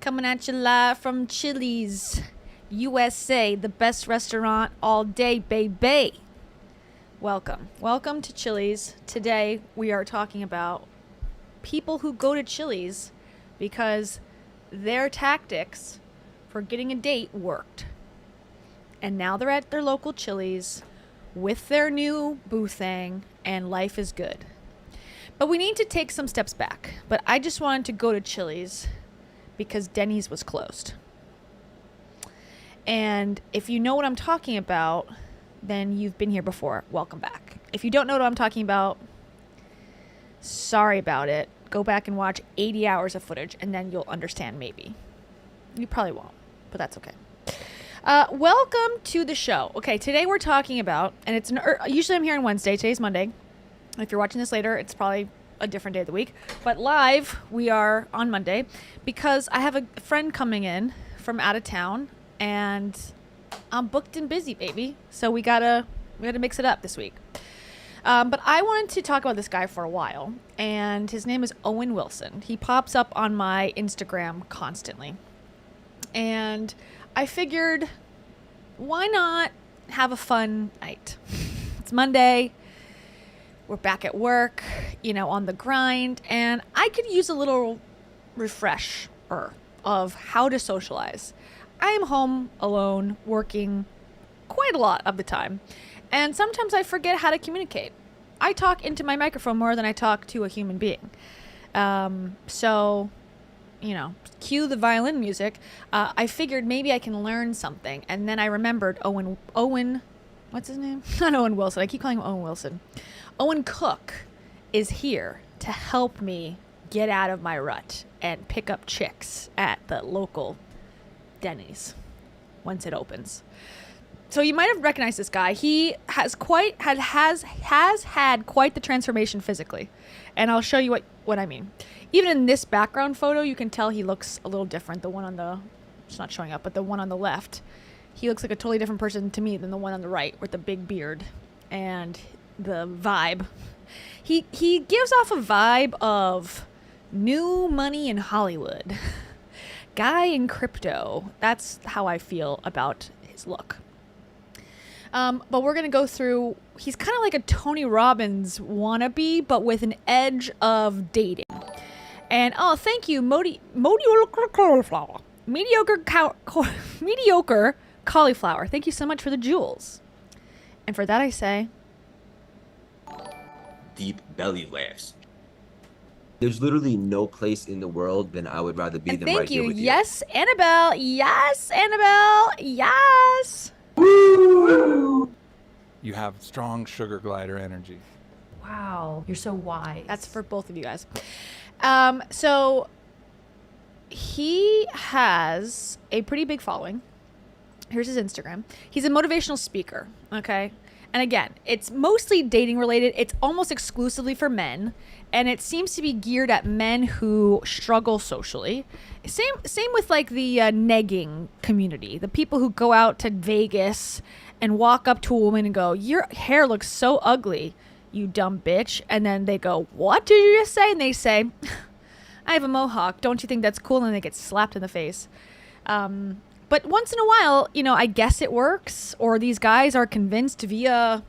Coming at you live from Chili's, USA, the best restaurant all day, baby. Welcome. Welcome to Chili's. Today we are talking about people who go to Chili's because their tactics for getting a date worked. And now they're at their local Chili's with their new boo thing, and life is good. But we need to take some steps back. But I just wanted to go to Chili's because Denny's was closed. And if you know what I'm talking about, then you've been here before. Welcome back. If you don't know what I'm talking about, sorry about it. Go back and watch 80 hours of footage and then you'll understand maybe. You probably won't, but that's okay. Welcome to the show. Okay, today we're talking about, and it's usually I'm here on Wednesday. Today's Monday. If you're watching this later, it's probably a different day of the week. But live, we are on Monday because I have a friend coming in from out of town, and I'm booked and busy, baby. So we gotta mix it up this week. But I wanted to talk about this guy for a while, and his name is Owen Wilson. He pops up on my Instagram constantly, and I figured, why not have a fun night? It's Monday. We're back at work, on the grind, and I could use a little refresher of how to socialize. I am home alone, working quite a lot of the time, and sometimes I forget how to communicate. I talk into my microphone more than I talk to a human being. So, cue the violin music. I figured maybe I can learn something, and then I remembered Owen, what's his name? Not Owen Wilson. I keep calling him Owen Wilson. Owen Cook is here to help me get out of my rut and pick up chicks at the local Denny's once it opens. So you might have recognized this guy. He has had quite the transformation physically, and I'll show you what I mean. Even in this background photo, you can tell he looks a little different. The one on the, it's not showing up, but the one on the left, he looks like a totally different person to me than the one on the right with the big beard and the vibe. He gives off a vibe of new money in Hollywood. Guy in crypto. That's how I feel about his look. But we're going to go through, he's kind of like a Tony Robbins wannabe, but with an edge of dating. And, thank you, mediocre cauliflower. Mediocre cauliflower. Thank you so much for the jewels. And for that I say, deep belly laughs. There's literally no place in the world than I would rather be than right here with you. Yes, Annabelle. Yes, Annabelle. Yes. You have strong sugar glider energy. Wow, you're so wise. That's for both of you guys. So he has a pretty big following. Here's his Instagram. He's a motivational speaker. Okay. And again, it's mostly dating related. It's almost exclusively for men. And it seems to be geared at men who struggle socially. Same with like the negging community. The people who go out to Vegas and walk up to a woman and go, "Your hair looks so ugly, you dumb bitch." And then they go, "What did you just say?" And they say, "I have a mohawk. Don't you think that's cool?" And they get slapped in the face. But once in a while, I guess it works, or these guys are convinced via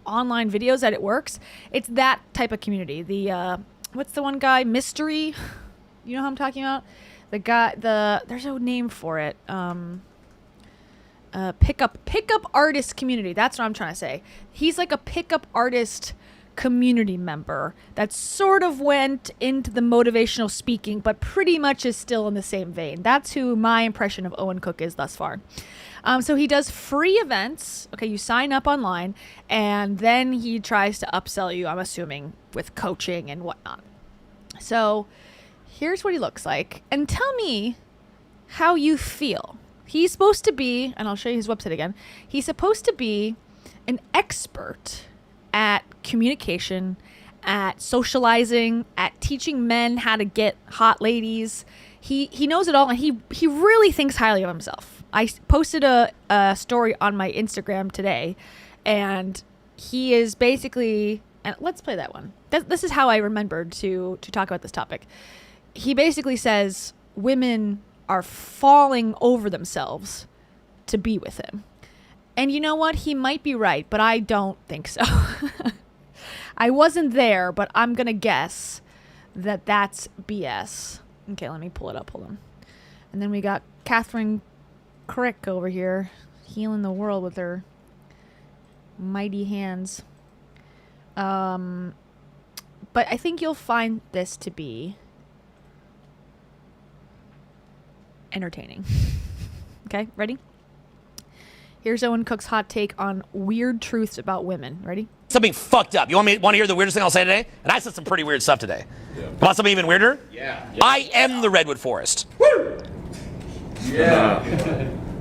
online videos that it works. It's that type of community. The, what's the one guy? Mystery? You know who I'm talking about? The guy, there's a name for it. Pickup artist community. That's what I'm trying to say. He's like a pickup artist community member that sort of went into the motivational speaking, but pretty much is still in the same vein. That's who my impression of Owen Cook is thus far. So he does free events. Okay, you sign up online, and then he tries to upsell you, I'm assuming, with coaching and whatnot. So here's what he looks like. And tell me how you feel. He's supposed to be, and I'll show you his website again, he's supposed to be an expert at communication, at socializing, at teaching men how to get hot ladies. He knows it all, and he really thinks highly of himself. I posted a story on my Instagram today, and he is basically, and let's play that one. This is how I remembered to talk about this topic. He basically says women are falling over themselves to be with him. And you know what? He might be right, but I don't think so. I wasn't there, but I'm going to guess that that's BS. Okay, let me pull it up. Hold on. And then we got Catherine Crick over here healing the world with her mighty hands. But I think you'll find this to be entertaining. Okay, ready? Here's Owen Cook's hot take on weird truths about women. Ready? Something fucked up. You want to hear the weirdest thing I'll say today? And I said some pretty weird stuff today. Yeah. Want something even weirder? Yeah. I am the redwood forest. Woo! Yeah.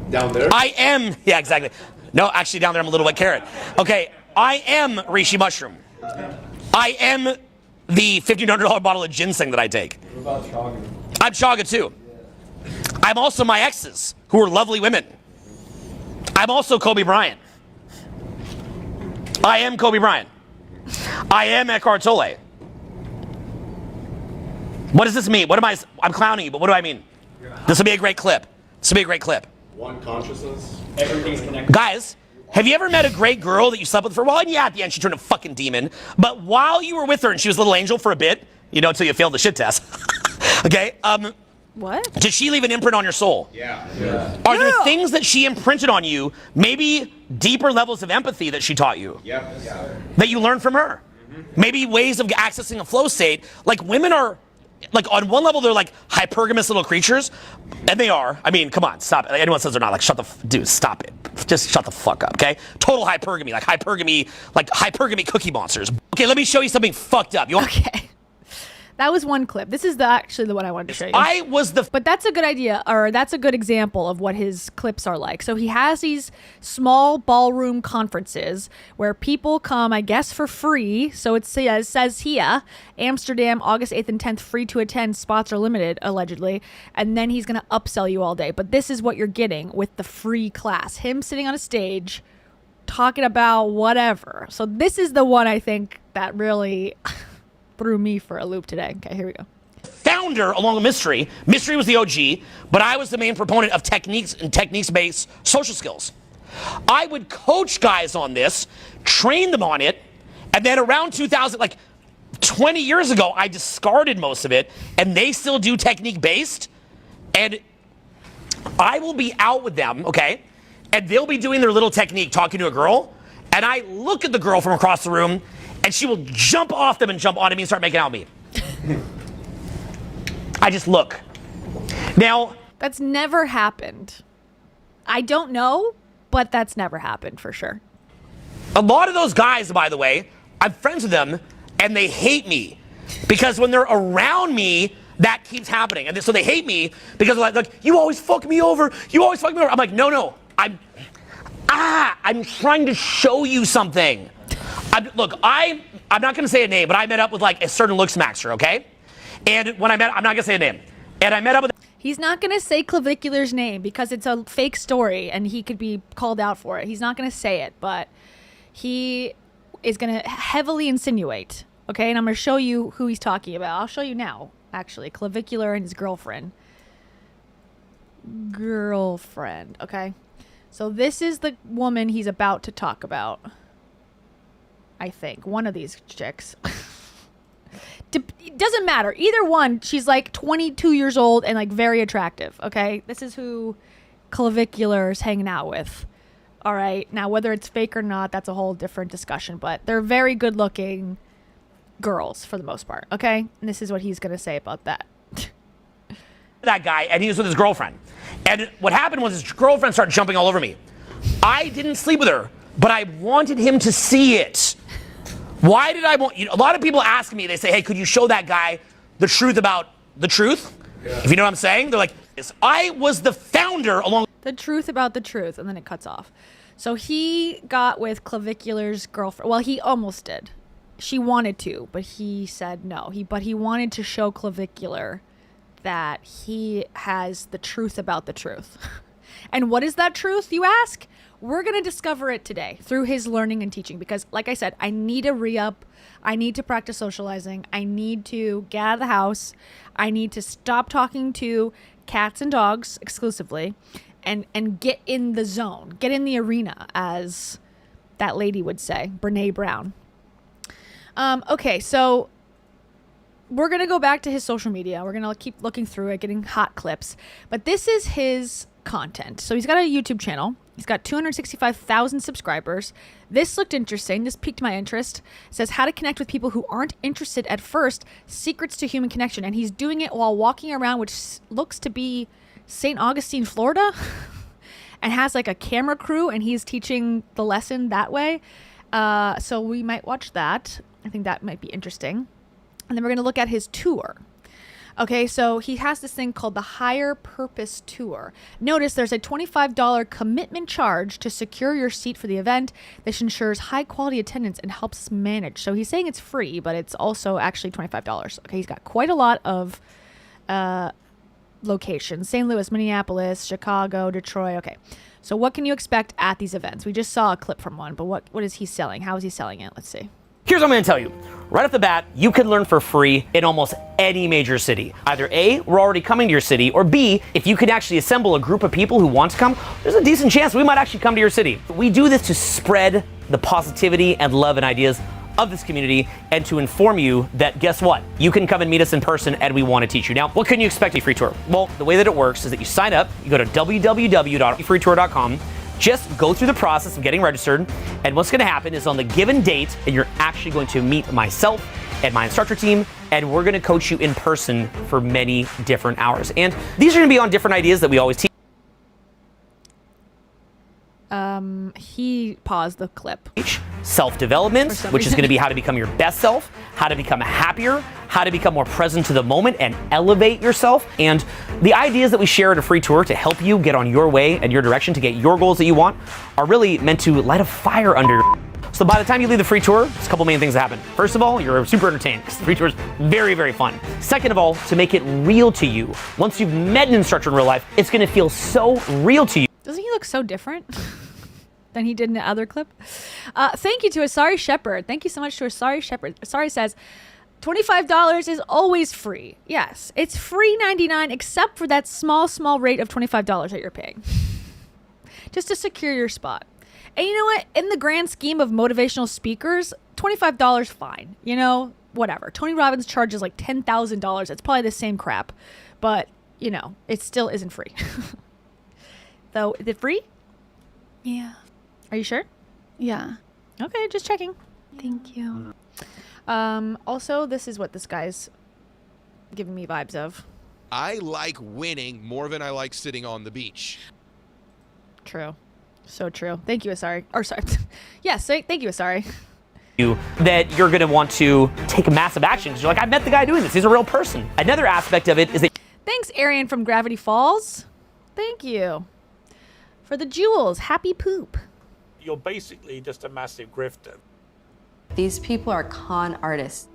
Down there? I am. Yeah, exactly. No, actually down there I'm a little wet carrot. Okay, I am reishi mushroom. I am the $1,500 bottle of ginseng that I take. What about chaga? I'm chaga too. Yeah. I'm also my exes, who are lovely women. I'm also Kobe Bryant. I am Kobe Bryant. I am Eckhart Tolle. What does this mean? I'm clowning you, but what do I mean? This will be a great clip. One consciousness. Everything's connected. Guys, have you ever met a great girl that you slept with for a while? And yeah, at the end she turned a fucking demon. But while you were with her and she was a little angel for a bit, until you failed the shit test. Okay? What? Did she leave an imprint on your soul? Yeah. Are there things that she imprinted on you, maybe deeper levels of empathy that she taught you? Yep. That you learned from her? Mm-hmm. Maybe ways of accessing a flow state. Like women are, like on one level they're like hypergamous little creatures. And they are. I mean, come on, stop it. Anyone says they're not, like dude, stop it. Just shut the fuck up, okay? Total hypergamy, like hypergamy cookie monsters. Okay, let me show you something fucked up. Okay. That was one clip. This is actually the one I wanted to show you. But that's a good idea, or that's a good example of what his clips are like. So he has these small ballroom conferences where people come, I guess, for free. So it says here, Amsterdam, August 8th and 10th, free to attend. Spots are limited, allegedly. And then he's going to upsell you all day. But this is what you're getting with the free class. Him sitting on a stage talking about whatever. So this is the one I think that really... threw me for a loop today. Okay, here we go. Founder along with Mystery. Mystery was the OG, but I was the main proponent of techniques and techniques-based social skills. I would coach guys on this, train them on it, and then around 2000, like 20 years ago, I discarded most of it, and they still do technique-based, and I will be out with them, okay, and they'll be doing their little technique, talking to a girl, and I look at the girl from across the room, and she will jump off them and jump onto me and start making out with me. I just look. Now... That's never happened. I don't know, but that's never happened for sure. A lot of those guys, by the way, I'm friends with them, and they hate me. Because when they're around me, that keeps happening. And so they hate me because they're like, you always fuck me over. I'm like, no. I'm trying to show you something. I'm not going to say a name, but I met up with like a certain looks maxer, okay? And when I'm not going to say a name. And I met up with... He's not going to say Clavicular's name because it's a fake story and he could be called out for it. He's not going to say it, but he is going to heavily insinuate, okay? And I'm going to show you who he's talking about. I'll show you now, actually. Clavicular and his girlfriend. Okay? So this is the woman he's about to talk about. I think one of these chicks. It doesn't matter. Either one, she's like 22 years old and like very attractive. Okay. This is who Clavicular's hanging out with. All right. Now, whether it's fake or not, that's a whole different discussion, but they're very good looking girls for the most part. Okay. And this is what he's going to say about that. That guy, and he was with his girlfriend. And what happened was his girlfriend started jumping all over me. I didn't sleep with her, but I wanted him to see it. Why did I want... a lot of people ask me, they say, hey, could you show that guy the truth about the truth? Yeah. If you know what I'm saying? They're like, I was the founder along... The truth about the truth, and then it cuts off. So he got with Clavicular's girlfriend. Well, he almost did. She wanted to, but he said no. But he wanted to show Clavicular that he has the truth about the truth. And what is that truth, you ask? We're going to discover it today through his learning and teaching because, like I said, I need a re-up. I need to practice socializing. I need to get out of the house. I need to stop talking to cats and dogs exclusively, and get in the zone, get in the arena, as that lady would say, Brene Brown. Okay, so we're going to go back to his social media. We're going to keep looking through it, getting hot clips. But this is his content. So he's got a YouTube channel. He's got 265,000 subscribers. This looked interesting. This piqued my interest. It says how to connect with people who aren't interested at first, secrets to human connection. And he's doing it while walking around, which looks to be St. Augustine, Florida, and has like a camera crew, and he's teaching the lesson that way. So we might watch that. I think that might be interesting. And then we're going to look at his tour. Okay, so he has this thing called the Higher Purpose Tour. Notice there's a $25 commitment charge to secure your seat for the event. This ensures high quality attendance and helps us manage. So he's saying it's free, but it's also actually $25. Okay, he's got quite a lot of locations. St. Louis, Minneapolis, Chicago, Detroit. Okay, so what can you expect at these events? We just saw a clip from one, but what is he selling? How is he selling it? Let's see. Here's what I'm going to tell you. Right off the bat, you can learn for free in almost any major city. Either A, we're already coming to your city, or B, if you can actually assemble a group of people who want to come, there's a decent chance we might actually come to your city. We do this to spread the positivity and love and ideas of this community, and to inform you that, guess what? You can come and meet us in person, and we want to teach you. Now, what can you expect at a free tour? Well, the way that it works is that you sign up, you go to www.freetour.com, just go through the process of getting registered, and what's going to happen is on the given date, and you're actually going to meet myself and my instructor team, and we're going to coach you in person for many different hours. And these are going to be on different ideas that we always teach. He paused the clip. Self-development, which is going to be how to become your best self, how to become happier, how to become more present to the moment and elevate yourself. And the ideas that we share at a free tour to help you get on your way and your direction to get your goals that you want are really meant to light a fire under your... So by the time you leave the free tour, there's a couple main things that happen. First of all, you're super entertained because the free tour is very, very fun. Second of all, to make it real to you. Once you've met an instructor in real life, it's going to feel so real to you. Doesn't he look so different than he did in the other clip? Thank you to Asari Shepherd. Thank you so much to Asari Shepherd. Asari says, $25 is always free. Yes, it's free $99 except for that small rate of $25 that you're paying. Just to secure your spot. And you know what? In the grand scheme of motivational speakers, $25 fine. You know, whatever. Tony Robbins charges like $10,000. It's probably the same crap. But, you know, it still isn't free. Though, is it free? Yeah. Are you sure? Yeah. Okay, just checking. Thank you. Also, this is what this guy's giving me vibes of. I like winning more than I like sitting on the beach. True. So true. Thank you, Asari. Or sorry. Yes, thank you, Asari. That you're going to want to take massive action because you're like, I met the guy doing this. He's a real person. Another aspect of it is that... Thanks, Arian from Gravity Falls. Thank you. For the jewels. Happy poop. You're basically just a massive grifter. These people are con artists.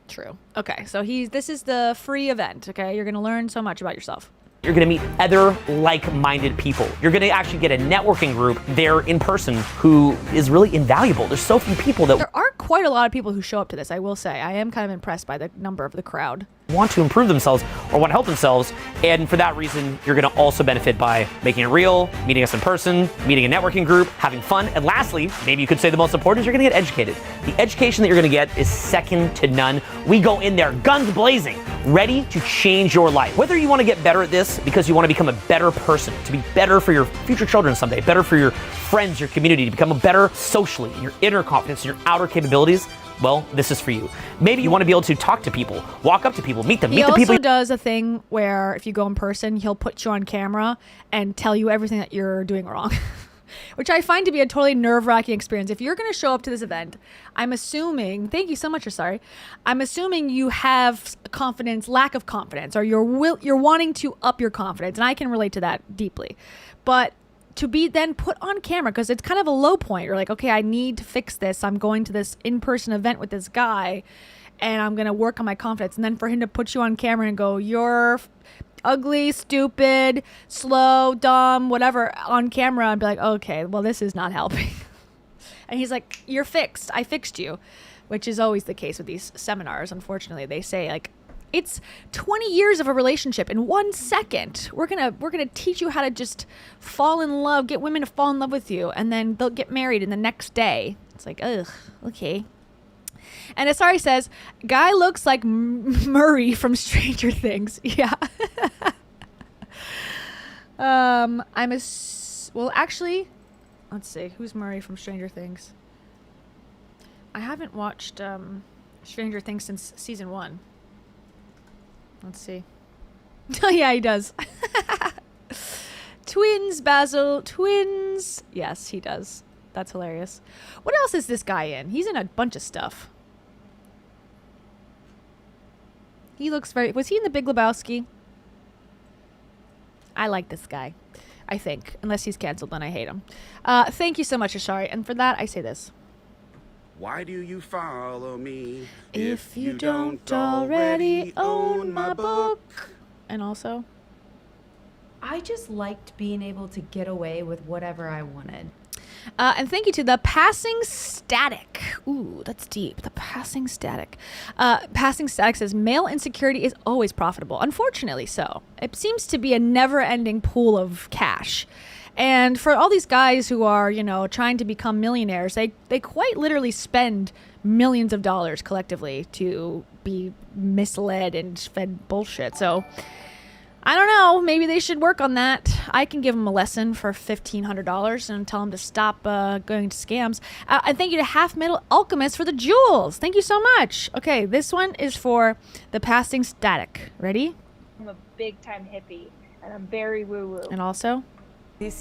True. Okay, so this is the free event, okay? You're going to learn so much about yourself. You're going to meet other like-minded people. You're going to actually get a networking group there in person who is really invaluable. There's so few people that... There are quite a lot of people who show up to this, I will say. I am kind of impressed by the number of the crowd. Want to improve themselves or want to help themselves, and for that reason you're going to also benefit by making it real, meeting us in person, meeting a networking group, having fun, and lastly, maybe you could say the most important is you're going to get educated. The education that you're going to get is second to none. We go in there guns blazing, ready to change your life. Whether you want to get better at this because you want to become a better person, to be better for your future children someday, better for your friends, your community, to become a better socially, your inner confidence, your outer capabilities, well, this is for you. Maybe you want to be able to talk to people, walk up to people, meet them, meet the people. He also does a thing where if you go in person, he'll put you on camera and tell you everything that you're doing wrong, which I find to be a totally nerve-wracking experience. If you're going to show up to this event, I'm assuming, thank you so much, Asari, I'm assuming you have confidence, lack of confidence, or you're wanting to up your confidence, and I can relate to that deeply. But to be then put on camera, because it's kind of a low point. You're like, okay, I need to fix this. I'm going to this in-person event with this guy, and I'm going to work on my confidence. And then for him to put you on camera and go, you're ugly, stupid, slow, dumb, whatever, on camera, and be like, okay, well, this is not helping. And he's like, you're fixed. I fixed you, which is always the case with these seminars. Unfortunately, they say, like, It's 20 years of a relationship in 1 second. We're gonna teach you how to just fall in love, get women to fall in love with you, and then they'll get married in the next day. It's like, ugh, okay. And Asari says, guy looks like Murray from Stranger Things. Yeah. Well, actually, let's see. Who's Murray from Stranger Things? I haven't watched Stranger Things since season 1. Let's see. Oh, yeah, he does. Twins, Basil. Twins. Yes, he does. That's hilarious. What else is this guy in? He's in a bunch of stuff. He looks very... Was he in The Big Lebowski? I like this guy. I think. Unless he's canceled, then I hate him. Thank you so much, Ashari. And for that, I say this. Why do you follow me if you don't already own my book? And also... I just liked being able to get away with whatever I wanted. And thank you to the Passing Static. Ooh, that's deep. The Passing Static. Passing Static says, male insecurity is always profitable. Unfortunately so. It seems to be a never-ending pool of cash. And for all these guys who are, you know, trying to become millionaires, they quite literally spend millions of dollars collectively to be misled and fed bullshit. So... I don't know. Maybe they should work on that. I can give them a lesson for $1,500 and tell them to stop going to scams. And thank you to Half Metal Alchemist for the jewels. Thank you so much. Okay, this one is for the Passing Static. Ready? I'm a big time hippie, and I'm very woo-woo. And also? And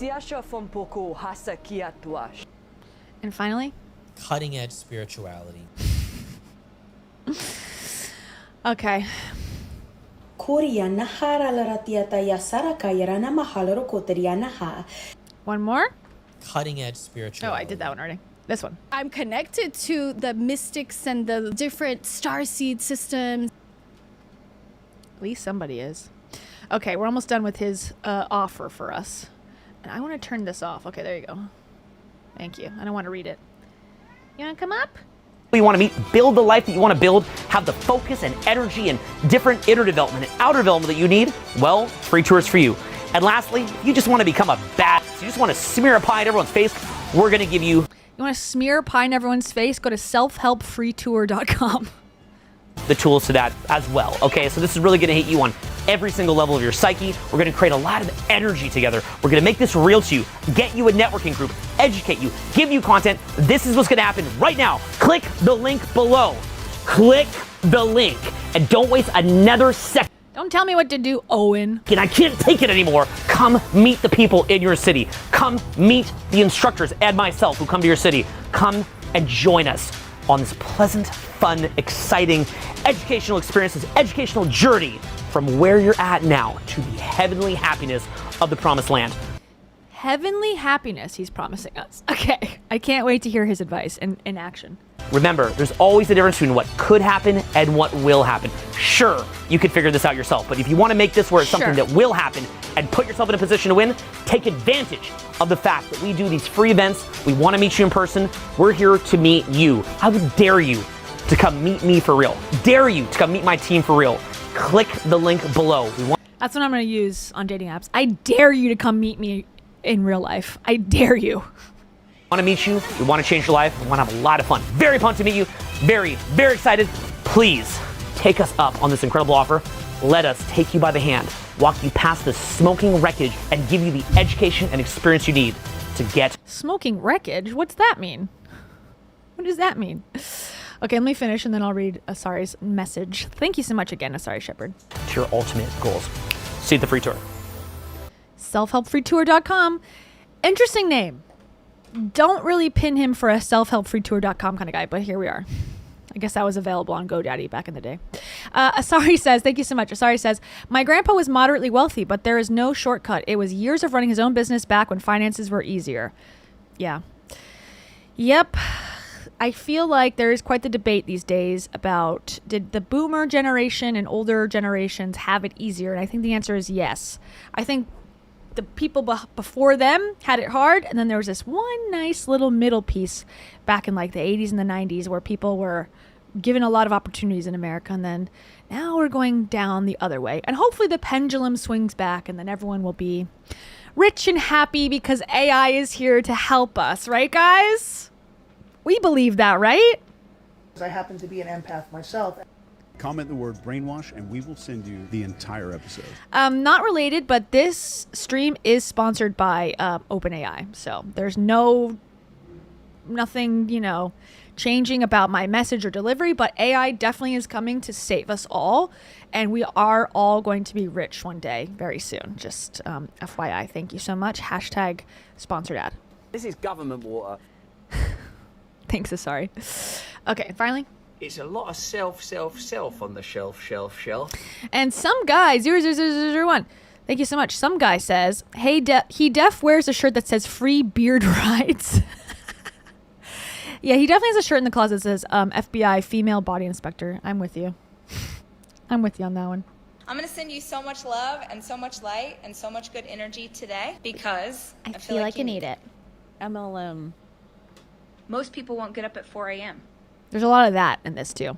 finally? Cutting edge spirituality. Okay. One more? Cutting edge spirituality. Oh, I did that one already. This one. I'm connected to the mystics and the different starseed systems. At least somebody is. Okay, we're almost done with his offer for us. And I want to turn this off. Okay, there you go. Thank you. I don't want to read it. You want to come up? You want to meet, build the life that you want to build, have the focus and energy and different inner development and outer development that you need, well, free tours for you. And lastly, if you just want to become a badass, you just want to smear a pie in everyone's face, we're going to give you... You want to smear pie in everyone's face? Go to selfhelpfreetour.com. The tools to that as well. Okay, so this is really going to hit you on every single level of your psyche. We're going to create a lot of energy together. We're going to make this real to you, get you a networking group, educate you, give you content. This is what's going to happen right now. Click the link below. Click the link and don't waste another second. Don't tell me what to do, Owen. And I can't take it anymore. Come meet the people in your city. Come meet the instructors and myself who come to your city. Come and join us on this pleasant, fun, exciting, educational experiences, educational journey from where you're at now to the heavenly happiness of the promised land. Heavenly happiness he's promising us. Okay, I can't wait to hear his advice in action. Remember, there's always a difference between what could happen and what will happen. Sure, you could figure this out yourself, but if you want to make this where it's something that will happen and put yourself in a position to win, take advantage of the fact that we do these free events. We want to meet you in person. We're here to meet you. I would dare you to come meet me for real. Dare you to come meet my team for real. Click the link below. That's what I'm going to use on dating apps. I dare you to come meet me in real life. I dare you. Want to meet you, we want to change your life, we want to have a lot of fun. Very pumped to meet you, very, very excited. Please take us up on this incredible offer. Let us take you by the hand, walk you past the smoking wreckage, and give you the education and experience you need to get... Smoking wreckage? What's that mean? What does that mean? Okay, let me finish and then I'll read Asari's message. Thank you so much again, Asari Shepherd. To your ultimate goals. See you at the free tour. Selfhelpfreetour.com. Interesting name. Don't really pin him for a selfhelpfreetour.com kind of guy, but here we are. I guess that was available on GoDaddy back in the day. Asari says, thank you so much. Asari says, my grandpa was moderately wealthy, but there is no shortcut. It was years of running his own business back when finances were easier. Yeah. Yep. I feel like there is quite the debate these days about did the boomer generation and older generations have it easier? And I think the answer is yes. I think the people before them had it hard, and then there was this one nice little middle piece back in like the 80s and the 90s where people were given a lot of opportunities in America, and then now we're going down the other way. And hopefully the pendulum swings back, and then everyone will be rich and happy because AI is here to help us, right, guys? We believe that, right? I happen to be an empath myself. Comment the word brainwash and we will send you the entire episode. Not related, but this stream is sponsored by OpenAI. So there's nothing, changing about my message or delivery, but AI definitely is coming to save us all. And we are all going to be rich one day very soon. Just FYI, thank you so much. Hashtag sponsored ad. This is government water. Thanks, sorry. Okay, finally. It's a lot of self on the shelf. And some guy, 00001, thank you so much. Some guy says, hey, he wears a shirt that says free beard rights. Yeah, he definitely has a shirt in the closet that says FBI female body inspector. I'm with you. I'm with you on that one. I'm going to send you so much love and so much light and so much good energy today because I feel like I need it. MLM. Most people won't get up at 4 a.m. There's a lot of that in this too.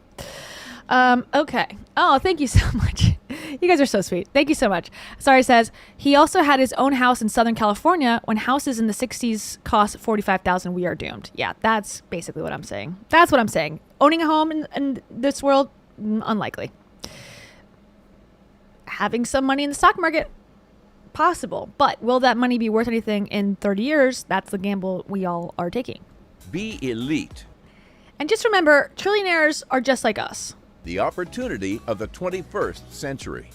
Okay. Oh, thank you so much. You guys are so sweet. Thank you so much. Sorry says he also had his own house in Southern California. When houses in the 60s cost $45,000, we are doomed. Yeah, that's basically what I'm saying. That's what I'm saying. Owning a home in this world, unlikely. Having some money in the stock market, possible. But will that money be worth anything in 30 years? That's the gamble we all are taking. Be elite. And just remember, trillionaires are just like us. The opportunity of the 21st century.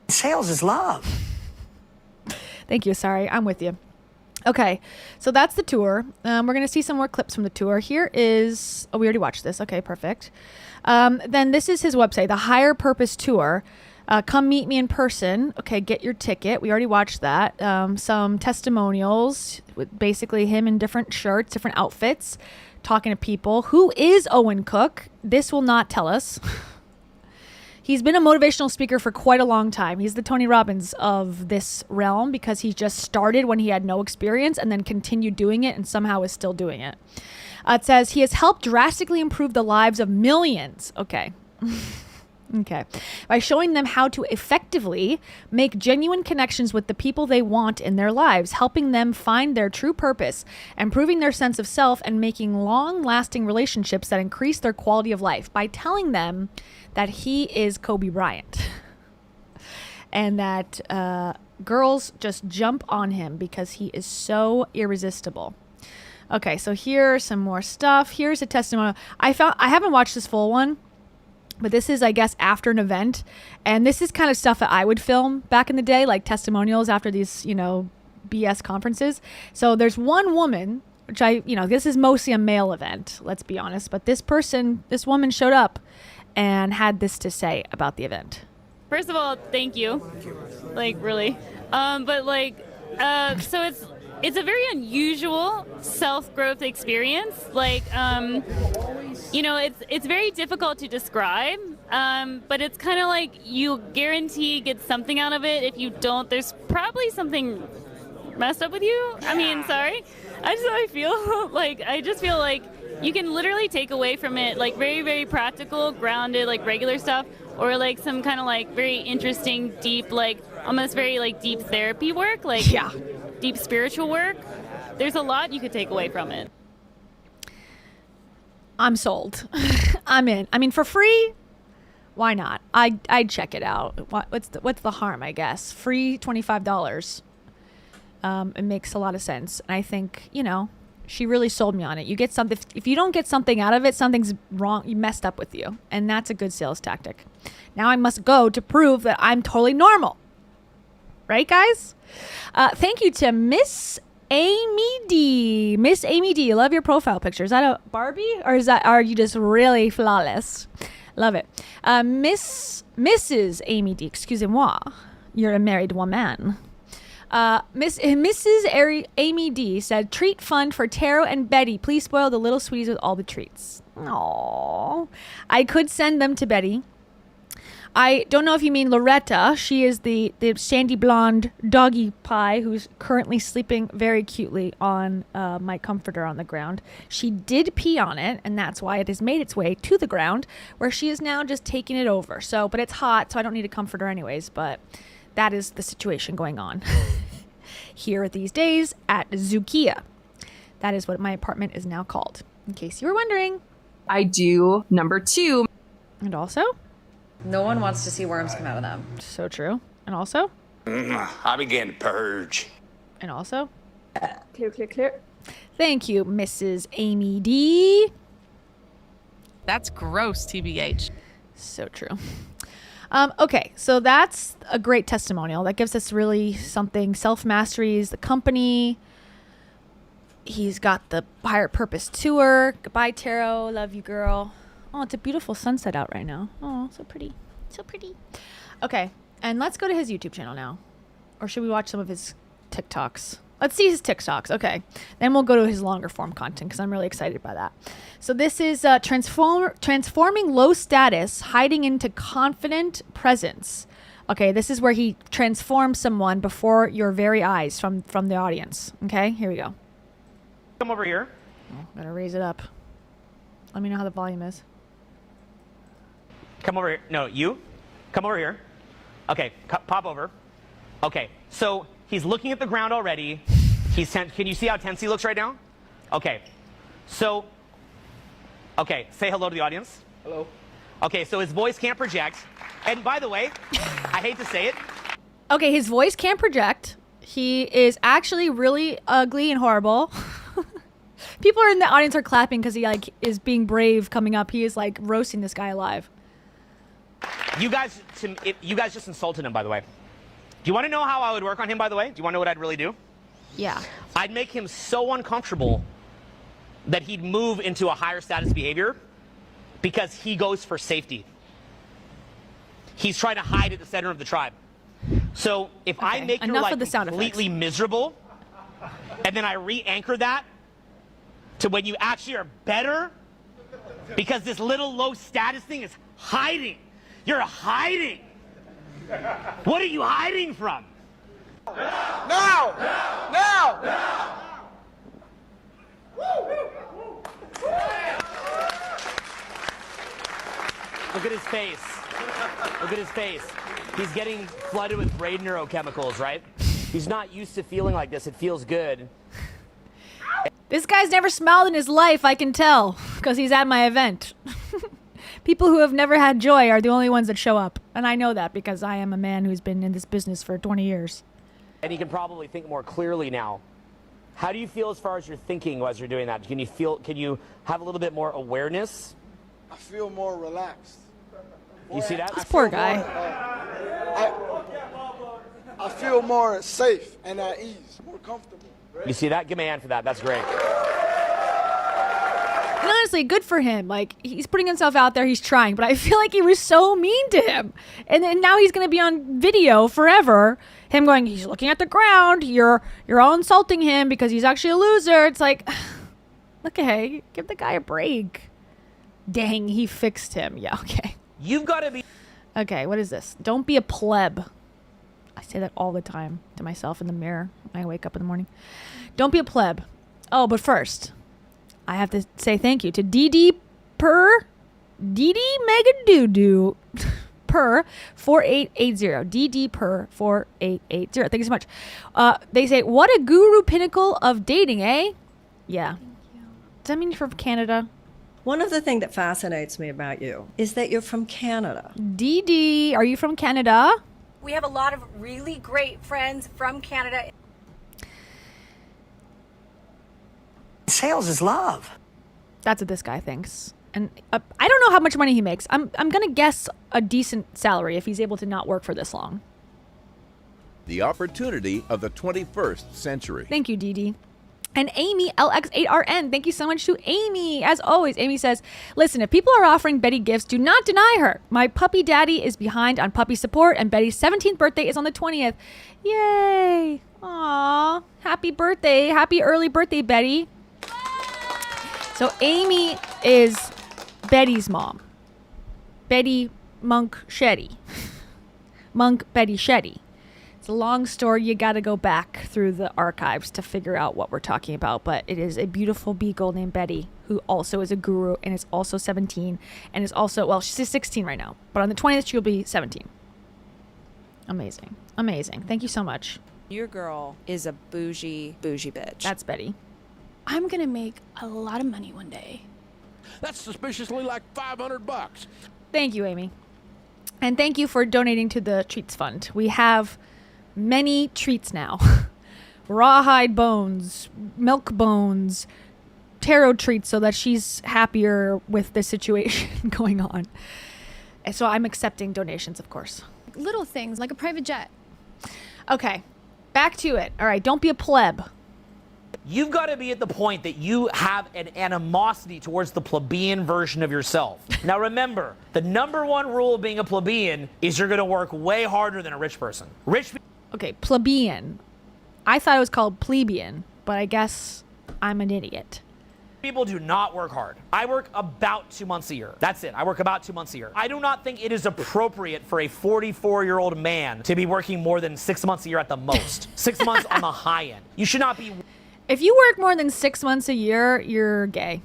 Sales is love. Thank you. Sorry, I'm with you. Okay, so that's the tour. We're going to see some more clips from the tour. Here is... Oh, we already watched this. Okay, perfect. Then this is his website, the Higher Purpose Tour. Come meet me in person. Okay, get your ticket. We already watched that. Some testimonials with basically him in different shirts, different outfits, talking to people. Who is Owen Cook? This will not tell us. He's been a motivational speaker for quite a long time. He's the Tony Robbins of this realm because he just started when he had no experience and then continued doing it and somehow is still doing it. It says he has helped drastically improve the lives of millions. Okay. Okay. By showing them how to effectively make genuine connections with the people they want in their lives, helping them find their true purpose, improving their sense of self, and making long-lasting relationships that increase their quality of life. By telling them that he is Kobe Bryant and that girls just jump on him because he is so irresistible. Okay, so here's some more stuff. Here's a testimonial. I haven't watched this full one, but this is, I guess, after an event. And this is kind of stuff that I would film back in the day, like testimonials after these, BS conferences. So there's one woman, which this is mostly a male event, let's be honest. But this woman showed up and had this to say about the event. First of all, thank you. Really. So it's a very unusual self-growth experience. It's very difficult to describe, but it's kind of like you guarantee get something out of it. If you don't, there's probably something messed up with you. I mean, sorry. I just feel like you can literally take away from it very, very practical, grounded, regular stuff, or some kind of very interesting, deep, almost very deep therapy work, deep spiritual work. There's a lot you could take away from it. I'm sold. I'm in. I mean, for free, why not? I'd check it out. What's the harm, I guess? Free $25. It makes a lot of sense. And I think, she really sold me on it. You get something. If you don't get something out of it, something's wrong. You messed up with you. And that's a good sales tactic. Now I must go to prove that I'm totally normal. Right, guys? Thank you to Miss Amy D. Miss Amy D. Love your profile picture. Is that a Barbie? Or are you just really flawless? Love it. Mrs. Amy D. Excusez-moi. You're a married woman. Mrs. Amy D said, treat fund for Taro and Betty. Please spoil the little sweeties with all the treats. Aww. I could send them to Betty. I don't know if you mean Loretta. She is the sandy blonde doggy pie who's currently sleeping very cutely on my comforter on the ground. She did pee on it, and that's why it has made its way to the ground, where she is now just taking it over. So, but it's hot, so I don't need a comforter anyways, but that is the situation going on here these days at Keya. That is what my apartment is now called, in case you were wondering. I do number 2. And also? No one wants to see worms come out of them. So true. And also? I began to purge. And also? Clear, clear, clear. Thank you, Mrs. Amy D. That's gross, TBH. So true. Okay, so that's a great testimonial. That gives us really something. Self-mastery is the company. He's got the Higher Purpose Tour. Goodbye, Tarot. Love you, girl. Oh, it's a beautiful sunset out right now. Oh, so pretty. So pretty. Okay, and let's go to his YouTube channel now. Or should we watch some of his TikToks? Let's see his TikToks. Okay. Then we'll go to his longer form content because I'm really excited by that. So this is transforming low status, hiding into confident presence. Okay, this is where he transforms someone before your very eyes from the audience. Okay, here we go. Come over here. Oh, gotta raise it up. Let me know how the volume is. Come over here. No, you. Come over here. Okay, pop over. Okay, so he's looking at the ground already. He's tense. Can you see how tense he looks right now? Okay, so, okay, say hello to the audience. Hello. Okay, so his voice can't project. And by the way, I hate to say it. Okay, his voice can't project. He is actually really ugly and horrible. People in the audience are clapping because he is being brave coming up. He is roasting this guy alive. You guys just insulted him, by the way. Do you want to know how I would work on him, by the way? Do you want to know what I'd really do? Yeah. I'd make him so uncomfortable that he'd move into a higher status behavior because he goes for safety. He's trying to hide at the center of the tribe. So if I make her completely miserable, and then I re-anchor that to when you actually are better, because this little low status thing is hiding. You're hiding. What are you hiding from? Now! Look at his face. Look at his face. He's getting flooded with brain neurochemicals, right? He's not used to feeling like this. It feels good. This guy's never smiled in his life, I can tell, because he's at my event. People who have never had joy are the only ones that show up. And I know that because I am a man who's been in this business for 20 years. And he can probably think more clearly now. How do you feel as far as your thinking as you're doing that? Can you have a little bit more awareness? I feel more relaxed. You see that? This poor guy. I feel more safe and at ease, more comfortable. You see that? Give me a hand for that. That's great. And honestly, good for him. He's putting himself out there. He's trying. But I feel like he was so mean to him. And then now he's going to be on video forever. Him going, he's looking at the ground. You're all insulting him because he's actually a loser. It's like, look, hey, give the guy a break. Dang, he fixed him. Yeah, okay. You've got to be... Okay, what is this? Don't be a pleb. I say that all the time to myself in the mirror when I wake up in the morning. Don't be a pleb. Oh, but first, I have to say thank you to DD Megadoo per 4880. DD per 4880. Thank you so much. They say, what a guru pinnacle of dating, eh? Yeah. Does that mean you're from Canada? One of the things that fascinates me about you is that you're from Canada. DD, are you from Canada? We have a lot of really great friends from Canada. Sales is love. That's what this guy thinks. And I don't know how much money he makes. I'm going to guess a decent salary if he's able to not work for this long. The opportunity of the 21st century. Thank you, DD. And Amy LX8RN, thank you so much to Amy. As always, Amy says, listen, if people are offering Betty gifts, do not deny her. My puppy daddy is behind on puppy support, and Betty's 17th birthday is on the 20th. Yay. Aw, happy birthday. Happy early birthday, Betty. So Amy is Betty's mom. Betty Monk Shetty. Monk Betty Shetty. It's a long story. You got to go back through the archives to figure out what we're talking about. But it is a beautiful beagle named Betty, who also is a guru and is also 17 and is also, well, she's 16 right now. But on the 20th, she'll be 17. Amazing. Amazing. Thank you so much. Your girl is a bougie bitch. That's Betty. I'm gonna make a lot of money one day. That's suspiciously like $500. Thank you, Amy. And thank you for donating to the Treats Fund. We have many treats now. Rawhide bones, milk bones, taro treats so that she's happier with the situation going on. And so I'm accepting donations, of course. Little things like a private jet. Okay, back to it. All right, don't be a pleb. You've got to be at the point that you have an animosity towards the plebeian version of yourself. Now remember, the number one rule of being a plebeian is you're going to work way harder than a rich person. Okay, plebeian. I thought it was called plebeian, but I guess I'm an idiot. People do not work hard. I work about 2 months a year. That's it. I work about 2 months a year. I do not think it is appropriate for a 44-year-old man to be working more than 6 months a year at the most. 6 months on the high end. You should not be... If you work more than 6 months a year, you're gay.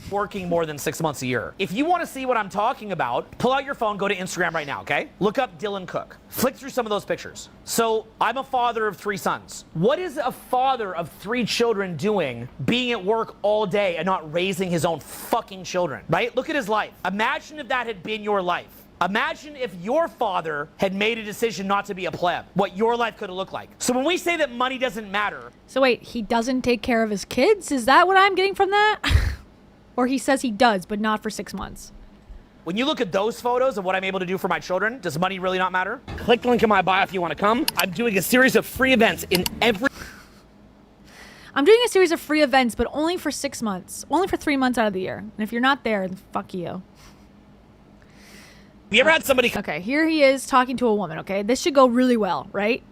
Working more than 6 months a year. If you want to see what I'm talking about, pull out your phone, go to Instagram right now, okay? Look up Dylan Cook. Flick through some of those pictures. So, I'm a father of 3 sons. What is a father of 3 children doing being at work all day and not raising his own fucking children, right? Look at his life. Imagine if that had been your life. Imagine if your father had made a decision not to be a pleb, what your life could have looked like. So when we say that money doesn't matter... So wait, he doesn't take care of his kids? Is that what I'm getting from that? Or he says he does, but not for 6 months. When you look at those photos of what I'm able to do for my children, does money really not matter? Click the link in my bio if you want to come. I'm doing a series of free events in every... I'm doing a series of free events, but only for 6 months. Only for 3 months out of the year. And if you're not there, then fuck you. You ever had somebody... Okay, here he is talking to a woman, okay? This should go really well, right?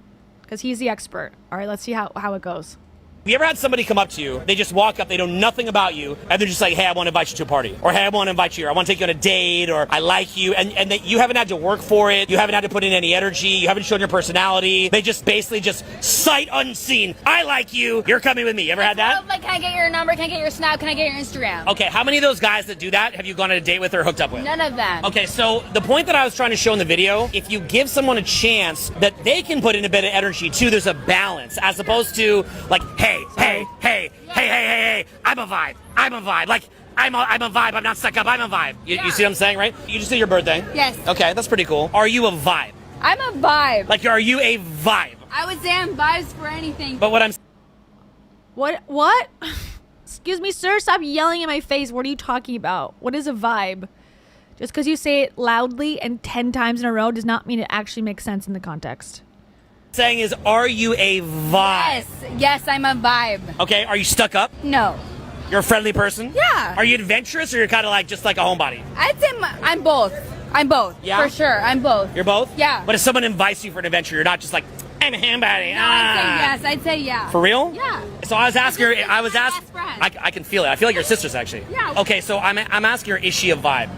Because he's the expert. All right, let's see how it goes. You ever had somebody come up to you, they just walk up, they know nothing about you, and they're just like, hey, I want to invite you to a party. Or, hey, I want to invite you, or I want to take you on a date, or I like you, and that you haven't had to work for it, you haven't had to put in any energy, you haven't shown your personality, they just basically just sight unseen, I like you, you're coming with me. You ever had that? Like, can I get your number? Can I get your Snap? Can I get your Instagram? Okay, how many of those guys that do that have you gone on a date with or hooked up with? None of them. Okay, so the point that I was trying to show in the video, if you give someone a chance that they can put in a bit of energy too, there's a balance, as opposed to like, hey, I'm a vibe. Like, I'm a vibe, I'm not stuck up, I'm a vibe. You see what I'm saying, right? You just did your birthday. Yes. Okay, that's pretty cool. Are you a vibe? I'm a vibe. Like, are you a vibe? I would say I'm vibes for anything. But what I'm... What? Excuse me, sir, stop yelling in my face. What are you talking about? What is a vibe? Just because you say it loudly and 10 times in a row does not mean it actually makes sense in the context. saying is, are you a vibe? Yes, I'm a vibe. Okay, are you stuck up? No. You're a friendly person? Yeah. Are you adventurous or you're kind of like just like a homebody? I'd say I'm both. I'm both. Yeah? For sure, I'm both. You're both? Yeah. But if someone invites you for an adventure, you're not just like, I'm a homebody. No, I'd say yes. I'd say yeah. For real? Yeah. So I was asking her, best friend. I can feel it. I feel like your sisters actually. Yeah. Okay, so I'm asking her, is she a vibe?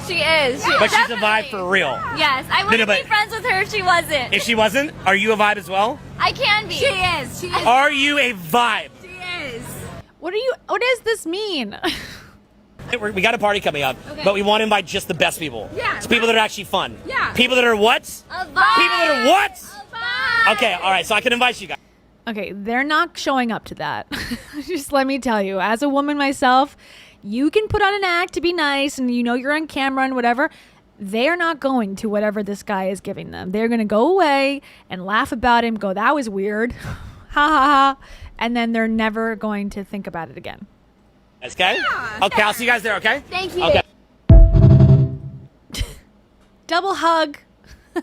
She is. But she's a vibe for real. Yes, I wouldn't be friends with her if she wasn't. If she wasn't, are you a vibe as well? I can be. She is. She is. Are you a vibe? She is. What does this mean? We got a party coming up, but we want to invite just the best people. Yeah. It's people that are actually fun. Yeah. People that are what? A vibe. People that are what? A vibe. Okay, all right, so I can invite you guys. Okay, they're not showing up to that. Just let me tell you, as a woman myself, you can put on an act to be nice and you know you're on camera and whatever. They are not going to whatever this guy is giving them. They're going to go away and laugh about him, go, that was weird. Ha ha ha. And then they're never going to think about it again. Okay? Yeah, okay, I'll see you guys there, okay? Thank you. Okay. Double hug.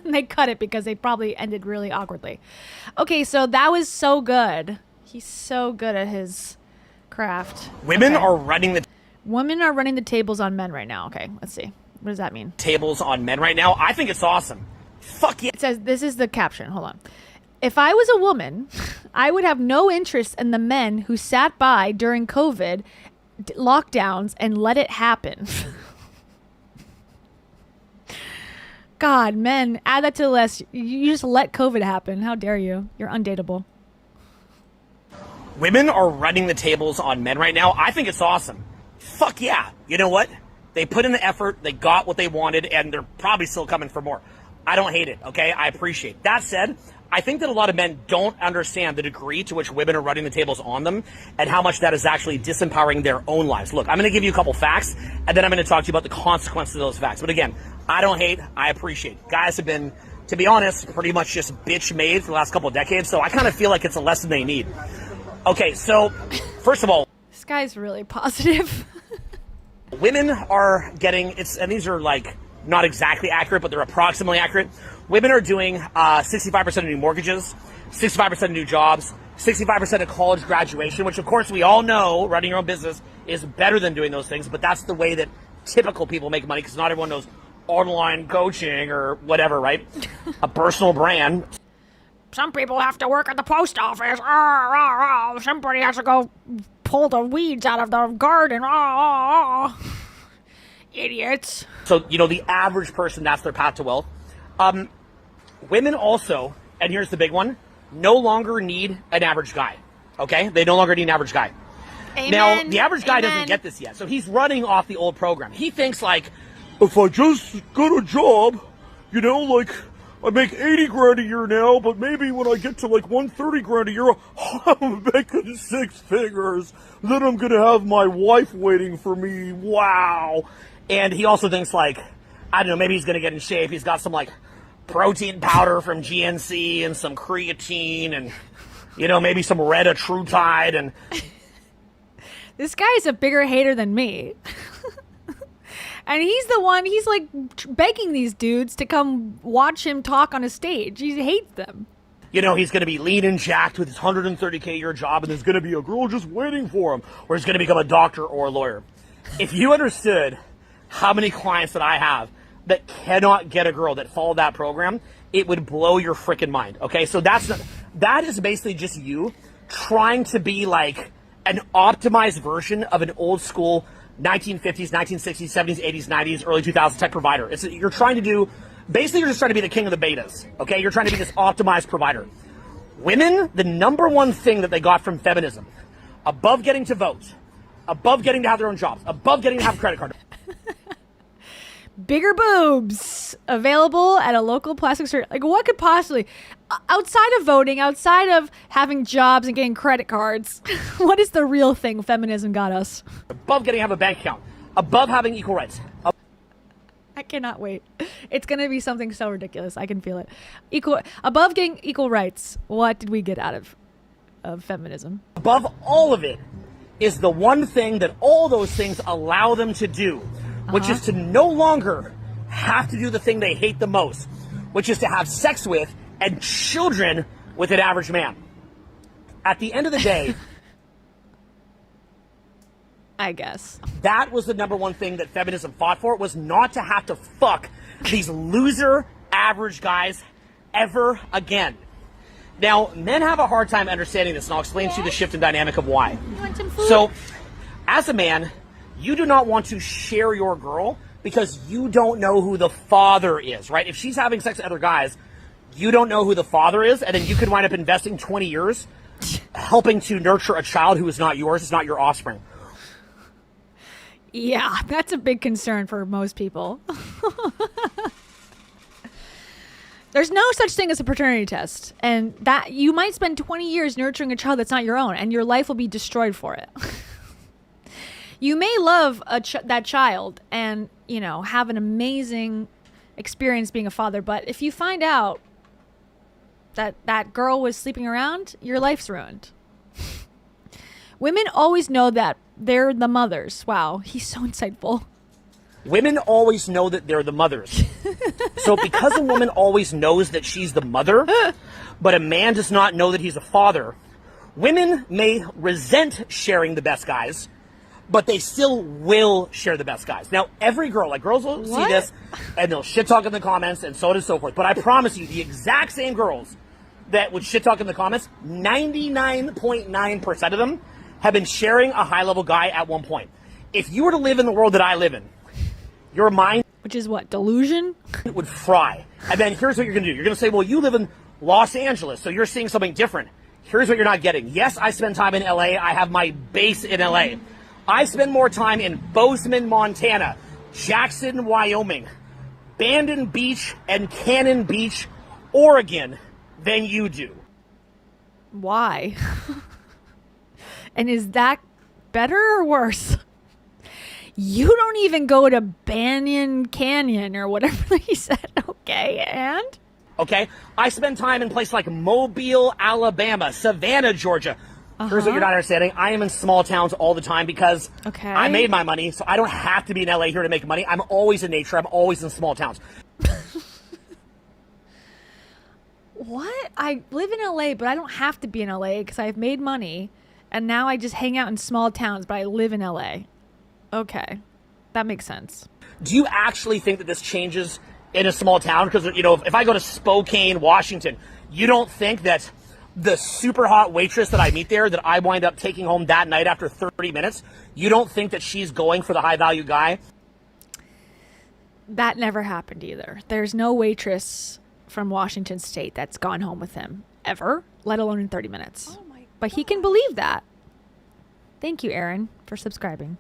They cut it because they probably ended really awkwardly. Okay, so that was so good. He's so good at his craft. Women are running the Women are running the tables on men right now. Okay, let's see. What does that mean? tables on men right now. I think it's awesome. Fuck yeah. It says, this is the caption. Hold on. If I was a woman, I would have no interest in the men who sat by during COVID lockdowns and let it happen. God, men, add that to the list. You just let COVID happen. How dare you? You're undateable. Women are running the tables on men right now. I think it's awesome. Fuck yeah. You know what? They put in the effort, they got what they wanted, and they're probably still coming for more. I don't hate it, okay? I appreciate it. That said, I think that a lot of men don't understand the degree to which women are running the tables on them and how much that is actually disempowering their own lives. Look, I'm going to give you a couple facts, and then I'm going to talk to you about the consequences of those facts. But again, I don't hate, I appreciate it. Guys have been, to be honest, pretty much just bitch made for the last couple of decades, so I kind of feel like it's a lesson they need. Okay, so, first of all, this guy's really positive. women are getting, and these are like not exactly accurate, but they're approximately accurate. Women are doing 65% of new mortgages, 65% of new jobs, 65% of college graduation, which of course we all know running your own business is better than doing those things, but that's the way that typical people make money because not everyone knows online coaching or whatever, right? A personal brand. Some people have to work at the post office. Somebody has to go pull the weeds out of the garden. Idiots. So, the average person, that's their path to wealth. Women also, and here's the big one, no longer need an average guy. Okay? They no longer need an average guy. Amen. Now, the average guy doesn't get this yet. So he's running off the old program. He thinks like, if I just get a job, I make 80 grand a year now, but maybe when I get to like 130 grand a year, I'm making 6 figures. Then I'm going to have my wife waiting for me. Wow. And he also thinks like, I don't know, maybe he's going to get in shape. He's got some like protein powder from GNC and some creatine and, maybe some Retatrutide and... This guy is a bigger hater than me. And he's like begging these dudes to come watch him talk on a stage. He hates them. He's going to be lean and jacked with his 130K a year job, and there's going to be a girl just waiting for him, or he's going to become a doctor or a lawyer. If you understood how many clients that I have that cannot get a girl that follow that program, it would blow your freaking mind. Okay, so that is basically just you trying to be like an optimized version of an old school 1950s, 1960s, 70s, 80s, 90s, early 2000s tech provider. You're just trying to be the king of the betas, okay? You're trying to be this optimized provider. Women, the number one thing that they got from feminism, above getting to vote, above getting to have their own jobs, above getting to have a credit card. Bigger boobs available at a local plastic surgery. Like, what could possibly, outside of voting, outside of having jobs and getting credit cards, what is the real thing feminism got us? Above getting to have a bank account, above having equal rights. I cannot wait. It's going to be something so ridiculous. I can feel it. Above getting equal rights, what did we get out of feminism? Above all of it is the one thing that all those things allow them to do, which is to no longer have to do the thing they hate the most, which is to have sex with and children with an average man. At the end of the day, I guess that was the number one thing that feminism fought for, was not to have to fuck these loser average guys ever again. Now, men have a hard time understanding this, and I'll explain to you the shift in dynamic of why. You want some food? So, as a man, you do not want to share your girl because you don't know who the father is, right? If she's having sex with other guys, you don't know who the father is, and then you could wind up investing 20 years helping to nurture a child who is not yours, it's not your offspring. Yeah, that's a big concern for most people. There's no such thing as a paternity test, and that you might spend 20 years nurturing a child that's not your own, and your life will be destroyed for it. You may love that child and, have an amazing experience being a father, but if you find out that girl was sleeping around, your life's ruined. Women always know that they're the mothers. Wow, he's so insightful. Women always know that they're the mothers. So because a woman always knows that she's the mother, but a man does not know that he's a father, women may resent sharing the best guys, but they still will share the best guys. Now, every girl, girls will see this, and they'll shit talk in the comments, and so on and so forth. But I promise you, the exact same girls that would shit talk in the comments, 99.9% of them have been sharing a high-level guy at one point. If you were to live in the world that I live in, your mind... Which is what? Delusion? It would fry. And then here's what you're going to do. You're going to say, well, you live in Los Angeles, so you're seeing something different. Here's what you're not getting. Yes, I spend time in LA. I have my base in LA. I spend more time in Bozeman, Montana, Jackson, Wyoming, Bandon Beach, and Cannon Beach, Oregon, than you do. Why? And is that better or worse? You don't even go to Banyan Canyon or whatever he said. Okay, and? Okay, I spend time in places like Mobile, Alabama, Savannah, Georgia. Here's what you're not understanding. I am in small towns all the time because I made my money, so I don't have to be in LA here to make money. I'm always in nature. I'm always in small towns. What? I live in LA, but I don't have to be in LA because I've made money, and now I just hang out in small towns, but I live in LA. Okay, that makes sense. Do you actually think that this changes in a small town? Because, you know, if I go to Spokane, Washington, you don't think that the super hot waitress that I meet there that I wind up taking home that night after 30 minutes, you don't think that she's going for the high value guy? That never happened either. There's no waitress from Washington State that's gone home with him ever, let alone in 30 minutes. Oh my God. But he can believe that. Thank you, Aaron, for subscribing.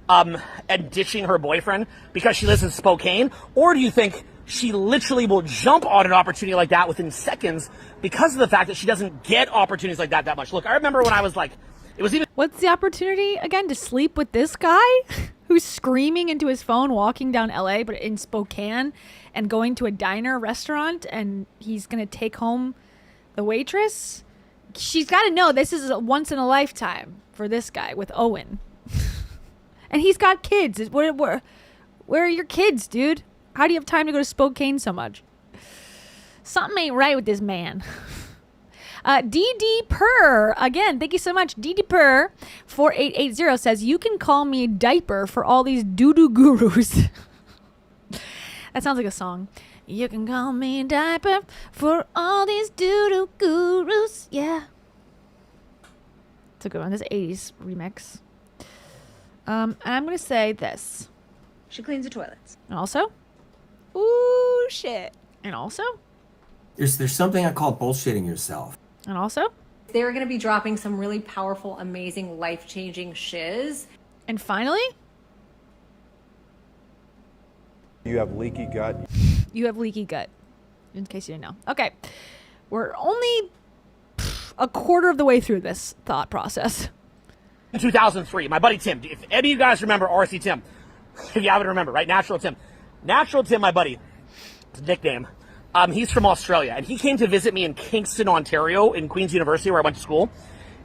And ditching her boyfriend because she lives in Spokane? Or do you think she literally will jump on an opportunity like that within seconds because of the fact that she doesn't get opportunities like that much? Look, I remember when I was like, it was even... What's the opportunity again? To sleep with this guy who's screaming into his phone, walking down LA, but in Spokane, and going to a diner restaurant, and he's going to take home the waitress? She's got to know this is a once in a lifetime for this guy with Owen. And he's got kids. Where are your kids, dude? How do you have time to go to Spokane so much? Something ain't right with this man. DD Purr, again, thank you so much. DD Purr 4880 says, you can call me diaper for all these doo-doo gurus. That sounds like a song. You can call me diaper for all these doo-doo gurus. Yeah. It's a good one. This is 80s remix. And I'm going to say this. She cleans the toilets. And also? Ooh, shit. And also? There's something I call bullshitting yourself. And also? They're going to be dropping some really powerful, amazing, life-changing shiz. And finally? You have leaky gut. You have leaky gut, in case you didn't know. Okay. We're only a quarter of the way through this thought process. In 2003, my buddy Tim, if any of you guys remember RC Tim, if you haven't remember, right? Natural Tim, my buddy, his nickname, he's from Australia, and he came to visit me in Kingston, Ontario, in Queen's University, where I went to school,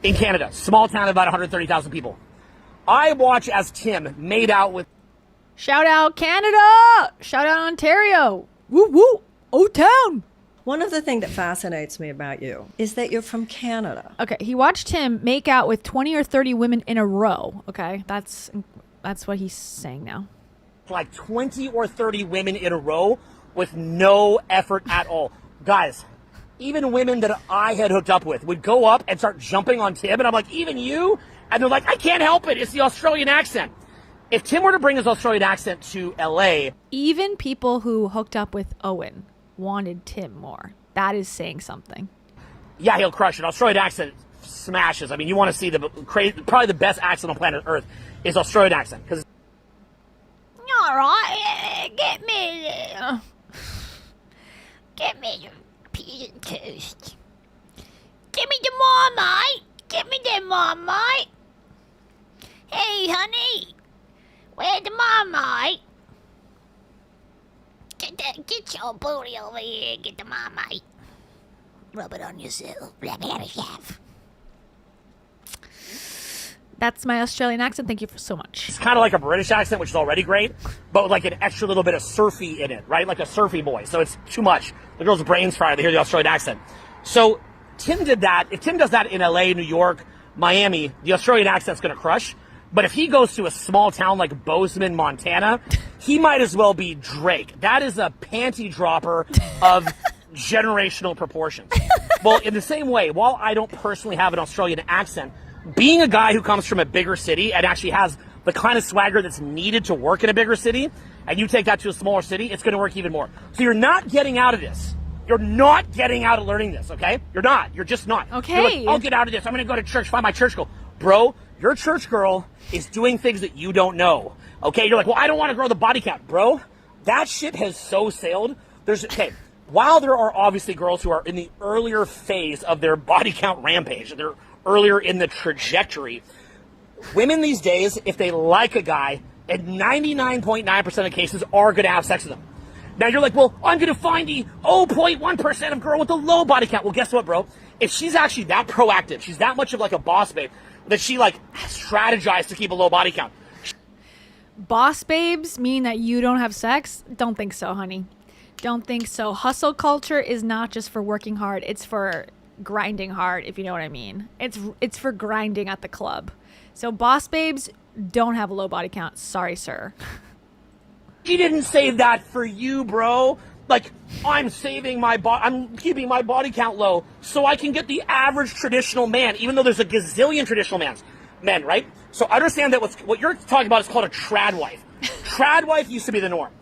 in Canada. Small town of about 130,000 people. I watch as Tim made out with... Shout out Canada! Shout out Ontario! Woo woo! O-town! One of the things that fascinates me about you is that you're from Canada. Okay, he watched him make out with 20 or 30 women in a row. Okay, that's what he's saying now. Like 20 or 30 women in a row with no effort at all. Guys, even women that I had hooked up with would go up and start jumping on Tim, and I'm like, even you? And they're like, I can't help it. It's the Australian accent. If Tim were to bring his Australian accent to LA... Even people who hooked up with Owen wanted Tim more. That is saying something. Yeah, he'll crush it. Australian accent smashes. I mean, you want to see probably the best accent on planet Earth is Australian accent. Because all right, get me your peas and toast. Give me the Marmite. Give me the Marmite. Hey, honey, where's the Marmite? Get your booty over here and get the Marmite. Rub it on yourself. That's my Australian accent. Thank you so much. It's kind of like a British accent, which is already great, but with like an extra little bit of surfy in it, right? Like a surfy boy. So it's too much. The girl's brains fried. They hear the Australian accent. So Tim did that. If Tim does that in LA, New York, Miami, the Australian accent's going to crush. But if he goes to a small town like Bozeman, Montana, he might as well be Drake. That is a panty dropper of generational proportions. Well, in the same way, while I don't personally have an Australian accent, being a guy who comes from a bigger city and actually has the kind of swagger that's needed to work in a bigger city, and you take that to a smaller city, it's going to work even more. So you're not getting out of this. You're not getting out of learning this, okay? You're not. You're just not. Okay. You're like, I'll get out of this. I'm going to go to church, find my church girl. Bro, your church girl is doing things that you don't know, okay? You're like, well, I don't want to grow the body count. Bro, that shit has so sailed. Okay, while there are obviously girls who are in the earlier phase of their body count rampage, they're earlier in the trajectory, women these days, if they like a guy, in 99.9% of cases are going to have sex with him. Now you're like, well, I'm going to find the 0.1% of girl with a low body count. Well, guess what, bro? If she's actually that proactive, she's that much of like a boss babe, that she like strategized to keep a low body count. Boss babes mean that you don't have sex? Don't think so, honey. Don't think so. Hustle culture is not just for working hard. It's for grinding hard, if you know what I mean. It's for grinding at the club. So boss babes don't have a low body count. Sorry, sir. She didn't say that for you, bro. Like, I'm saving I'm keeping my body count low so I can get the average traditional man, even though there's a gazillion traditional men, right? So understand that what you're talking about is called a trad wife. Trad wife used to be the norm.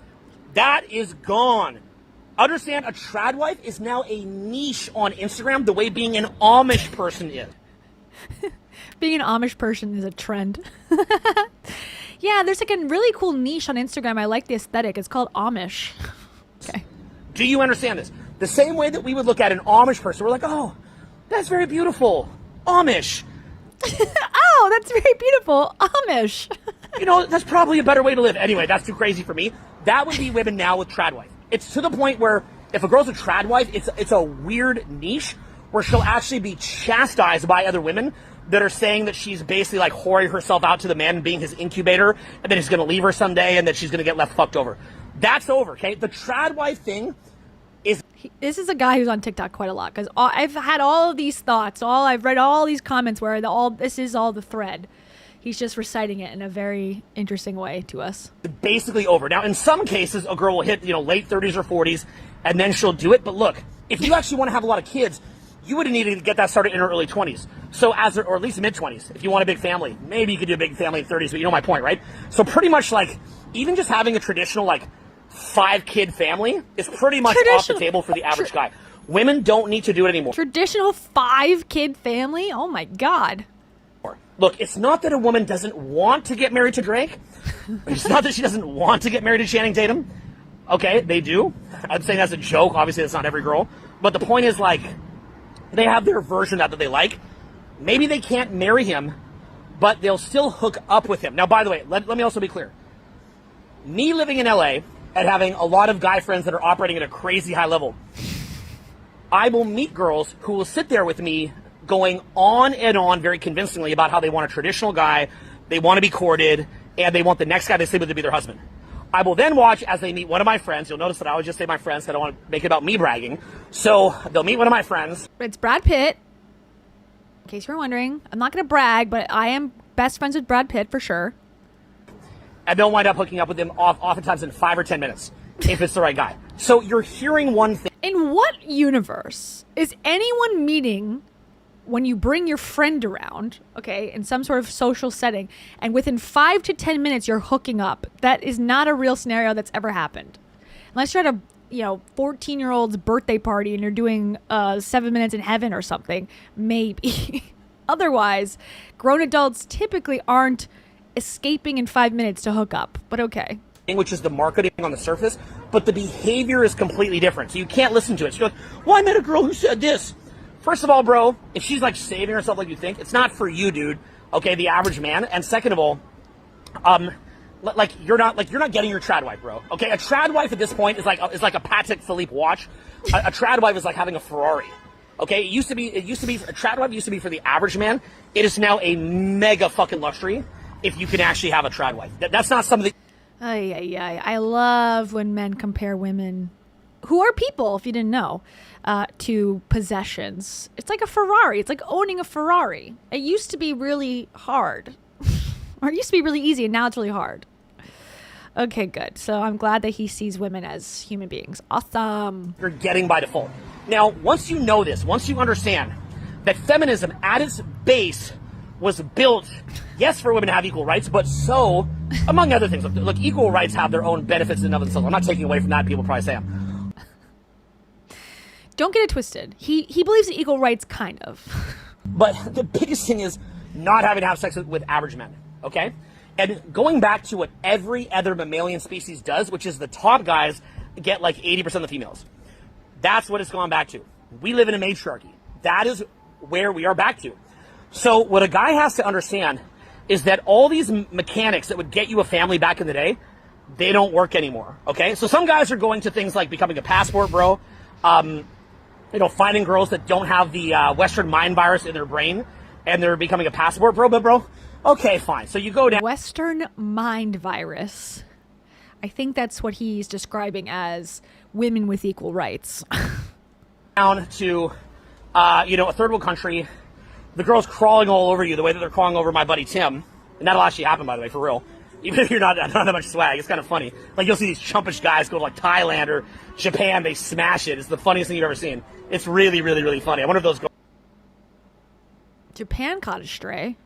That is gone. Understand, a trad wife is now a niche on Instagram the way being an Amish person is. Being an Amish person is a trend. Yeah, there's like a really cool niche on Instagram. I like the aesthetic. It's called Amish. Okay. Do you understand this? The same way that we would look at an Amish person, we're like, oh, that's very beautiful. Amish. Oh, that's very beautiful. Amish. You know, that's probably a better way to live. Anyway, that's too crazy for me. That would be women now with trad wife. It's to the point where if a girl's a trad wife, it's a weird niche where she'll actually be chastised by other women that are saying that she's basically like whoring herself out to the man and being his incubator, and then he's going to leave her someday and that she's going to get left fucked over. That's over, okay? The trad wife thing is... This is a guy who's on TikTok quite a lot, because I've had all of these thoughts, I've read all these comments where this is all the thread. He's just reciting it in a very interesting way to us. Basically over. Now, in some cases, a girl will hit, late 30s or 40s, and then she'll do it. But look, if you actually want to have a lot of kids, you would need to get that started in her early 20s. So or at least mid 20s. If you want a big family, maybe you could do a big family in 30s, but you know my point, right? So pretty much like, even just having a traditional 5-kid family is pretty much off the table for the average guy. Women don't need to do it anymore. Traditional 5-kid family? Oh my God. Look, it's not that a woman doesn't want to get married to Drake. It's not that she doesn't want to get married to Channing Tatum. Okay, they do. I'm saying that's a joke. Obviously, that's not every girl. But the point is, they have their version of that they like. Maybe they can't marry him, but they'll still hook up with him. Now, by the way, let me also be clear. Me living in LA and having a lot of guy friends that are operating at a crazy high level, I will meet girls who will sit there with me going on and on very convincingly about how they want a traditional guy, they want to be courted, and they want the next guy they sleep with to be their husband. I will then watch as they meet one of my friends. You'll notice that I always just say my friends, because I don't want to make it about me bragging. So they'll meet one of my friends. It's Brad Pitt. In case you were wondering, I'm not going to brag, but I am best friends with Brad Pitt for sure. And they'll wind up hooking up with him oftentimes in 5 or 10 minutes, if it's the right guy. So you're hearing one thing. In what universe is anyone meeting when you bring your friend around, okay, in some sort of social setting, and within 5 to 10 minutes you're hooking up? That is not a real scenario that's ever happened. Unless you're at a 14-year-old's birthday party and you're doing 7 minutes in heaven or something, maybe. Otherwise, grown adults typically aren't escaping in 5 minutes to hook up, but okay. Which is the marketing on the surface, but the behavior is completely different. So you can't listen to it. So you're like, well, I met a girl who said this. First of all, bro, if she's saving herself like you think, it's not for you, dude. Okay, the average man. And second of all, you're not getting your trad wife, bro. Okay, a trad wife at this point is like a Patek Philippe watch. A trad wife is like having a Ferrari. Okay, a trad wife used to be for the average man. It is now a mega fucking luxury if you can actually have a trad wife. That's not something. I love when men compare women, who are people, if you didn't know, to possessions. It's like a Ferrari. It's like owning a Ferrari. It used to be really hard. Or it used to be really easy, and now it's really hard. Okay, good. So I'm glad that he sees women as human beings. Awesome. You're getting by default. Now, once you know this, once you understand that feminism at its base was built yes, for women to have equal rights, but so, among other things, look, equal rights have their own benefits in and of themselves. I'm not taking away from that. People probably say I'm. Don't get it twisted. He believes in equal rights, kind of. But the biggest thing is not having to have sex with average men, okay? And going back to what every other mammalian species does, which is the top guys get like 80% of the females. That's what it's gone back to. We live in a matriarchy. That is where we are back to. So what a guy has to understand is that all these mechanics that would get you a family back in the day, they don't work anymore, okay? So some guys are going to things like becoming a passport bro, finding girls that don't have the Western mind virus in their brain, and they're becoming a passport bro, but bro, okay, fine. So you go down. Western mind virus. I think that's what he's describing as women with equal rights. Down to, a third world country, the girl's crawling all over you the way that they're crawling over my buddy Tim. And that'll actually happen, by the way, for real. Even if you're not that much swag, it's kind of funny. Like, you'll see these chumpish guys go to, like, Thailand or Japan, they smash it. It's the funniest thing you've ever seen. It's really, really, really funny. I wonder if those girls Japan caught a stray.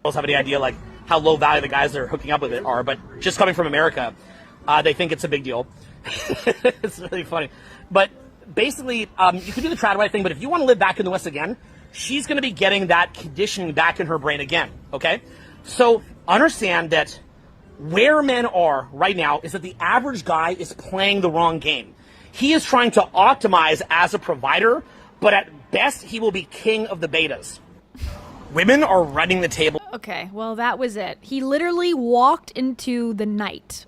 have any idea, like, how low value the guys they're hooking up with it are. But just coming from America, they think it's a big deal. It's really funny. But basically, you can do the trad wife thing, but if you want to live back in the West again, she's going to be getting that conditioning back in her brain again, okay? So understand that where men are right now is that the average guy is playing the wrong game. He is trying to optimize as a provider, but at best, he will be king of the betas. Women are running the table. Okay, well, that was it. He literally walked into the night.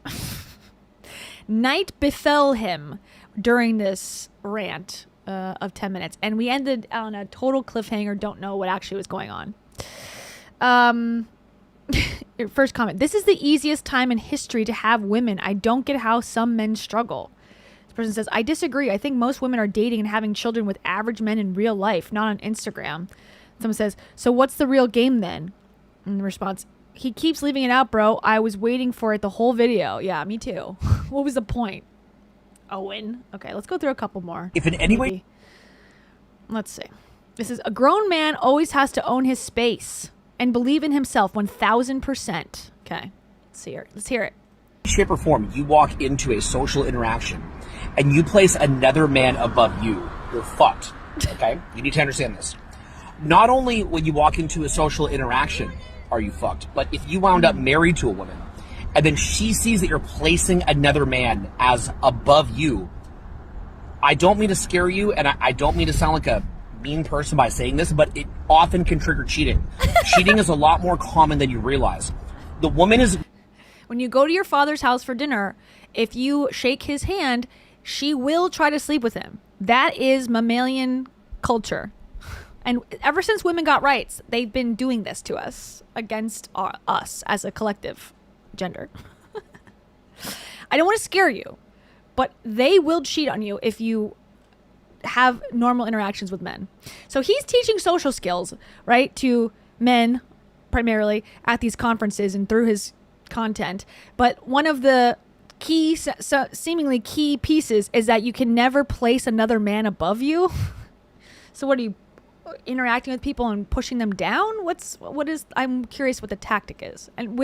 Night befell him during this rant of 10 minutes, and we ended on a total cliffhanger. Don't know what actually was going on. Your first comment. This is the easiest time in history to have women. I don't get how some men struggle. This person says, I disagree. I think most women are dating and having children with average men in real life, not on Instagram. Someone says, so what's the real game then? In response, he keeps leaving it out, bro. I was waiting for it the whole video. Yeah, me too. What was the point? Owen. Okay, let's go through a couple more. If in any way... Let's see. This is a grown man always has to own his space and believe in himself 1,000%. Okay, let's hear it. Shape or form, you walk into a social interaction and you place another man above you, you're fucked. Okay? You need to understand this. Not only when you walk into a social interaction are you fucked, but if you wound up married to a woman and then she sees that you're placing another man as above you, I don't mean to scare you, and I don't mean to sound like a mean person by saying this, but it often can trigger cheating. Cheating is a lot more common than you realize. The woman is... When you go to your father's house for dinner, if you shake his hand, she will try to sleep with him. That is mammalian culture. And ever since women got rights, they've been doing this to us against us as a collective gender. I don't want to scare you, but they will cheat on you if you have normal interactions with men. So he's teaching social skills, right, to men primarily at these conferences and through his content. But one of the key, seemingly key pieces is that you can never place another man above you. So what are you, interacting with people and pushing them down? I'm curious what the tactic is. And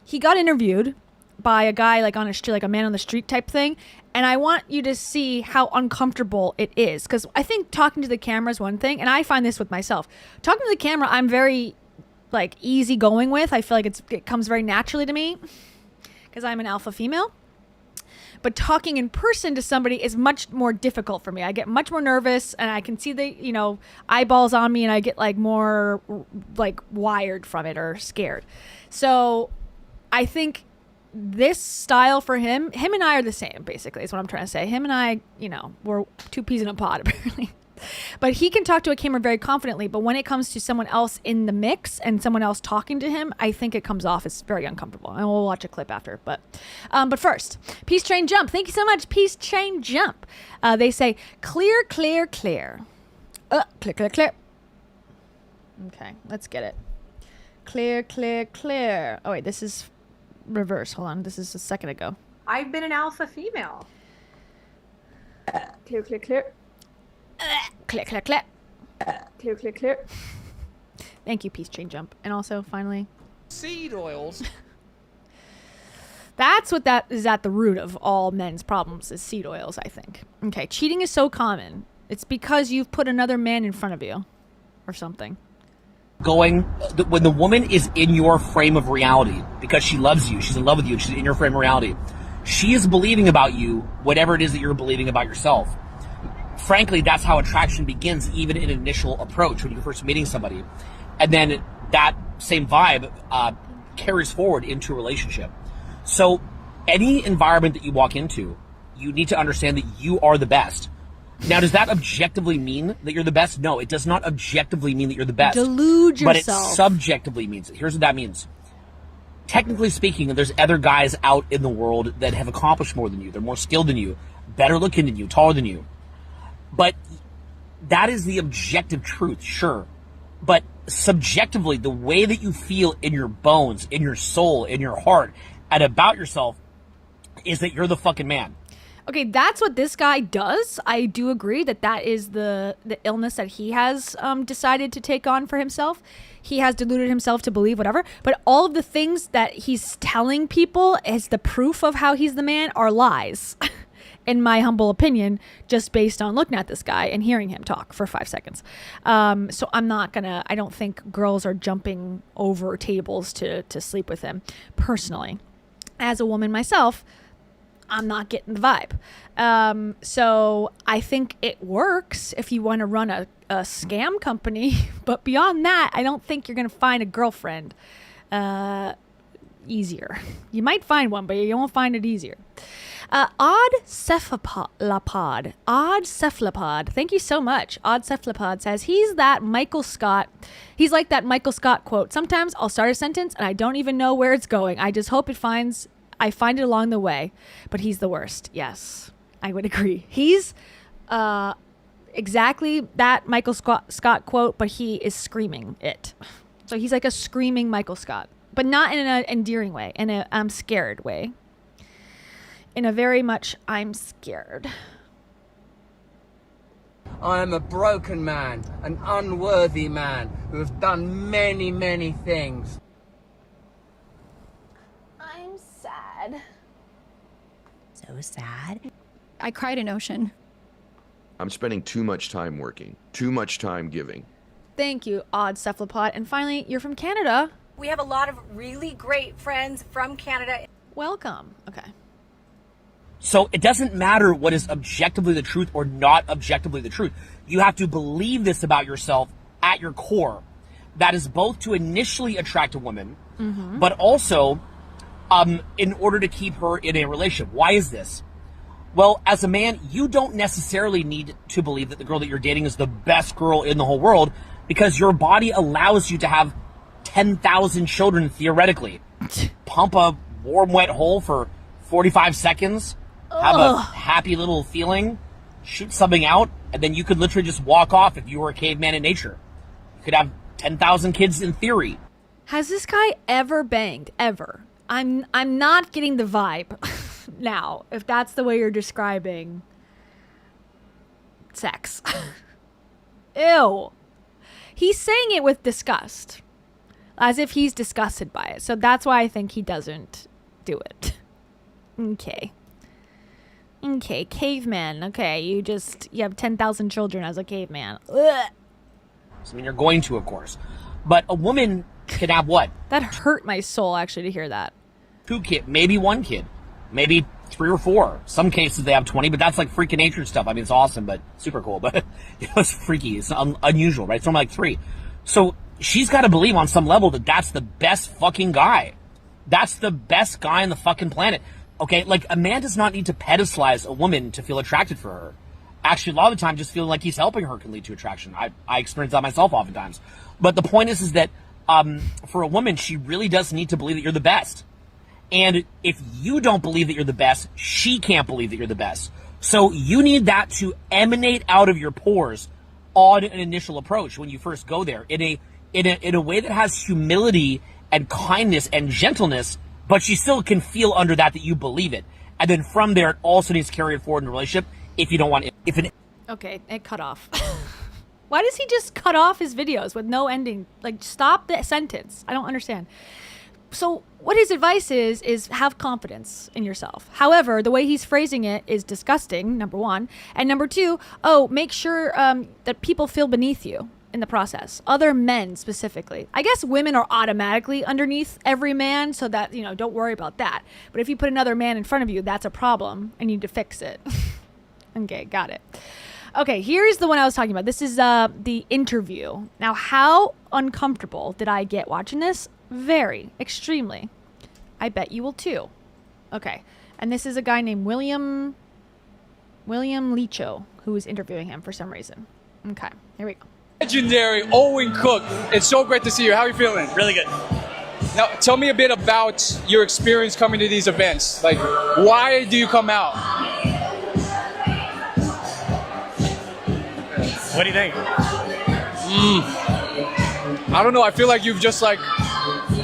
he got interviewed by a guy like on a street, like a man on the street type thing. And I want you to see how uncomfortable it is. Because I think talking to the camera is one thing. And I find this with myself. Talking to the camera, I'm very like easy going with. I feel like it comes very naturally to me because I'm an alpha female. But talking in person to somebody is much more difficult for me. I get much more nervous and I can see the, eyeballs on me and I get like more like wired from it or scared. So I think this style for him and I are the same, basically, is what I'm trying to say. Him and I, we're two peas in a pod, apparently. But he can talk to a camera very confidently. But when it comes to someone else in the mix and someone else talking to him, I think it comes off as very uncomfortable. And we'll watch a clip after. But first, Peace Train Jump. Thank you so much, Peace Train Jump. They say, clear, clear, clear. Clear, clear, clear. Okay, let's get it. Clear, clear, clear. Oh, wait, this is reverse. Hold on. This is a second ago. I've been an alpha female. Clear, clear, clear. Clear, clear, clear. Clear, clear, clear. Thank you, Peace Train Jump. And also, finally, Seed oils. That's what that is at the root of all men's problems is seed oils, I think. Okay, cheating is so common. It's because you've put another man in front of you or something. When the woman is in your frame of reality because she loves you, she's in love with you, she's in your frame of reality, she is believing about you whatever it is that you're believing about yourself. Frankly, that's how attraction begins, even in initial approach when you're first meeting somebody. And then that same vibe carries forward into a relationship. So any environment that you walk into, you need to understand that you are the best. Now, does that objectively mean that you're the best? No, it does not objectively mean that you're the best. Delude yourself. But it subjectively means it. Here's what that means. Technically speaking, there's other guys out in the world that have accomplished more than you. They're more skilled than you, better looking than you, taller than you. But that is the objective truth, sure. But subjectively, the way that you feel in your bones, in your soul, in your heart, and about yourself is that you're the fucking man. Okay, that's what this guy does. I do agree that that is the illness that he has decided to take on for himself. He has deluded himself to believe whatever. But all of the things that he's telling people as the proof of how he's the man are lies. In my humble opinion, just based on looking at this guy and hearing him talk for 5 seconds. So I'm not gonna, I don't think girls are jumping over tables to sleep with him. Personally, as a woman myself, I'm not getting the vibe. So I think it works if you want to run a scam company. But beyond that, I don't think you're going to find a girlfriend easier. You might find one, but you won't find it easier. Odd Cephalopod. Thank you so much. Odd Cephalopod says he's that Michael Scott. He's like that Michael Scott quote. Sometimes I'll start a sentence and I don't even know where it's going. I just hope I find it along the way, but he's the worst. Yes, I would agree. He's exactly that Michael Scott quote, but he is screaming it. So he's like a screaming Michael Scott, but not in an endearing way, in a I'm scared way. In a very much I'm scared. I am a broken man, an unworthy man who has done many, many things. I'm sad. So sad. I cried in Ocean. I'm spending too much time working, too much time giving. Thank you, Odd Cephalopod. And finally, you're from Canada. We have a lot of really great friends from Canada. Welcome. Okay. So it doesn't matter what is objectively the truth or not objectively the truth. You have to believe this about yourself at your core. That is both to initially attract a woman, but also in order to keep her in a relationship. Why is this? Well, as a man, you don't necessarily need to believe that the girl that you're dating is the best girl in the whole world because your body allows you to have 10,000 children theoretically. Pump a warm, wet hole for 45 seconds, have a happy little feeling, shoot something out, and then you could literally just walk off if you were a caveman in nature. You could have 10,000 kids in theory. Has this guy ever banged? Ever? I'm not getting the vibe now, if that's the way you're describing sex. Ew. He's saying it with disgust, as if he's disgusted by it. So that's why I think he doesn't do it. Okay, caveman. Okay, you have 10,000 children as a caveman. Ugh. I mean, you're going to, of course. But a woman can have what? That hurt my soul, actually, to hear that. 2 kids, maybe 1 kid, maybe 3 or 4. Some cases they have 20, but that's like freaking nature stuff. I mean, it's awesome, but super cool. But it's freaky. It's unusual, right? It's only like 3. So she's got to believe on some level that that's the best fucking guy. That's the best guy on the fucking planet. Okay, like a man does not need to pedestalize a woman to feel attracted for her. Actually, a lot of the time, just feeling like he's helping her can lead to attraction. I experience that myself oftentimes. But the point is that for a woman, she really does need to believe that you're the best. And if you don't believe that you're the best, she can't believe that you're the best. So you need that to emanate out of your pores on an initial approach when you first go there in a way that has humility and kindness and gentleness, but she still can feel under that you believe it. And then from there, it also needs to carry it forward in a relationship if you don't want it. Okay, it cut off. Why does he just cut off his videos with no ending? Like, stop the sentence. I don't understand. So what his advice is have confidence in yourself. However, the way he's phrasing it is disgusting, number one. And number two, make sure that people feel beneath you in the process. Other men specifically. I guess women are automatically underneath every man, so that, don't worry about that. But if you put another man in front of you, that's a problem and you need to fix it. Okay, got it. Okay, here's the one I was talking about. This is the interview. Now, how uncomfortable did I get watching this? Very, extremely. I bet you will too. Okay, and this is a guy named William Licho who is interviewing him for some reason. Okay, here we go. Legendary Owen Cook. It's so great to see you. How are you feeling? Really good. Now, tell me a bit about your experience coming to these events. Like, why do you come out? What do you think? I don't know. I feel like you've just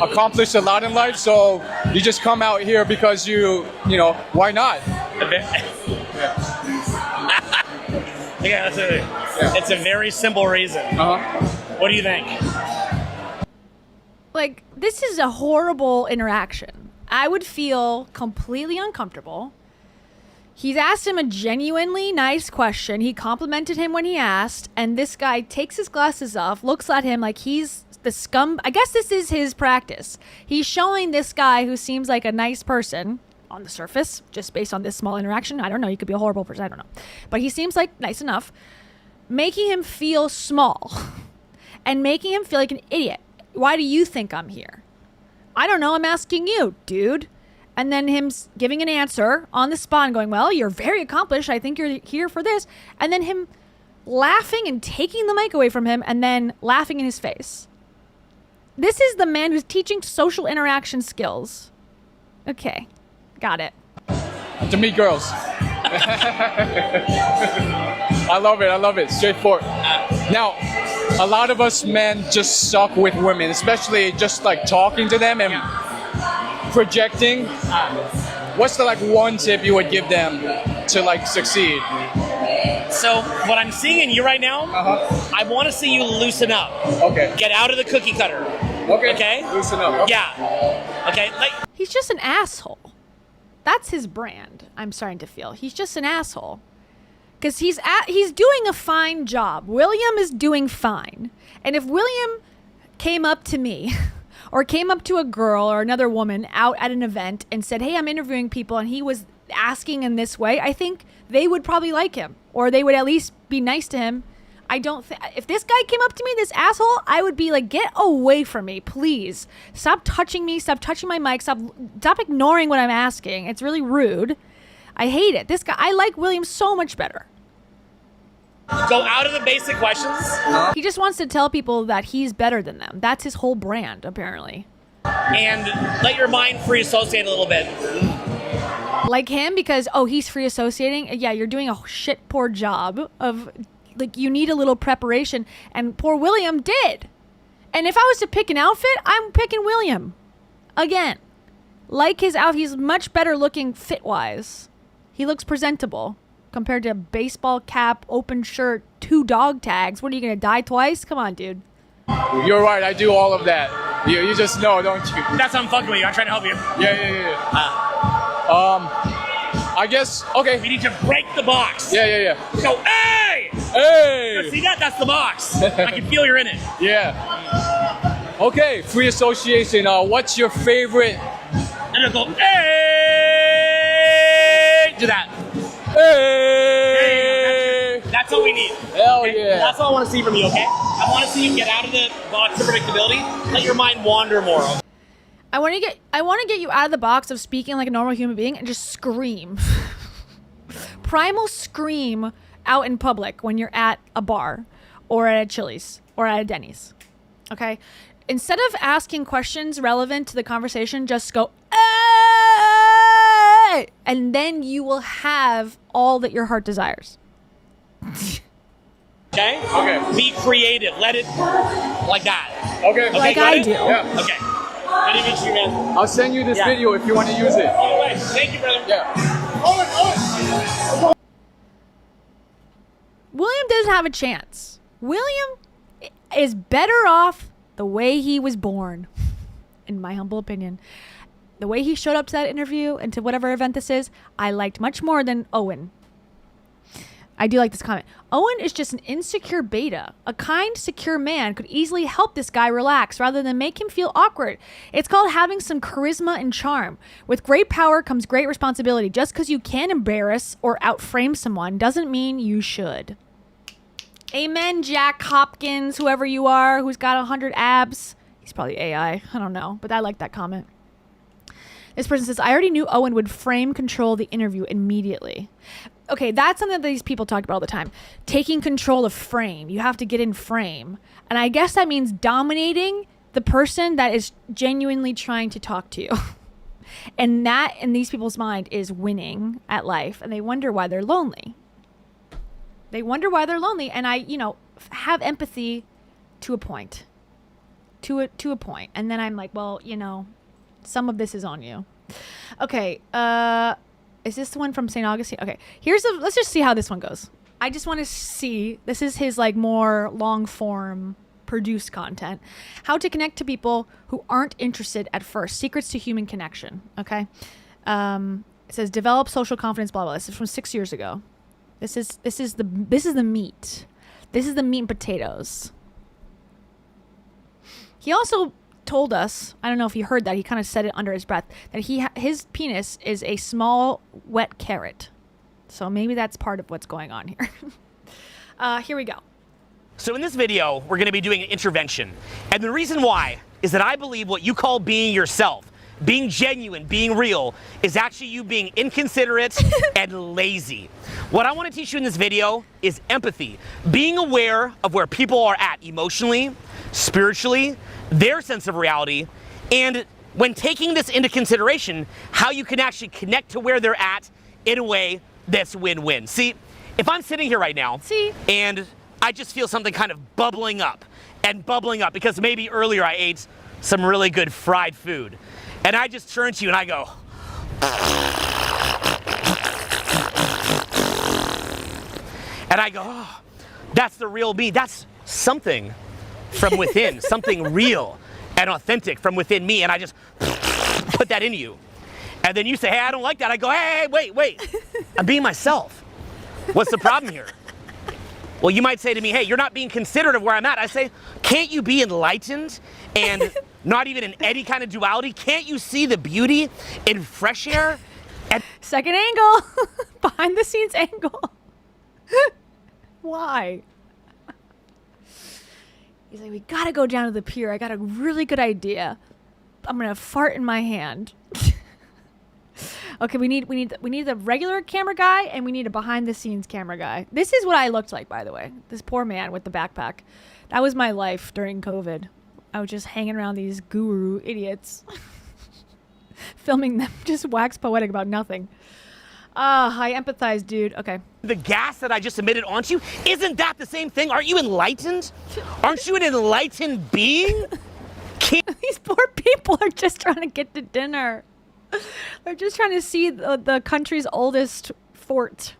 accomplished a lot in life, so you just come out here because why not? Yeah, it's a very simple reason. What do you think? Like, this is a horrible interaction. I would feel completely uncomfortable. He's asked him a genuinely nice question. He complimented him when he asked, and this guy takes his glasses off, looks at him like he's the scum. I guess this is his practice. He's showing this guy who seems like a nice person on the surface, just based on this small interaction. I don't know. He could be a horrible person. I don't know. But he seems like nice enough, making him feel small and making him feel like an idiot. Why do you think I'm here? I don't know. I'm asking you, dude. And then him giving an answer on the spot and going, well, you're very accomplished. I think you're here for this. And then him laughing and taking the mic away from him and then laughing in his face. This is the man who's teaching social interaction skills. Okay, got it. To meet girls. I love it. Straightforward. Now, a lot of us men just suck with women, especially just talking to them and projecting. What's the one tip you would give them to succeed? So what I'm seeing in you right now, I want to see you loosen up. Okay. Get out of the cookie cutter. Okay. Loosen up. Okay. Yeah. Okay. He's just an asshole. That's his brand. I'm starting to feel he's just an asshole. Because he's doing a fine job. William is doing fine. And if William came up to me or came up to a girl or another woman out at an event and said, hey, I'm interviewing people, and he was asking in this way, I think they would probably like him, or they would at least be nice to him. If this guy came up to me, this asshole, I would be like, get away from me, please. Stop touching me. Stop touching my mic. Stop ignoring what I'm asking. It's really rude. I hate it. This guy, I like William so much better. Go out of the basic questions. He just wants to tell people that he's better than them. That's his whole brand, apparently. And let your mind free associate a little bit. Like him because, he's free associating. Yeah, you're doing a shit poor job of, you need a little preparation. And poor William did. And if I was to pick an outfit, I'm picking William. Again. Like his outfit, he's much better looking fit-wise. He looks presentable. Compared to a baseball cap, open shirt, 2 dog tags. What, are you going to die twice? Come on, dude. You're right. I do all of that. You just know, don't you? That's how I'm fucking with you. I'm trying to help you. Yeah. I guess, okay. We need to break the box. Yeah. Go, hey! Hey! See that? That's the box. I can feel you're in it. Yeah. Okay, free association. What's your favorite? And I'll go, hey! Do that. Hey! That's all we need. Hell okay? yeah. That's all I want to see from you, okay? I want to see you get out of the box of predictability. Let your mind wander more. I want to get you out of the box of speaking like a normal human being and just scream. Primal scream out in public when you're at a bar or at a Chili's or at a Denny's. Okay? Instead of asking questions relevant to the conversation, just go, hey! And then you will have all that your heart desires. Okay? Okay. Be creative. Let it like that. Okay. Like I do. Yeah. Okay. Good to meet you, man. I'll send you this video if you want to use it. All the way. Thank you, brother. Yeah. William doesn't have a chance. William is better off the way he was born. in my humble opinion. The way he showed up to that interview and to whatever event this is, I liked much more than Owen. I do like this comment. Owen is just an insecure beta. A kind, secure man could easily help this guy relax rather than make him feel awkward. It's called having some charisma and charm. With great power comes great responsibility. Just because you can embarrass or outframe someone doesn't mean you should. Amen, Jack Hopkins, whoever you are, who's got 100 abs. He's probably AI. I don't know, but I like that comment. This person says, I already knew Owen would frame control the interview immediately. Okay, that's something that these people talk about all the time. Taking control of frame. You have to get in frame. And I guess that means dominating the person that is genuinely trying to talk to you. And that, in these people's mind, is winning at life. And they wonder why they're lonely. They wonder why they're lonely. And I, have empathy to a point. To a point. And then I'm like, well, some of this is on you. Okay, is this the one from St. Augustine? Okay, let's just see how this one goes. I just want to see, this is his more long form produced content. How to connect to people who aren't interested at first. Secrets to human connection. Okay. It says develop social confidence, blah, blah. This is from 6 years ago. This is the meat. This is the meat and potatoes. He also told us, I don't know if you heard that, he kind of said it under his breath, that his penis is a small wet carrot. So maybe that's part of what's going on here. Here we go. So in this video, we're going to be doing an intervention. And the reason why is that I believe what you call being yourself, being genuine, being real, is actually you being inconsiderate and lazy. What I want to teach you in this video is empathy, being aware of where people are at emotionally, spiritually, their sense of reality, and when taking this into consideration, how you can actually connect to where they're at in a way that's win-win. See, if I'm sitting here right now, and I just feel something kind of bubbling up because maybe earlier I ate some really good fried food, and I just turn to you and I go, oh, that's the real me. That's something from within, something real and authentic from within me, and I just put that in you. And then you say, hey, I don't like that. I go, hey, wait. I'm being myself. What's the problem here? Well, you might say to me, hey, you're not being considerate of where I'm at. I say, can't you be enlightened and not even in any kind of duality? Can't you see the beauty in fresh air? And second angle, behind the scenes angle. Why? He's like, we gotta go down to the pier. I got a really good idea. I'm gonna fart in my hand. Okay, we need the regular camera guy and we need a behind the scenes camera guy. This is what I looked like, by the way. This poor man with the backpack. That was my life during COVID. I was just hanging around these guru idiots, filming them, just wax poetic about nothing. I empathize, dude. Okay. The gas that I just emitted onto you, isn't that the same thing? Aren't you enlightened? Aren't you an enlightened being? These poor people are just trying to get to dinner. They're just trying to see the country's oldest fort.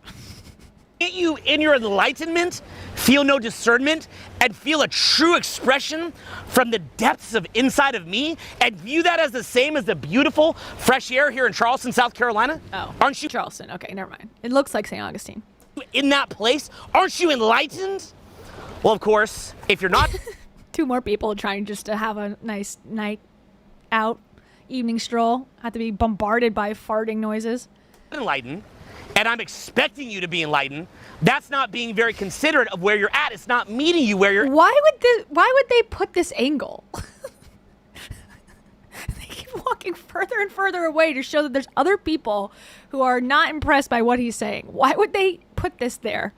Can't you, in your enlightenment, feel no discernment and feel a true expression from the depths of inside of me and view that as the same as the beautiful fresh air here in Charleston, South Carolina? Oh, aren't you? Charleston. Okay, never mind. It looks like St. Augustine. In that place, aren't you enlightened? Well, of course, if you're not. Two more people trying just to have a nice night out, evening stroll, have to be bombarded by farting noises. Enlightened. And I'm expecting you to be enlightened. That's not being very considerate of where you're at. It's not meeting you where you're. Why would they put this angle? They keep walking further and further away to show that there's other people who are not impressed by what he's saying. Why would they put this there?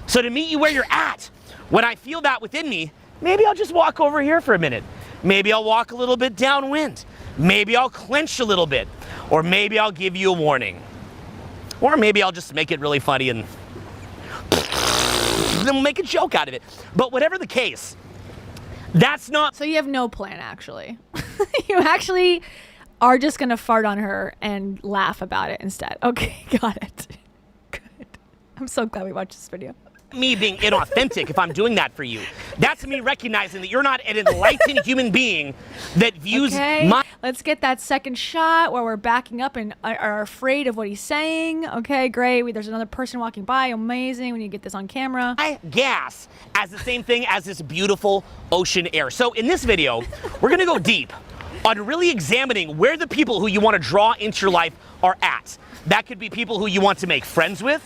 So to meet you where you're at, when I feel that within me, maybe I'll just walk over here for a minute. Maybe I'll walk a little bit downwind. Maybe I'll clench a little bit. Or maybe I'll give you a warning. Or maybe I'll just make it really funny and then we'll make a joke out of it. But whatever the case, that's not. So you have no plan, actually. You actually are just going to fart on her and laugh about it instead. Okay, got it. Good. I'm so glad we watched this video. me being inauthentic if I'm doing that for you. That's me recognizing that you're not an enlightened human being that views my... Let's get that second shot where we're backing up and are afraid of what he's saying. Okay, great. There's another person walking by. Amazing. We need to get this on camera. Gas as the same thing as this beautiful ocean air. So in this video, we're going to go deep on really examining where the people who you want to draw into your life are at. That could be people who you want to make friends with,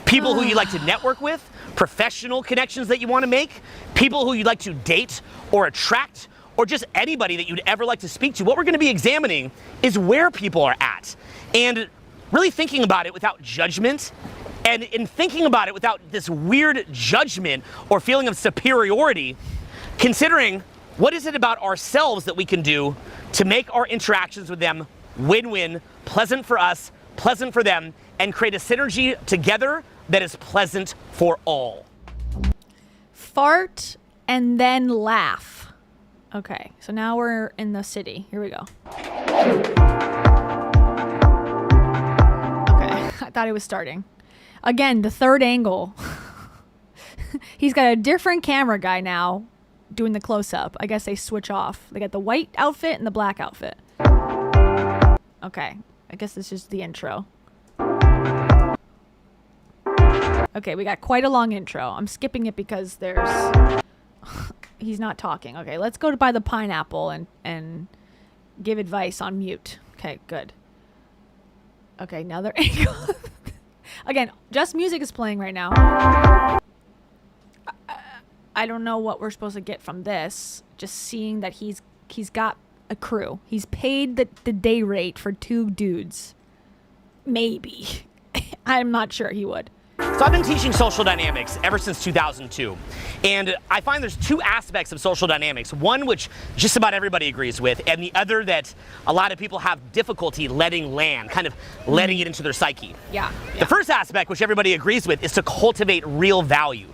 people who you like to network with, professional connections that you want to make, people who you'd like to date or attract, or just anybody that you'd ever like to speak to. What we're going to be examining is where people are at, and really thinking about it without judgment, and in thinking about it without this weird judgment or feeling of superiority, considering what is it about ourselves that we can do to make our interactions with them win-win, pleasant for us, pleasant for them, and create a synergy together that is pleasant for all. Fart and then laugh. Okay, so now we're in the city. Here we go. Okay, I thought it was starting. Again, the third angle. He's got a different camera guy now doing the close-up. I guess they switch off. They got the white outfit and the black outfit. Okay, I guess this is the intro. Okay, we got quite a long intro. I'm skipping it because there's... He's not talking. Okay, let's go to buy the pineapple and give advice on mute. Okay, good. Okay, now they're... Again, just music is playing right now. I don't know what we're supposed to get from this. Just seeing that he's got a crew. He's paid the day rate for 2 dudes. Maybe. I'm not sure he would. So I've been teaching social dynamics ever since 2002, and I find there's 2 aspects of social dynamics. One which just about everybody agrees with, and the other that a lot of people have difficulty letting land, kind of letting it into their psyche. Yeah. The first aspect, which everybody agrees with, is to cultivate real value.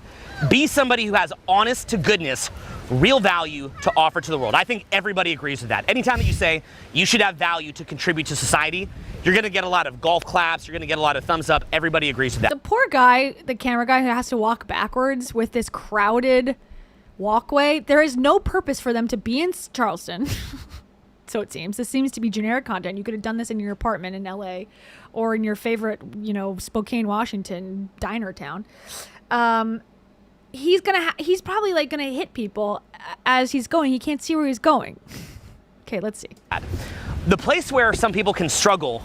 Be somebody who has honest to goodness, real value to offer to the world. I think everybody agrees with that. Anytime that you say you should have value to contribute to society, you're going to get a lot of golf claps, you're going to get a lot of thumbs up. Everybody agrees with that. The poor guy, the camera guy who has to walk backwards with this crowded walkway, there is no purpose for them to be in Charleston. So it seems. This seems to be generic content. You could have done this in your apartment in LA or in your favorite, Spokane, Washington diner town. He's probably like gonna hit people as he's going. He can't see where he's going. Okay, let's see. The place where some people can struggle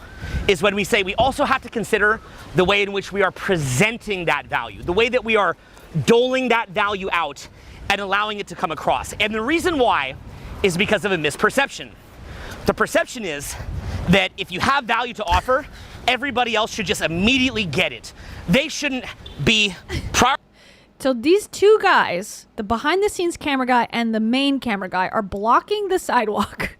is when we say we also have to consider the way in which we are presenting that value, the way that we are doling that value out and allowing it to come across. And the reason why is because of a misperception. The perception is that if you have value to offer, everybody else should just immediately get it. They shouldn't be So these 2 guys, the behind-the-scenes camera guy and the main camera guy, are blocking the sidewalk.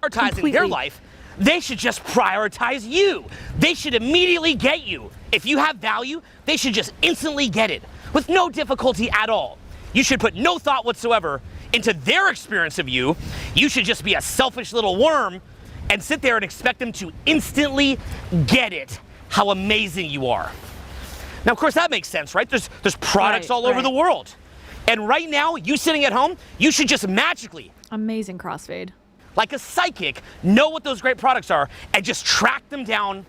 Prioritizing their life. They should just prioritize you. They should immediately get you. If you have value, they should just instantly get it with no difficulty at all. You should put no thought whatsoever into their experience of you. You should just be a selfish little worm and sit there and expect them to instantly get it, how amazing you are. Now, of course, that makes sense, right? There's products all over the world. And right now, you sitting at home, you should just magically... Amazing crossfade. Like a psychic, know what those great products are and just track them down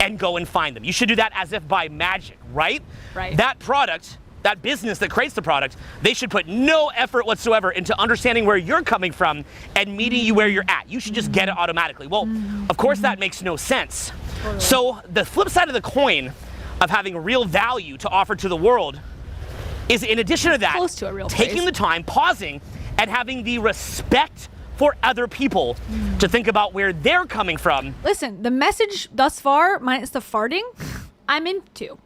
and go and find them. You should do that as if by magic, right? Right. That product, that business that creates the product, they should put no effort whatsoever into understanding where you're coming from and meeting you where you're at. You should just get it automatically. Well, of course, that makes no sense. Totally. So the flip side of the coin of having real value to offer to the world is, in addition to that, close to a real taking place. the time, pausing, and having the respect for other people to think about where they're coming from. Listen, the message thus far, minus the farting, I'm into.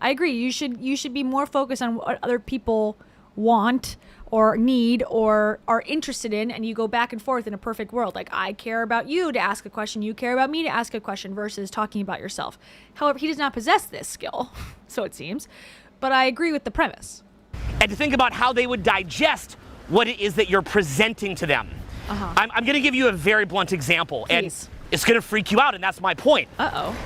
I agree. You should be more focused on what other people want or need or are interested in, and you go back and forth in a perfect world. Like, I care about you to ask a question, you care about me to ask a question, versus talking about yourself. However, he does not possess this skill, so it seems. But I agree with the premise. And to think about how they would digest what it is that you're presenting to them. I'm going to give you a very blunt example, and it's going to freak you out, and that's my point. Uh-oh.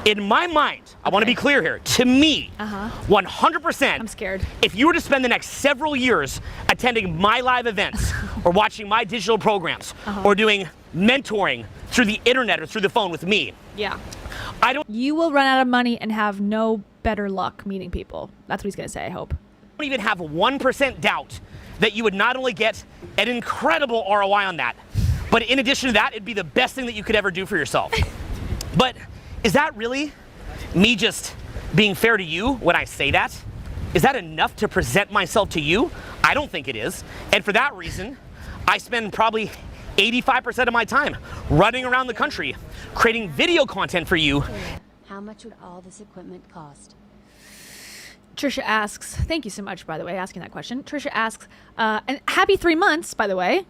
In my mind, I want to be clear here, to me, 100%, I'm scared. If you were to spend the next several years attending my live events or watching my digital programs or doing mentoring through the internet or through the phone with me, you will run out of money and have no better luck meeting people. That's what he's going to say, I hope. I don't even have 1% doubt that you would not only get an incredible ROI on that, but in addition to that, it'd be the best thing that you could ever do for yourself. But is that really me just being fair to you when I say that? Is that enough to present myself to you? I don't think it is. And for that reason, I spend probably 85% of my time running around the country, creating video content for you. How much would all this equipment cost? Trisha asks, thank you so much, by the way, asking that question. Trisha asks, and happy 3 months, by the way.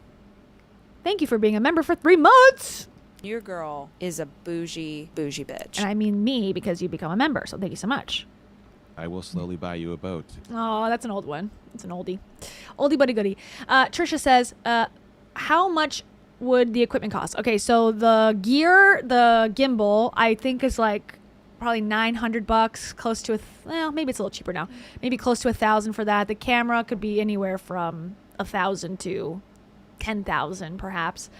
Thank you for being a member for 3 months. Your girl is a bougie bitch. And I mean me, because you become a member, so thank you so much. I will slowly buy you a boat. Oh, that's an old one. It's an oldie. Oldie buddy goodie. Trisha says, how much would the equipment cost? Okay, so the gear, the gimbal, I think is like probably $900, close to well, maybe it's a little cheaper now. Maybe close to $1,000 for that. The camera could be anywhere from $1,000 to $10,000 perhaps.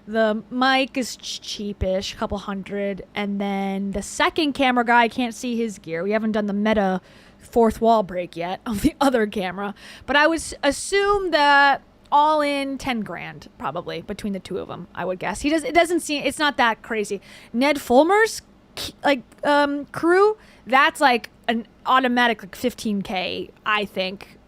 The mic is cheapish, a couple hundred, and then the second camera guy, I can't see his gear. We haven't done the meta fourth wall break yet on the other camera, but I would assume that all in 10 grand probably between the two of them. I would guess it doesn't seem, it's not that crazy. Ned Fulmer's crew, that's like an automatic like 15K, I think,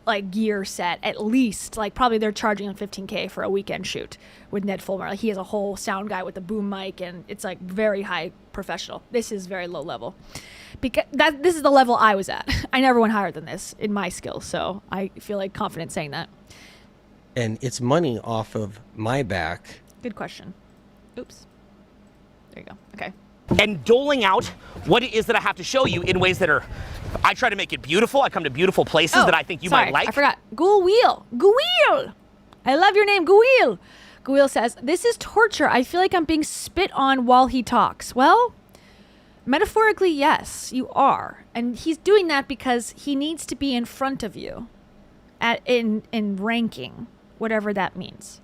like gear set at least. Like probably they're charging on 15K for a weekend shoot with Ned Fulmer. Like he has a whole sound guy with a boom mic, and it's like very high professional. This is very low level, because this is the level I was at. I never went higher than this in my skills, so I feel like confident saying that. And it's money off of my back. Good question. Oops. There you go. Okay. And doling out what it is that I have to show you in ways that are, I try to make it beautiful. I come to beautiful places that I think you might like. I forgot. Guil. I love your name, Guil. Guil says, this is torture. I feel like I'm being spit on while he talks. Well, metaphorically, yes, you are. And he's doing that because he needs to be in front of you in ranking, whatever that means.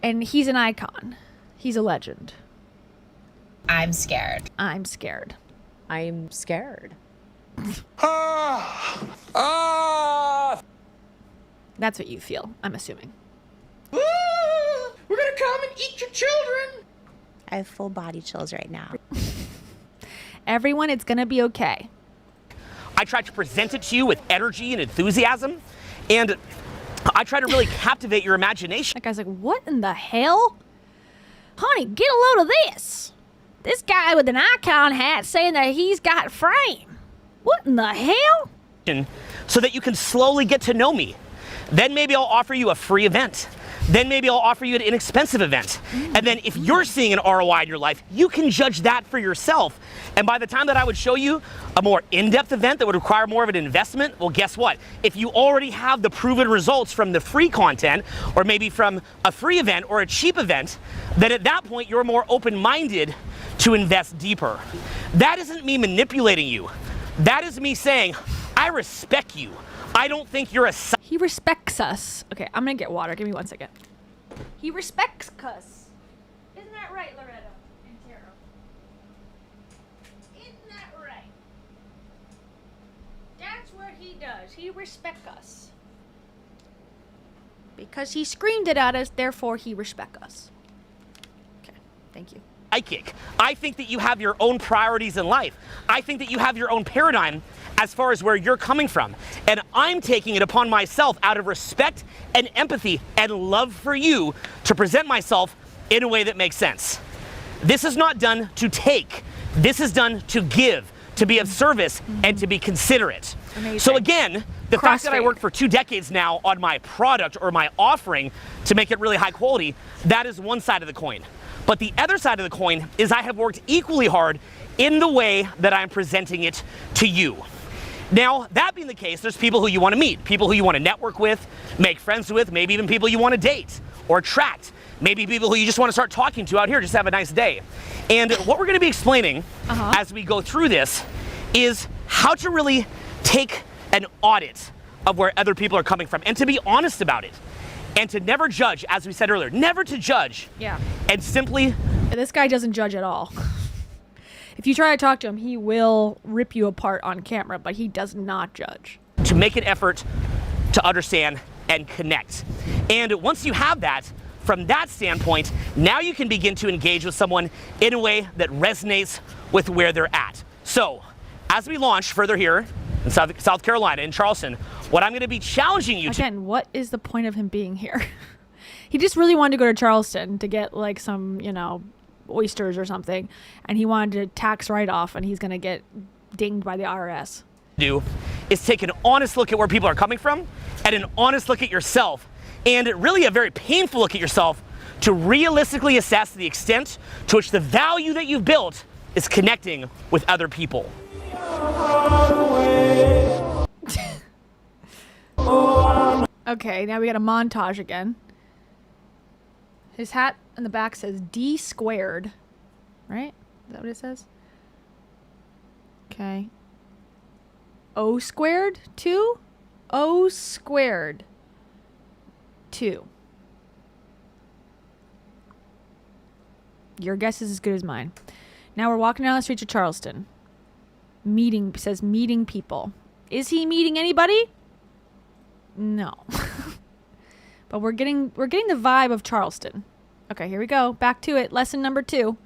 And he's an icon. He's a legend. I'm scared. I'm scared. I'm scared. That's what you feel, I'm assuming. We're gonna come and eat your children. I have full body chills right now. Everyone, it's gonna be okay. I try to present it to you with energy and enthusiasm, and I try to really captivate your imagination. That guy's like, what in the hell? Honey, get a load of this. This guy with an icon hat saying that he's got frame. What in the hell? So that you can slowly get to know me. Then maybe I'll offer you a free event. Then maybe I'll offer you an inexpensive event. And then if you're seeing an ROI in your life, you can judge that for yourself. And by the time that I would show you a more in-depth event that would require more of an investment, well, guess what? If you already have the proven results from the free content, or maybe from a free event or a cheap event, then at that point you're more open-minded to invest deeper. That isn't me manipulating you. That is me saying, I respect you. I don't think you're a... He respects us. Okay, I'm gonna get water. Give me 1 second. He respects us. Isn't that right, Loretta and Tara? Isn't that right? That's what he does. He respects us. Because he screamed it at us, therefore he respects us. Okay, thank you. I think that you have your own priorities in life. I think that you have your own paradigm as far as where you're coming from. And I'm taking it upon myself out of respect and empathy and love for you to present myself in a way that makes sense. This is not done to take. This is done to give, to be of service, and to be considerate. Amazing. So again, the fact that I worked for 2 decades now on my product or my offering to make it really high quality, that is one side of the coin. But the other side of the coin is I have worked equally hard in the way that I'm presenting it to you. Now, that being the case, there's people who you want to meet, people who you want to network with, make friends with, maybe even people you want to date or attract. maybe people who you just want to start talking to out here, just have a nice day. And what we're going to be explaining as we go through this is how to really take an audit of where other people are coming from and to be honest about it. And to never judge, as we said earlier, never to judge. Yeah. And simply... This guy doesn't judge at all. If you try to talk to him, he will rip you apart on camera, but he does not judge. To make an effort to understand and connect. And once you have that, from that standpoint, now you can begin to engage with someone in a way that resonates with where they're at. So, as we launch further here in South Carolina, in Charleston, what I'm going to be challenging you to... Again, what is the point of him being here? He just really wanted to go to Charleston to get like some, you know, oysters or something, and he wanted to tax write-off, and he's going to get dinged by the IRS. Do is take an honest look at where people are coming from and an honest look at yourself, and really a very painful look at yourself to realistically assess the extent to which the value that you've built is connecting with other people. Okay, now we got a montage again. His hat in the back says D squared, right? Is that what it says? Okay. O squared 2? O squared 2. Your guess is as good as mine. Now we're walking down the streets of Charleston. Meeting, says meeting people. Is he meeting anybody? No. But we're getting the vibe of Charleston. Okay, here we go. Back to it. Lesson number 2.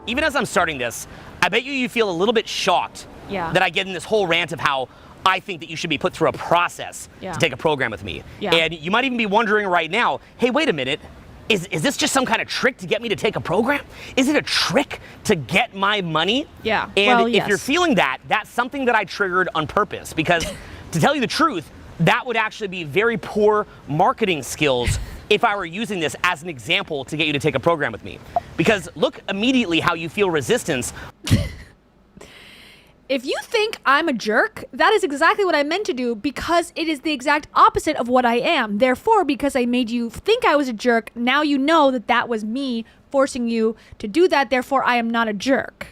Even as I'm starting this, I bet you feel a little bit shocked that I get in this whole rant of how I think that you should be put through a process to take a program with me. And you might even be wondering right now, hey, wait a minute. Is this just some kind of trick to get me to take a program? Is it a trick to get my money? Yeah. And if you're feeling that, that's something that I triggered on purpose, because to tell you the truth, that would actually be very poor marketing skills if I were using this as an example to get you to take a program with me. Because look immediately how you feel resistance. If you think I'm a jerk, that is exactly what I meant to do, because it is the exact opposite of what I am. Therefore, because I made you think I was a jerk, now you know that that was me forcing you to do that. Therefore, I am not a jerk.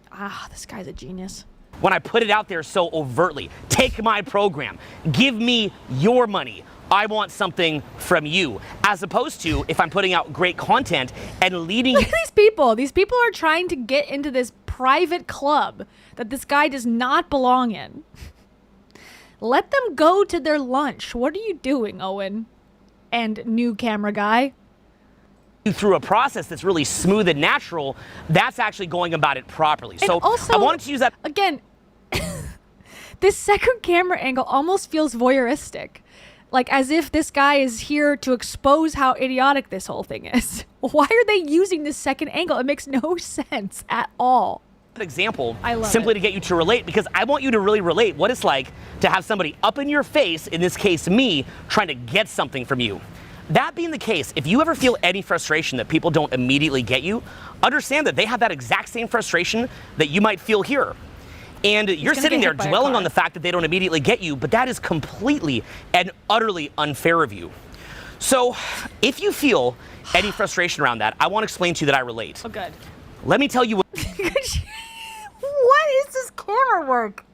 Ah, this guy's a genius. When I put it out there so overtly, take my program, give me your money. I want something from you, as opposed to if I'm putting out great content and leading. Look at these people. These people are trying to get into this private club that this guy does not belong in. Let them go to their lunch. What are you doing, Owen? And new camera guy? Through a process that's really smooth and natural, that's actually going about it properly. And so also, I wanted to use that. Again, this second camera angle almost feels voyeuristic. Like as if this guy is here to expose how idiotic this whole thing is. Why are they using this second angle? It makes no sense at all. Example I simply love to get you to relate, because I want you to really relate what it's like to have somebody up in your face, in this case me, trying to get something from you. That being the case, if you ever feel any frustration that people don't immediately get you, understand that they have that exact same frustration that you might feel here. And you're sitting there dwelling on the fact that they don't immediately get you, but that is completely and utterly unfair of you. So if you feel any frustration around that, I want to explain to you that I relate. Oh, good. Let me tell you what. What is this camera work?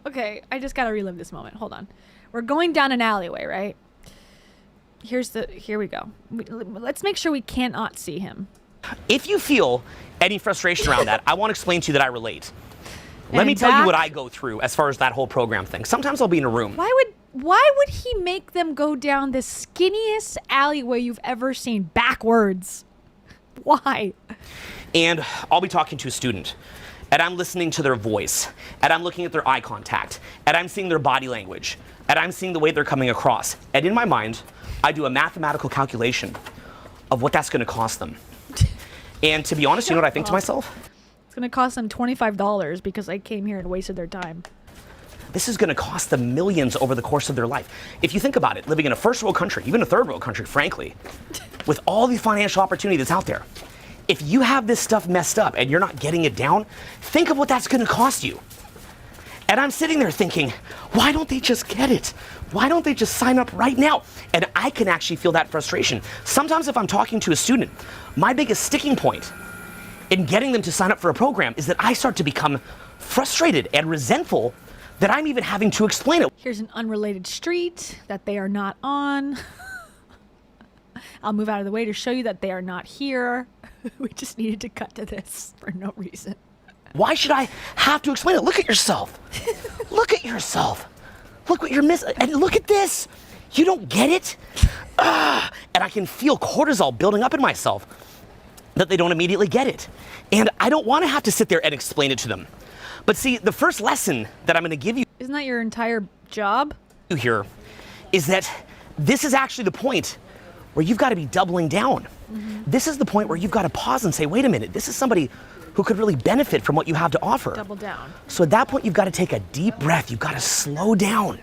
Okay, I just gotta relive this moment. Hold on. We're going down an alleyway, right? Here we go. Let's make sure we cannot see him. If you feel any frustration around that, I want to explain to you that I relate. Let me tell you what I go through as far as that whole program thing. Sometimes I'll be in a room. Why would he make them go down the skinniest alleyway you've ever seen backwards? Why? And I'll be talking to a student, and I'm listening to their voice, and I'm looking at their eye contact, and I'm seeing their body language, and I'm seeing the way they're coming across. And in my mind, I do a mathematical calculation of what that's going to cost them. And to be honest, you know what I think to myself? It's going to cost them $25 because I came here and wasted their time. This is going to cost them millions over the course of their life. If you think about it, living in a first world country, even a third world country, frankly, with all the financial opportunity that's out there, if you have this stuff messed up and you're not getting it down, think of what that's going to cost you. And I'm sitting there thinking, why don't they just get it? Why don't they just sign up right now? And I can actually feel that frustration. Sometimes if I'm talking to a student, my biggest sticking point in getting them to sign up for a program is that I start to become frustrated and resentful that I'm even having to explain it. Here's an unrelated street that they are not on. I'll move out of the way to show you that they are not here. We just needed to cut to this for no reason. Why should I have to explain it? Look at yourself. Look at yourself. Look what you're missing. And look at this. You don't get it? And I can feel cortisol building up in myself that they don't immediately get it. And I don't want to have to sit there and explain it to them. But see, the first lesson that I'm going to give you Isn't that your entire job? here is that this is actually the point where you've got to be doubling down. This is the point where you've got to pause and say, wait a minute, this is somebody who could really benefit from what you have to offer. Double down. So at that point, you've got to take a deep breath. You've got to slow down.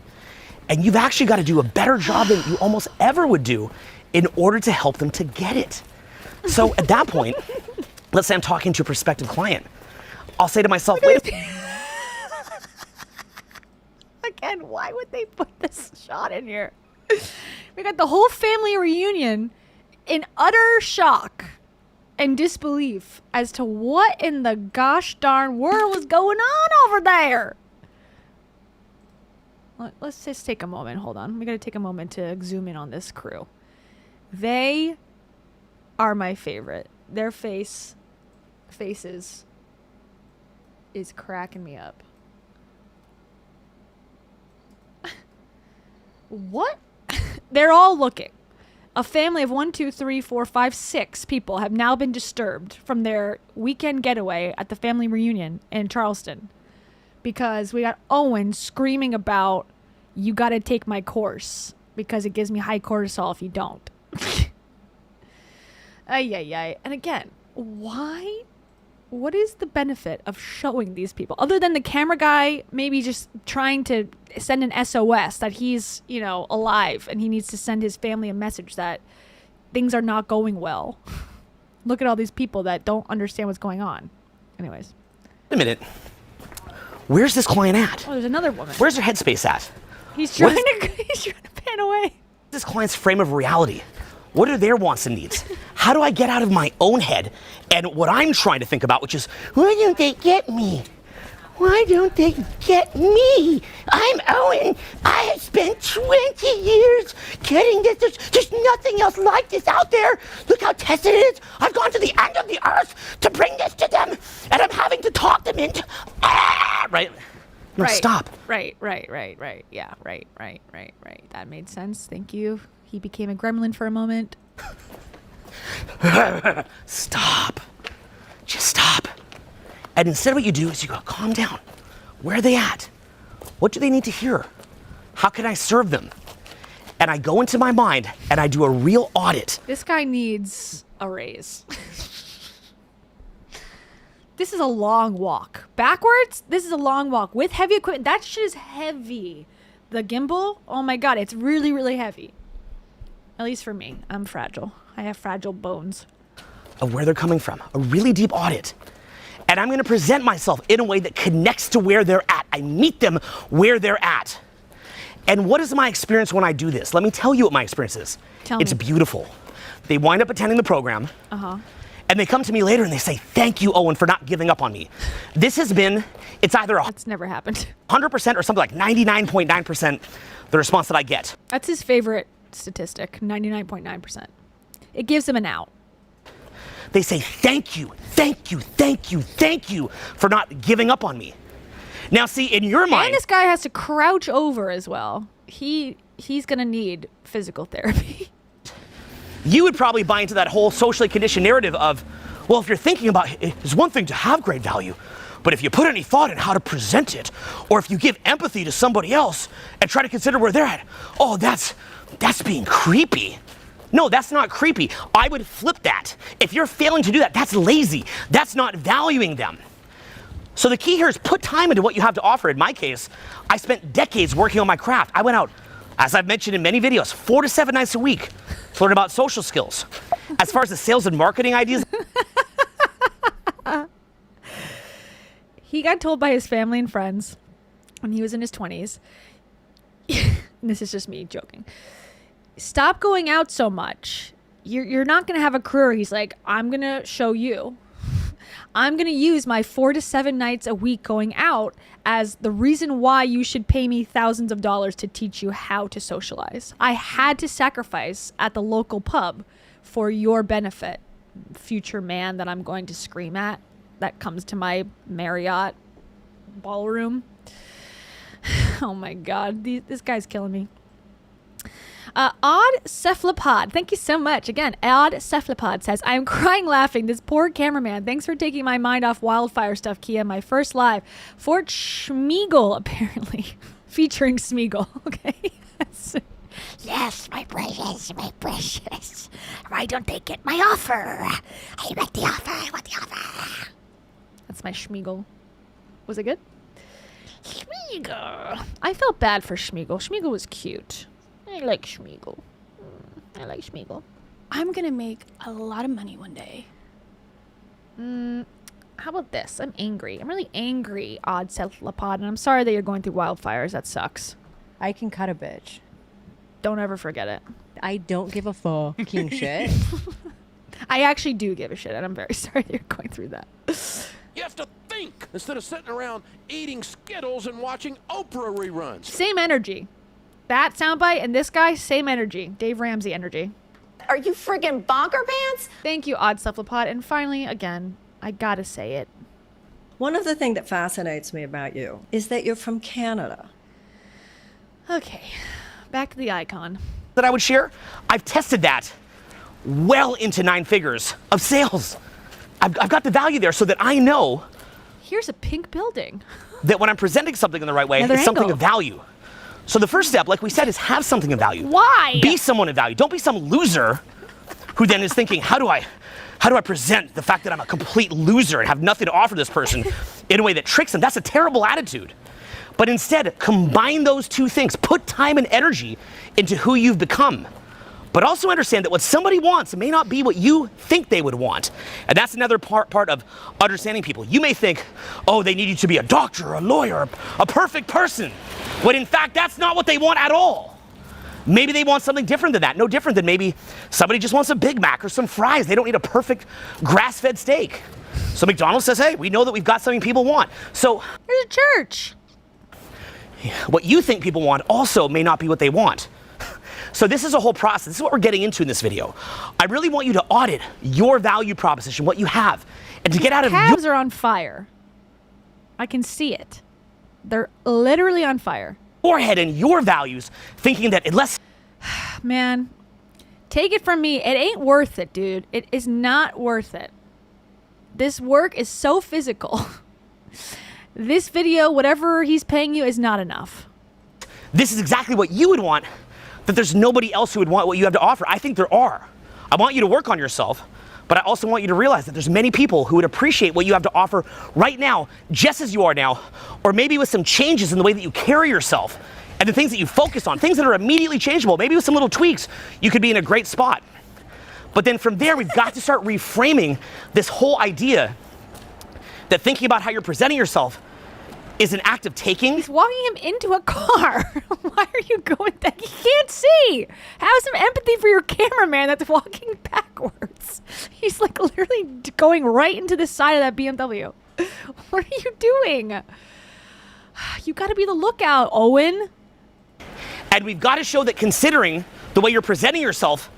And you've actually got to do a better job than you almost ever would do in order to help them to get it. So at that point, let's say I'm talking to a prospective client. I'll say to myself, wait a minute. Again, why would they put this shot in here? We got the whole family reunion in utter shock and disbelief as to what in the gosh darn world was going on over there. Let's just take a moment. Hold on. We got to take a moment to zoom in on this crew. They are my favorite. Their faces is cracking me up. What? They're all looking. A family of 1, 2, 3, 4, 5, 6 people have now been disturbed from their weekend getaway at the family reunion in Charleston because we got Owen screaming about, you got to take my course because it gives me high cortisol if you don't. Ay. And again, why? What is the benefit of showing these people other than the camera guy maybe just trying to send an SOS that he's, alive and he needs to send his family a message that things are not going well. Look at all these people that don't understand what's going on. Anyways. Wait a minute. Where's this client at? Oh, there's another woman. Where's her headspace at? He's trying to pan away. This client's frame of reality. What are their wants and needs? How do I get out of my own head and what I'm trying to think about, which is, why don't they get me? Why don't they get me? I'm Owen. I have spent 20 years getting this. There's nothing else like this out there. Look how tested it is. I've gone to the end of the earth to bring this to them, and I'm having to talk them into, right? No, right. Stop. Right. Yeah, right. That made sense. Thank you. He became a gremlin for a moment. Stop. Just stop. And instead what you do is you go, calm down. Where are they at? What do they need to hear? How can I serve them? And I go into my mind and I do a real audit. This guy needs a raise. This is a long walk. Backwards, this is a long walk with heavy equipment. That shit is heavy. The gimbal, oh my God, it's really, really heavy. At least for me. I'm fragile. I have fragile bones. Of where they're coming from. A really deep audit. And I'm going to present myself in a way that connects to where they're at. I meet them where they're at. And what is my experience when I do this? Let me tell you what my experience is. It's beautiful. They wind up attending the program. And they come to me later and they say, thank you, Owen, for not giving up on me. This has been, it's either That's never happened. 100% or something like 99.9% the response that I get. That's his favorite statistic, 99.9%. It gives him an out. They say, thank you for not giving up on me. Now, see, in your mind... And this guy has to crouch over as well. He's going to need physical therapy. You would probably buy into that whole socially conditioned narrative of, well, if you're thinking about it, it's one thing to have great value, but if you put any thought in how to present it, or if you give empathy to somebody else and try to consider where they're at, oh, that's being creepy. No, that's not creepy. I would flip that. If you're failing to do that, that's lazy. That's not valuing them. So the key here is put time into what you have to offer. In my case, I spent decades working on my craft. I went out, as I've mentioned in many videos, 4 to 7 nights a week to learn about social skills. As far as the sales and marketing ideas. He got told by his family and friends when he was in his 20s. This is just me joking. Stop going out so much. You're not going to have a career. He's like, I'm going to show you. I'm going to use my 4 to 7 nights a week going out as the reason why you should pay me thousands of dollars to teach you how to socialize. I had to sacrifice at the local pub for your benefit, future man that I'm going to scream at that comes to my Marriott ballroom. Oh my God, this guy's killing me. Odd Cephalopod, thank you so much. Again, Odd Cephalopod says, I'm crying laughing. This poor cameraman. Thanks for taking my mind off wildfire stuff, Keya. My first live. Fort Schmeagol, apparently. Featuring Smeagol. Okay. Yes, my precious, my precious. Why don't they get my offer? I want the offer, I want the offer. That's my Schmeagol. Was it good? Schmeagol. I felt bad for Schmeagol. Schmeagol was cute. I like Schmeagol. I like Schmeagol. I'm gonna make a lot of money one day. How about this? I'm angry. I'm really angry, Odd Cephalopod, and I'm sorry that you're going through wildfires. That sucks. I can cut a bitch. Don't ever forget it. I don't give a fucking shit. I actually do give a shit, and I'm very sorry that you're going through that. You have to think instead of sitting around eating Skittles and watching Oprah reruns. Same energy. That soundbite and this guy, same energy. Dave Ramsey energy. Are you friggin' bonker pants? Thank you, Odd Cephalopod. And finally, again, I gotta say it. One of the things that fascinates me about you is that you're from Canada. Okay, back to the icon. That I would share, I've tested that well into 9 figures of sales. I've got the value there so that I know. Here's a pink building. That when I'm presenting something in the right way, Another it's something angle. of value. So the first step, like we said, is have something of value. Why? Be someone of value. Don't be some loser who then is thinking, how do I present the fact that I'm a complete loser and have nothing to offer this person in a way that tricks them? That's a terrible attitude. But instead, combine those two things. Put time and energy into who you've become. But also understand that what somebody wants may not be what you think they would want. And that's another part of understanding people. You may think, oh, they need you to be a doctor, a lawyer, a perfect person. When in fact, that's not what they want at all. Maybe they want something different than that. No different than maybe somebody just wants a Big Mac or some fries. They don't need a perfect grass-fed steak. So McDonald's says, hey, we know that we've got something people want. So there's a church. What you think people want also may not be what they want. So this is a whole process. This is what we're getting into in this video. I really want you to audit your value proposition, what you have, and to get out of your calves are on fire. I can see it. They're literally on fire. Your head and your values, thinking that unless... Man, take it from me. It ain't worth it, dude. It is not worth it. This work is so physical. This video, whatever he's paying you, is not enough. This is exactly what you would want, that there's nobody else who would want what you have to offer. I think there are. I want you to work on yourself, but I also want you to realize that there's many people who would appreciate what you have to offer right now, just as you are now, or maybe with some changes in the way that you carry yourself and the things that you focus on, things that are immediately changeable. Maybe with some little tweaks, you could be in a great spot. But then from there, we've got to start reframing this whole idea that thinking about how you're presenting yourself is an act of taking. He's walking him into a car. Why are you going there? He can't see. Have some empathy for your cameraman that's walking backwards. He's like literally going right into the side of that BMW. What are you doing? You got to be the lookout, Owen. And we've got to show that considering the way you're presenting yourself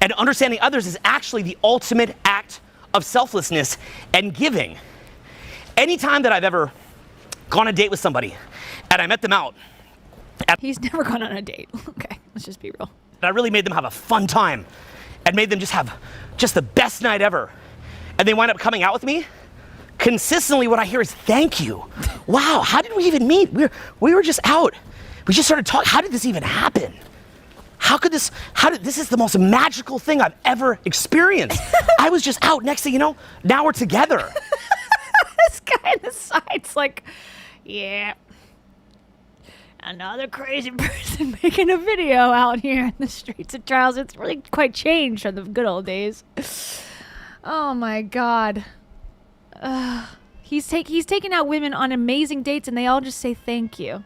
and understanding others is actually the ultimate act of selflessness and giving. Anytime that I've ever gone on a date with somebody and I met them out. He's never gone on a date. Okay, let's just be real. And I really made them have a fun time and made them just have just the best night ever. And they wind up coming out with me. Consistently what I hear is thank you. Wow, how did we even meet? We were just out. We just started talking. How did this even happen? This is the most magical thing I've ever experienced. I was just out. Next thing you know, now we're together. This guy on the side's like, yeah, another crazy person making a video out here in the streets of Charles. It's really quite changed from the good old days. Oh my God. He's taking out women on amazing dates, and they all just say thank you.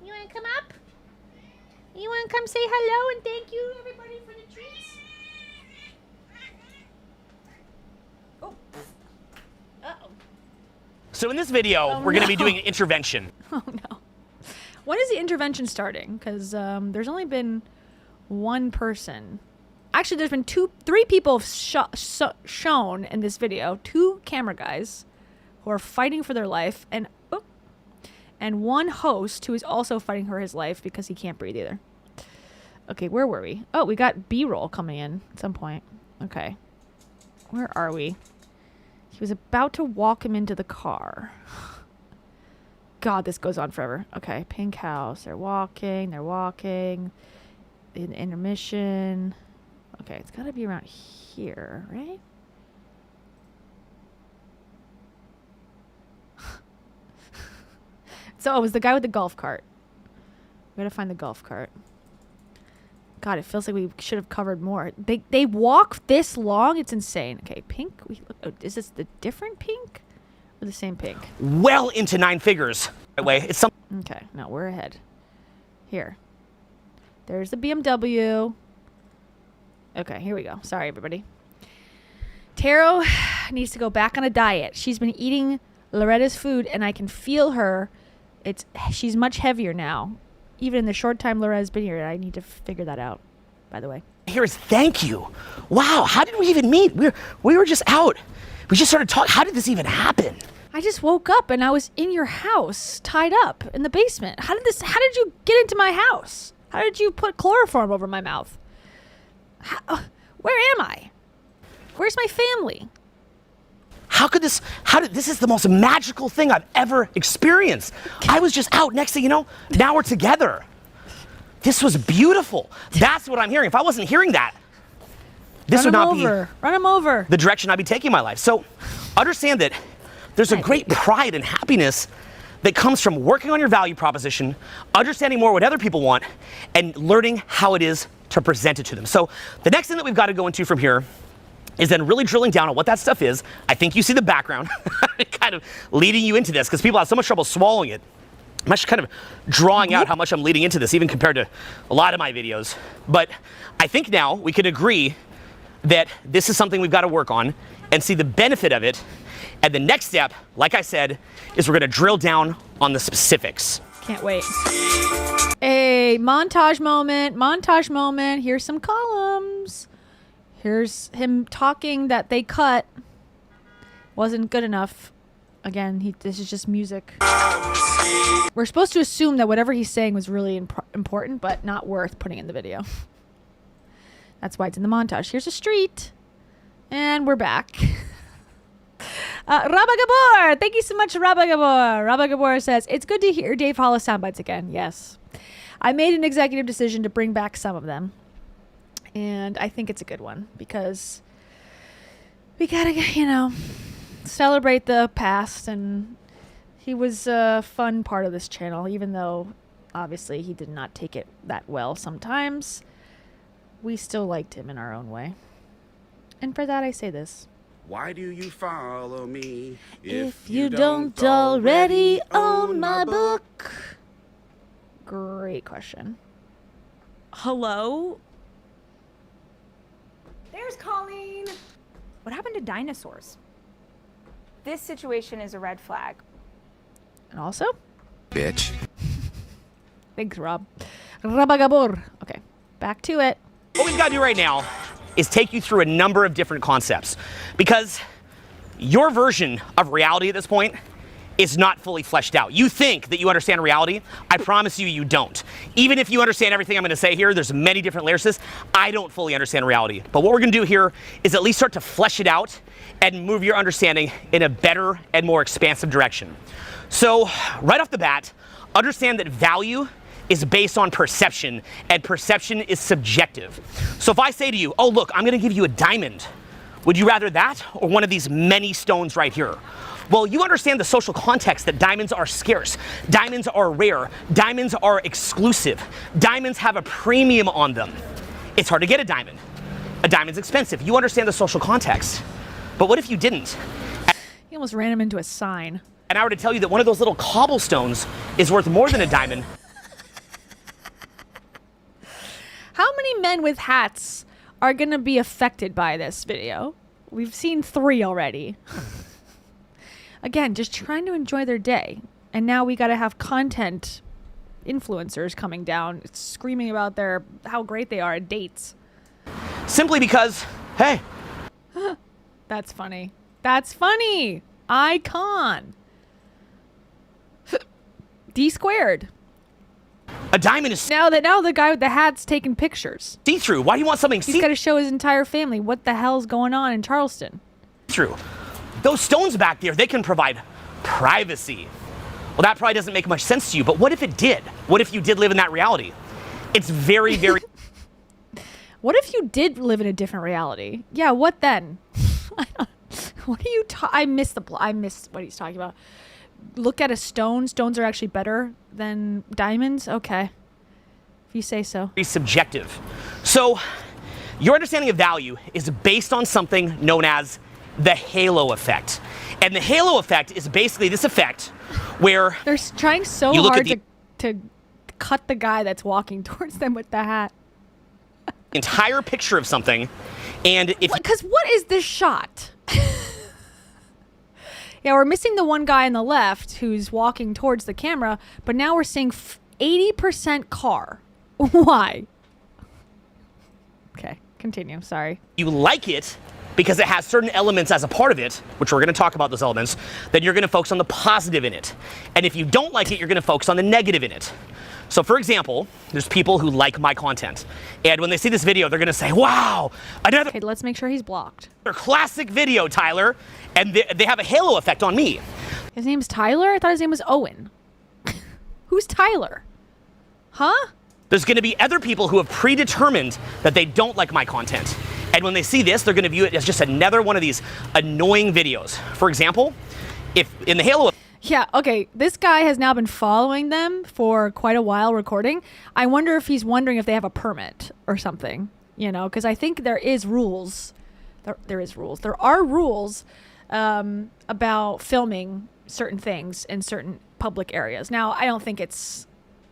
You want to come up? You want to come say hello and thank you, everybody, for the treats? Oh. Uh-oh. So in this video, we're going to be doing an intervention. Oh, no. When is the intervention starting? Because there's only been one person. Actually, there's been three people shown in this video. 2 camera guys who are fighting for their life, and one host who is also fighting for his life because he can't breathe either. Okay, where were we? Oh, we got B-roll coming in at some point. Okay. Where are we? He was about to walk him into the car. God, this goes on forever. Okay, pink house. They're walking. In intermission. Okay, it's got to be around here, right? So it was the guy with the golf cart. We gotta find the golf cart. God, it feels like we should have covered more. They walk this long? It's insane. Okay, pink. Is this the different pink or the same pink? Well into 9 figures. That way, it's some. Okay, no, we're ahead. Here. There's the BMW. Okay, here we go. Sorry, everybody. Taro needs to go back on a diet. She's been eating Loretta's food, and I can feel her. She's much heavier now. Even in the short time Loretta's been here, I need to figure that out, by the way. Here is thank you. Wow, how did we even meet? We were just out. We just started talking. How did this even happen? I just woke up and I was in your house, tied up in the basement. How did you get into my house? How did you put chloroform over my mouth? Where am I? Where's my family? This is the most magical thing I've ever experienced. I was just out. Next thing you know, now we're together. This was beautiful. That's what I'm hearing. If I wasn't hearing that, this would not be Run him over. The direction I'd be taking my life. So understand that there's a great pride and happiness that comes from working on your value proposition, understanding more what other people want, and learning how it is to present it to them. So the next thing that we've got to go into from here is then really drilling down on what that stuff is. I think you see the background, kind of leading you into this, because people have so much trouble swallowing it. I'm actually kind of drawing out how much I'm leading into this, even compared to a lot of my videos. But I think now we can agree that this is something we've got to work on and see the benefit of it. And the next step, like I said, is we're going to drill down on the specifics. Can't wait. A montage moment. Here's some columns. Here's him talking that they cut. Wasn't good enough. Again, this is just music. We're supposed to assume that whatever he's saying was really important, but not worth putting in the video. That's why it's in the montage. Here's a street. And we're back. Rabba Gabor! Thank you so much, Rabba Gabor. Rabba Gabor says, it's good to hear Dave Hollis soundbites again. Yes. I made an executive decision to bring back some of them. And I think it's a good one because we gotta, celebrate the past. And he was a fun part of this channel, even though obviously he did not take it that well sometimes. We still liked him in our own way. And for that, I say this. Why do you follow me if you don't already own my book? Great question. Hello? There's Colleen. What happened to dinosaurs? This situation is a red flag. And also? Bitch. Thanks, Rob. Rabba Gabor. Okay, back to it. What we've got to do right now is take you through a number of different concepts, because your version of reality at this point is not fully fleshed out. You think that you understand reality. I promise you, you don't. Even if you understand everything I'm going to say here, there's many different layers to this. I don't fully understand reality. But what we're going to do here is at least start to flesh it out and move your understanding in a better and more expansive direction. So right off the bat, understand that value is based on perception, and perception is subjective. So if I say to you, oh look, I'm gonna give you a diamond, would you rather that or one of these many stones right here? Well, you understand the social context that diamonds are scarce, diamonds are rare, diamonds are exclusive, diamonds have a premium on them. It's hard to get a diamond. A diamond's expensive. You understand the social context. But what if you didn't? You He almost ran him into a sign. And I were to tell you that one of those little cobblestones is worth more than a diamond. How many men with hats are going to be affected by this video? We've seen 3 already. Again, just trying to enjoy their day. And now we got to have content influencers coming down screaming about how great they are at dates. Simply because, hey. That's funny. That's funny. Icon. D squared. A diamond is now the guy with the hat's taking pictures. See-through. Why do you want something He's got to show his entire family what the hell's going on in Charleston. See-through. Those stones back there, they can provide privacy. Well, that probably doesn't make much sense to you, but what if it did? What if you did live in that reality? It's very, very... What if you did live in a different reality? Yeah, what then? What are you I missed what he's talking about. Look at a stone. Stones are actually better than diamonds? Okay. If you say so. Very subjective. So, your understanding of value is based on something known as the halo effect. And the halo effect is basically this effect where... They're trying so hard to cut the guy that's walking towards them with the hat. Entire picture of something, and if... Because what is this shot? Yeah, we're missing the one guy on the left who's walking towards the camera, but now we're seeing 80% car. Why? Okay, continue. Sorry. You like it because it has certain elements as a part of it, which we're going to talk about those elements, then you're going to focus on the positive in it. And if you don't like it, you're going to focus on the negative in it. So for example, there's people who like my content. And when they see this video, they're going to say, wow, another... Okay, let's make sure he's blocked. Classic video, Tyler. And they have a halo effect on me. His name's Tyler? I thought his name was Owen. Who's Tyler? Huh? There's going to be other people who have predetermined that they don't like my content. And when they see this, they're going to view it as just another one of these annoying videos. For example, if in the halo... Yeah, okay, this guy has now been following them for quite a while recording. I wonder if he's wondering if they have a permit or something, you know, because I think there is rules. There are rules about filming certain things in certain public areas. Now, I don't think it's...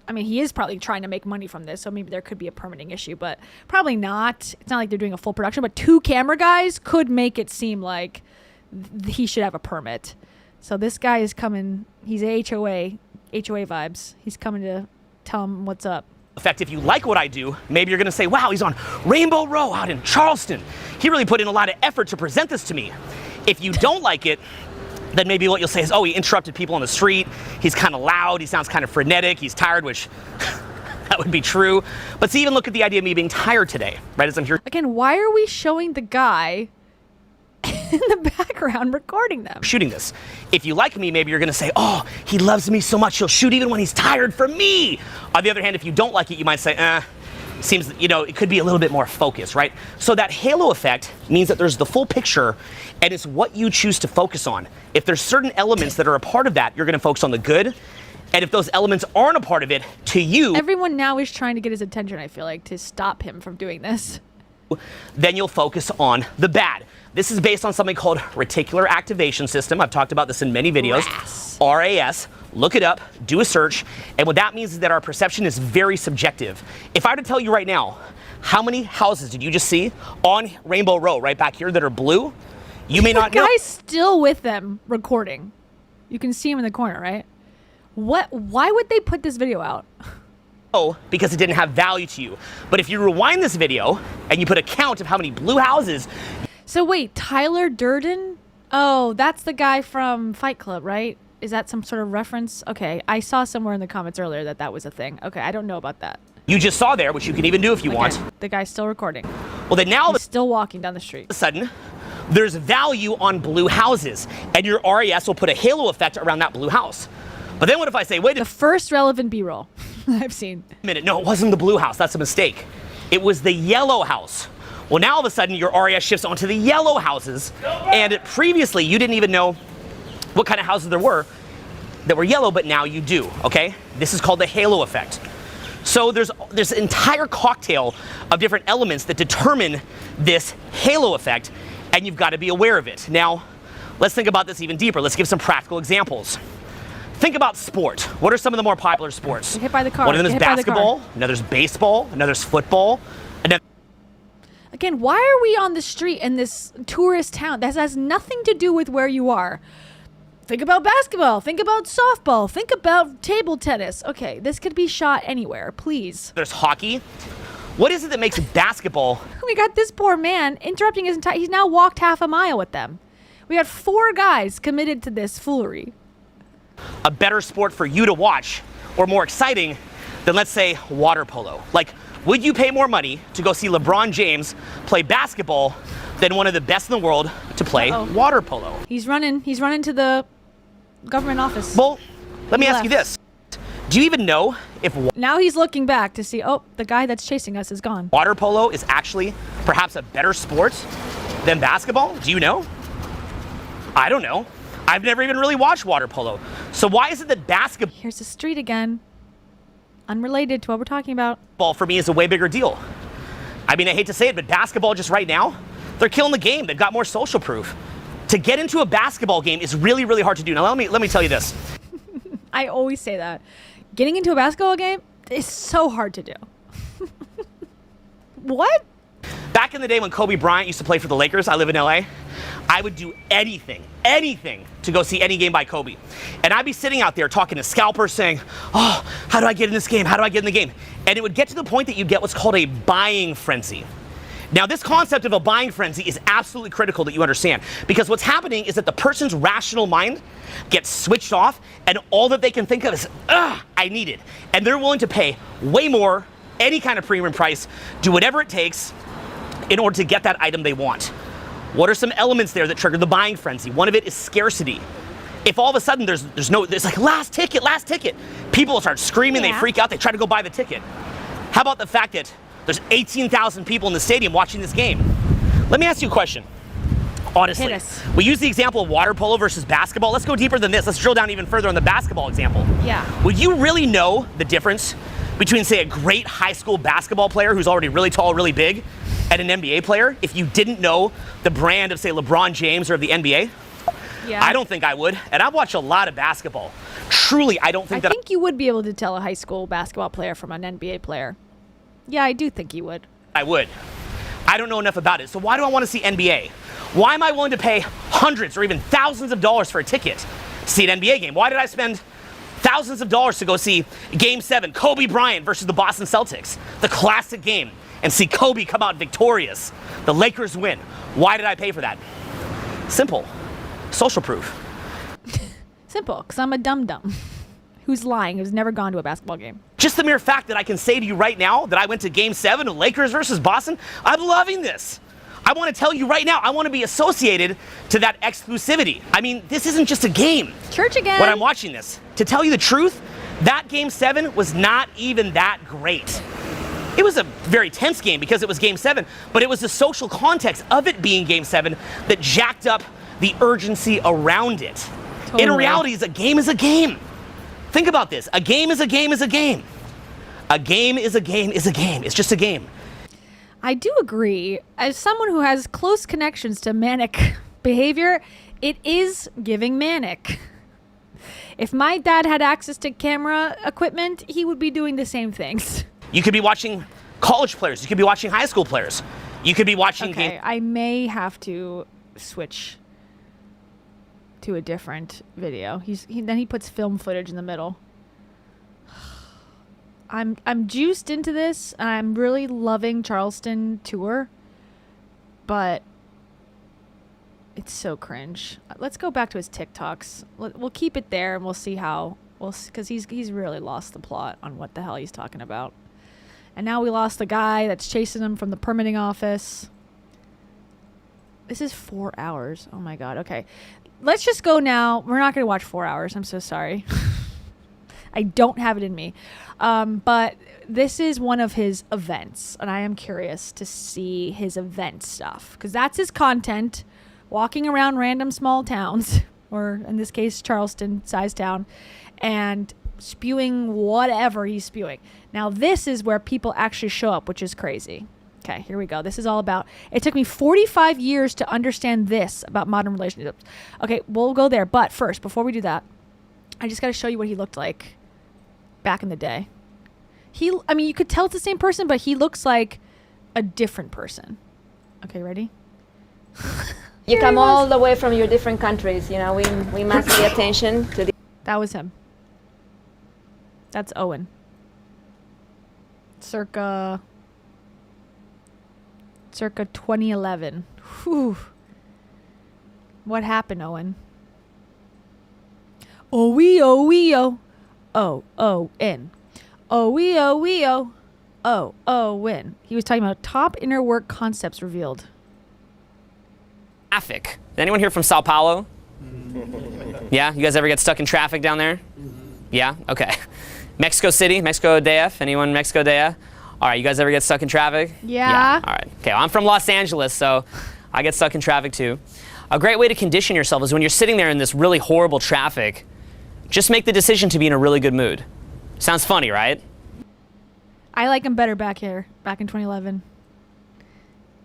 I mean, he is probably trying to make money from this, so maybe there could be a permitting issue, but probably not. It's not like they're doing a full production, but 2 camera guys could make it seem like he should have a permit. So this guy is coming. He's a HOA vibes. He's coming to tell him what's up. In fact, if you like what I do, maybe you're going to say, wow, he's on Rainbow Row out in Charleston. He really put in a lot of effort to present this to me. If you don't like it, then maybe what you'll say is, oh, he interrupted people on the street. He's kind of loud. He sounds kind of frenetic. He's tired, which that would be true. But see, even look at the idea of me being tired today, right? As I'm here. Again, why are we showing the guy in the background recording them? Shooting this. If you like me, maybe you're going to say, oh, he loves me so much, he'll shoot even when he's tired for me. On the other hand, if you don't like it, you might say, seems, you know, it could be a little bit more focused, right? So that halo effect means that there's the full picture, and it's what you choose to focus on. If there's certain elements that are a part of that, you're going to focus on the good. And if those elements aren't a part of it, to you... Everyone now is trying to get his attention, I feel like, to stop him from doing this. Then you'll focus on the bad. This is based on something called reticular activation system. I've talked about this in many videos. RAS. Look it up, do a search, and what that means is that our perception is very subjective. If I were to tell you right now, how many houses did you just see on Rainbow Row right back here that are blue? You may not know. The guy's still with them recording. You can see him in the corner, right? Why would they put this video out? Oh, because it didn't have value to you. But if you rewind this video and you put a count of how many blue houses... So wait, Tyler Durden? Oh, that's the guy from Fight Club, right? Is that some sort of reference? Okay, I saw somewhere in the comments earlier that was a thing. Okay, I don't know about that. You just saw there, which you can even do if you want. The guy's still recording. Well, then now... He's still walking down the street. All of a sudden, there's value on blue houses, and your RAS will put a halo effect around that blue house. But then what if I say, wait... The first relevant B-roll I've seen. A minute, no, it wasn't the blue house. That's a mistake. It was the yellow house. Well, now all of a sudden, your RAS shifts onto the yellow houses, and previously, you didn't even know what kind of houses there were that were yellow, but now you do, okay? This is called the halo effect. So there's an entire cocktail of different elements that determine this halo effect, and you've got to be aware of it. Now, Let's think about this even deeper. Let's give some practical examples. Think about sport. What are some of the more popular sports? Get hit by the car. One of them is Get hit by the basketball, car. another's baseball, another's football, another. Again, why are we on the street in this tourist town? That has nothing to do with where you are. Think about basketball. Think about softball. Think about table tennis. Okay, this could be shot anywhere, please. There's hockey. What is it that makes basketball We got this poor man interrupting his entire... He's now walked half a mile with them. We got 4 guys committed to this foolery. a better sport for you to watch or more exciting than, let's say, water polo? Like, would you pay more money to go see LeBron James play basketball than one of the best in the world to play water polo? He's running to the government office. Well, let me ask you this. Do you even know if now he's looking back to see, oh, the guy that's chasing us is gone. Water polo is actually perhaps a better sport than basketball? Do you know? I don't know. I've never even really watched water polo. So why is it that basketball... Here's the street again. Unrelated to what we're talking about. ...ball for me is a way bigger deal. I mean, I hate to say it, but basketball just right now, they're killing the game. They've got more social proof. To get into a basketball game is really, really hard to do. Now, let me tell you this. I always say that. Getting into a basketball game is so hard to do. What? Back in the day when Kobe Bryant used to play for the Lakers, I live in LA, I would do anything to go see any game by Kobe. And I'd be sitting out there talking to scalpers saying, oh, how do I get in this game? How do I get in the game? And it would get to the point that you get what's called a buying frenzy. Now, this concept of a buying frenzy is absolutely critical that you understand, because what's happening is that the person's rational mind gets switched off, and all that they can think of is, I need it. And they're willing to pay way more, any kind of premium price, do whatever it takes in order to get that item they want. What are some elements there that trigger the buying frenzy? One of it is scarcity. If all of a sudden there's like last ticket, people start screaming, they freak out, they try to go buy the ticket. How about the fact that there's 18,000 people in the stadium watching this game? Let me ask you a question. Honestly, Hit us. We use the example of water polo versus basketball. Let's go deeper than this. Let's drill down even further on the basketball example. Yeah. Would you really know the difference between, say, a great high school basketball player who's already really tall, really big, and an NBA player if you didn't know the brand of, say, LeBron James or of the NBA? Yeah. I don't think I would. And I've watched a lot of basketball. Truly, I don't think I think you would be able to tell a high school basketball player from an NBA player. Yeah, I do think you would. I would. I don't know enough about it. So why do I want to see NBA? Why am I willing to pay hundreds or even thousands of dollars for a ticket to see an NBA game? Why did I spend thousands of dollars to go see Game 7, Kobe Bryant versus the Boston Celtics, the classic game, and see Kobe come out victorious, the Lakers win? Why did I pay for that? Simple. Social proof. Simple, because I'm a dum-dum who's lying, who's never gone to a basketball game. Just the mere fact that I can say to you right now that I went to Game 7 of Lakers versus Boston, I'm loving this. I want to tell you right now, I want to be associated to that exclusivity. I mean, this isn't just a game. Church again. When I'm watching this, to tell you the truth, that Game 7 was not even that great. It was a very tense game because it was Game 7, but it was the social context of it being Game 7 that jacked up the urgency around it. Totally. In reality, a game is a game. Think about this. A game is a game is a game. A game is a game is a game. It's just a game. I do agree. As someone who has close connections to manic behavior, it is giving manic. If my dad had access to camera equipment, he would be doing the same things. You could be watching college players. You could be watching high school players. You could be watching... Okay, I may have to switch to a different video. Then he puts film footage in the middle. I'm juiced into this, and I'm really loving Charleston tour, but it's so cringe. Let's go back to his TikToks. We'll keep it there, and we'll see how because he's really lost the plot on what the hell he's talking about. And now we lost the guy that's chasing him from the permitting office. This is 4 hours. Oh my god. Okay, let's just go now. We're not gonna watch 4 hours. I'm so sorry. I don't have it in me. But this is one of his events, and I am curious to see his event stuff, because that's his content, walking around random small towns, or in this case, Charleston-sized town, and spewing whatever he's spewing. Now, this is where people actually show up, which is crazy. Okay, here we go. This is all about, it took me 45 years to understand this about modern relationships. Okay, we'll go there. But first, before we do that, I just got to show you what he looked like back in the day. I mean, you could tell it's the same person, but he looks like a different person. Okay, ready? You come all the way from your different countries, you know, we must pay attention to the... That was him. That's Owen. Circa 2011. Whew. What happened, Owen? Oh-wee-oh-wee-oh. O-O-N. Oh-wee-oh-wee-oh. O-O-Win. He was talking about top inner work concepts revealed. Traffic. Anyone here from Sao Paulo? Yeah? You guys ever get stuck in traffic down there? Yeah? Okay. Mexico City? Mexico DF? Anyone Mexico DF? All right, you guys ever get stuck in traffic? Yeah. All right. Okay, well, I'm from Los Angeles, so I get stuck in traffic too. A great way to condition yourself is when you're sitting there in this really horrible traffic, just make the decision to be in a really good mood. Sounds funny, right? I like him better back here, back in 2011.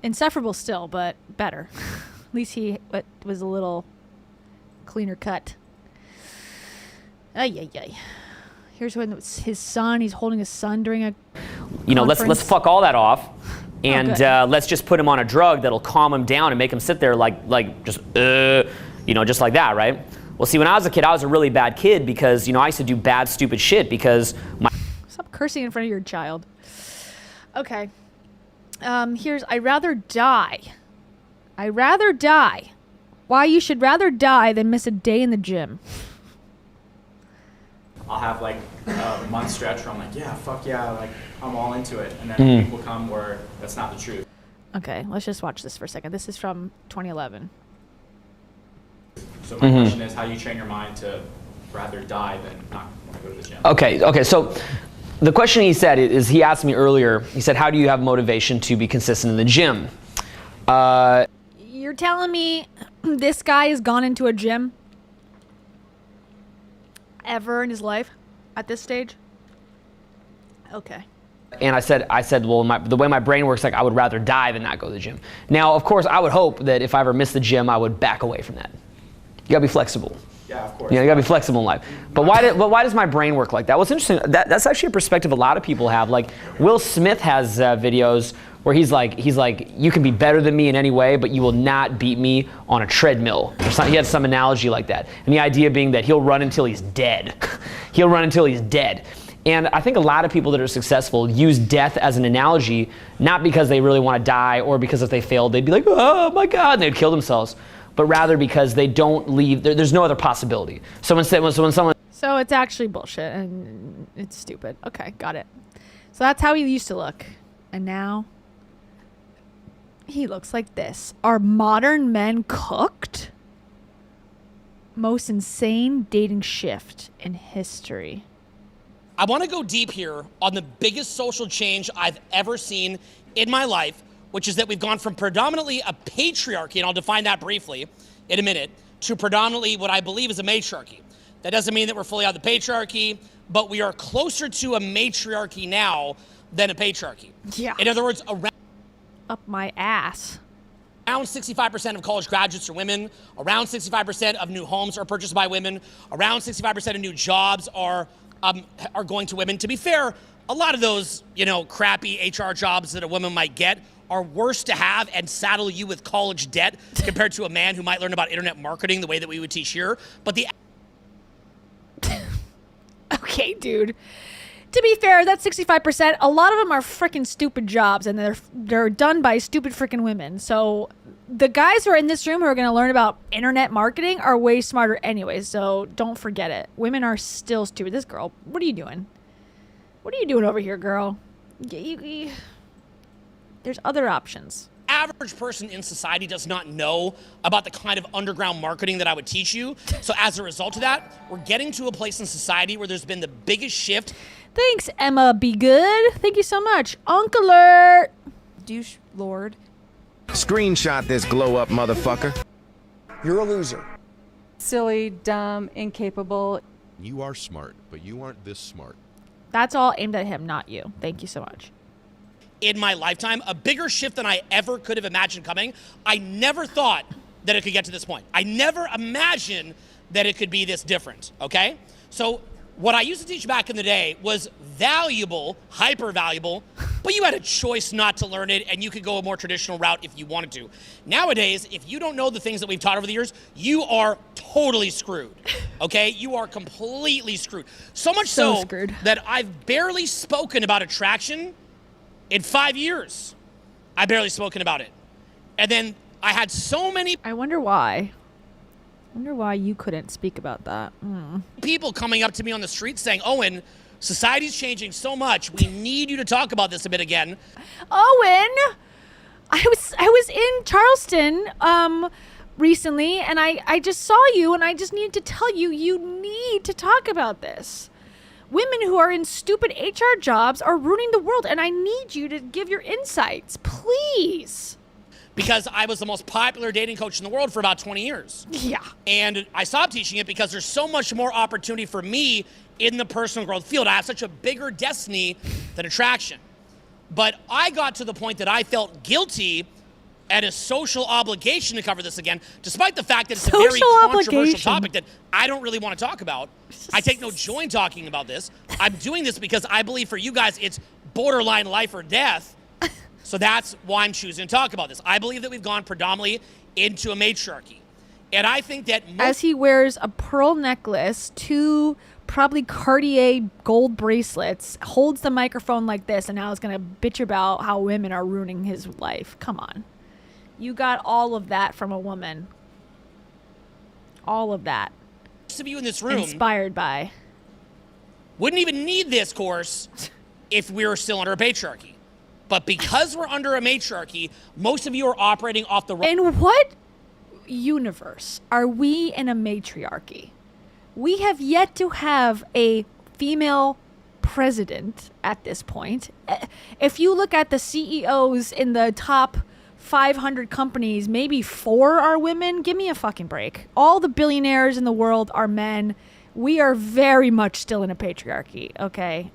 Insufferable still, but better. At least he was a little cleaner cut. Ay, ay, ay. Here's when it's his son. He's holding his son during a let's fuck all that off, and good. let's just put him on a drug that'll calm him down and make him sit there just like that, right? Well, see, when I was a kid, I was a really bad kid because I used to do bad, stupid shit because my... Stop cursing in front of your child. Okay. Here's I'd rather die. I'd rather die. Why you should rather die than miss a day in the gym. I'll have like a month stretch where I'm like, yeah, fuck yeah, like I'm all into it. And then a week will come where that's not the truth. Okay, let's just watch this for a second. This is from 2011. So my question is, how do you train your mind to rather die than not want to go to the gym? Okay, so the question he said is, he asked me earlier, he said, how do you have motivation to be consistent in the gym? You're telling me this guy has gone into a gym ever in his life at this stage? Okay. And I said, well, the way my brain works, like I would rather die than not go to the gym. Now, of course, I would hope that if I ever missed the gym, I would back away from that. You gotta be flexible. Yeah, of course. You gotta be flexible in life. But why does my brain work like that? What's interesting, that's actually a perspective a lot of people have. Like Will Smith has videos where he's like, you can be better than me in any way, but you will not beat me on a treadmill. He had some analogy like that. And the idea being that he'll run until he's dead. He'll run until he's dead. And I think a lot of people that are successful use death as an analogy, not because they really want to die or because if they failed, they'd be like, oh my God, and they'd kill themselves, but rather because they don't leave, there's no other possibility. So when someone... So it's actually bullshit and it's stupid. Okay, got it. So that's how he used to look. And now he looks like this. Are modern men cooked? Most insane dating shift in history. I want to go deep here on the biggest social change I've ever seen in my life, which is that we've gone from predominantly a patriarchy, and I'll define that briefly in a minute, to predominantly what I believe is a matriarchy. That doesn't mean that we're fully out of the patriarchy, but we are closer to a matriarchy now than a patriarchy. Yeah. In other words, up my ass. Around 65% of college graduates are women. Around 65% of new homes are purchased by women. Around 65% of new jobs are going to women. To be fair, a lot of those, crappy HR jobs that a woman might get are worse to have and saddle you with college debt compared to a man who might learn about internet marketing the way that we would teach here. But Okay, dude. To be fair, that's 65%. A lot of them are freaking stupid jobs, and they're done by stupid freaking women. So the guys who are in this room who are going to learn about internet marketing are way smarter anyway, so don't forget it. Women are still stupid. This girl, what are you doing? What are you doing over here, girl? There's other options. Average person in society does not know about the kind of underground marketing that I would teach you. So as a result of that, we're getting to a place in society where there's been the biggest shift. Thanks, Emma. Be good. Thank you so much. Uncle alert. Douche lord. Screenshot this glow up motherfucker. You're a loser. Silly, dumb, incapable. You are smart, but you aren't this smart. That's all aimed at him, not you. Thank you so much. in my lifetime, a bigger shift than I ever could have imagined coming. I never thought that it could get to this point. I never imagined that it could be this different, okay? So what I used to teach back in the day was valuable, hyper valuable, but you had a choice not to learn it, and you could go a more traditional route if you wanted to. Nowadays, if you don't know the things that we've taught over the years, you are totally screwed, okay? You are completely screwed. So much so screwed that I've barely spoken about attraction in 5 years. I've barely spoken about it. And then I had so many... I wonder why. I wonder why you couldn't speak about that. People coming up to me on the street saying, Owen, society's changing so much. We need you to talk about this a bit again. Owen, I was in Charleston recently, and I just saw you, and I just needed to tell you, you need to talk about this. Women who are in stupid HR jobs are ruining the world, and I need you to give your insights, please. Because I was the most popular dating coach in the world for about 20 years. Yeah. And I stopped teaching it because there's so much more opportunity for me in the personal growth field. I have such a bigger destiny than attraction. But I got to the point that I felt guilty and a social obligation to cover this again, despite the fact that it's a very controversial topic that I don't really want to talk about. I take no joy in talking about this. I'm doing this because I believe for you guys, it's borderline life or death. So that's why I'm choosing to talk about this. I believe that we've gone predominantly into a matriarchy. And I think that as he wears a pearl necklace, 2 probably Cartier gold bracelets, holds the microphone like this, and now is going to bitch about how women are ruining his life. Come on. You got all of that from a woman. All of that. Most of you in this room inspired by wouldn't even need this course if we were still under a patriarchy. But because we're under a matriarchy, most of you are operating off the... In what universe are we in a matriarchy? We have yet to have a female president at this point. If you look at the CEOs in the top 500 companies, maybe 4 are women. Give me a fucking break. All the billionaires in the world are men. We are very much still in a patriarchy, okay?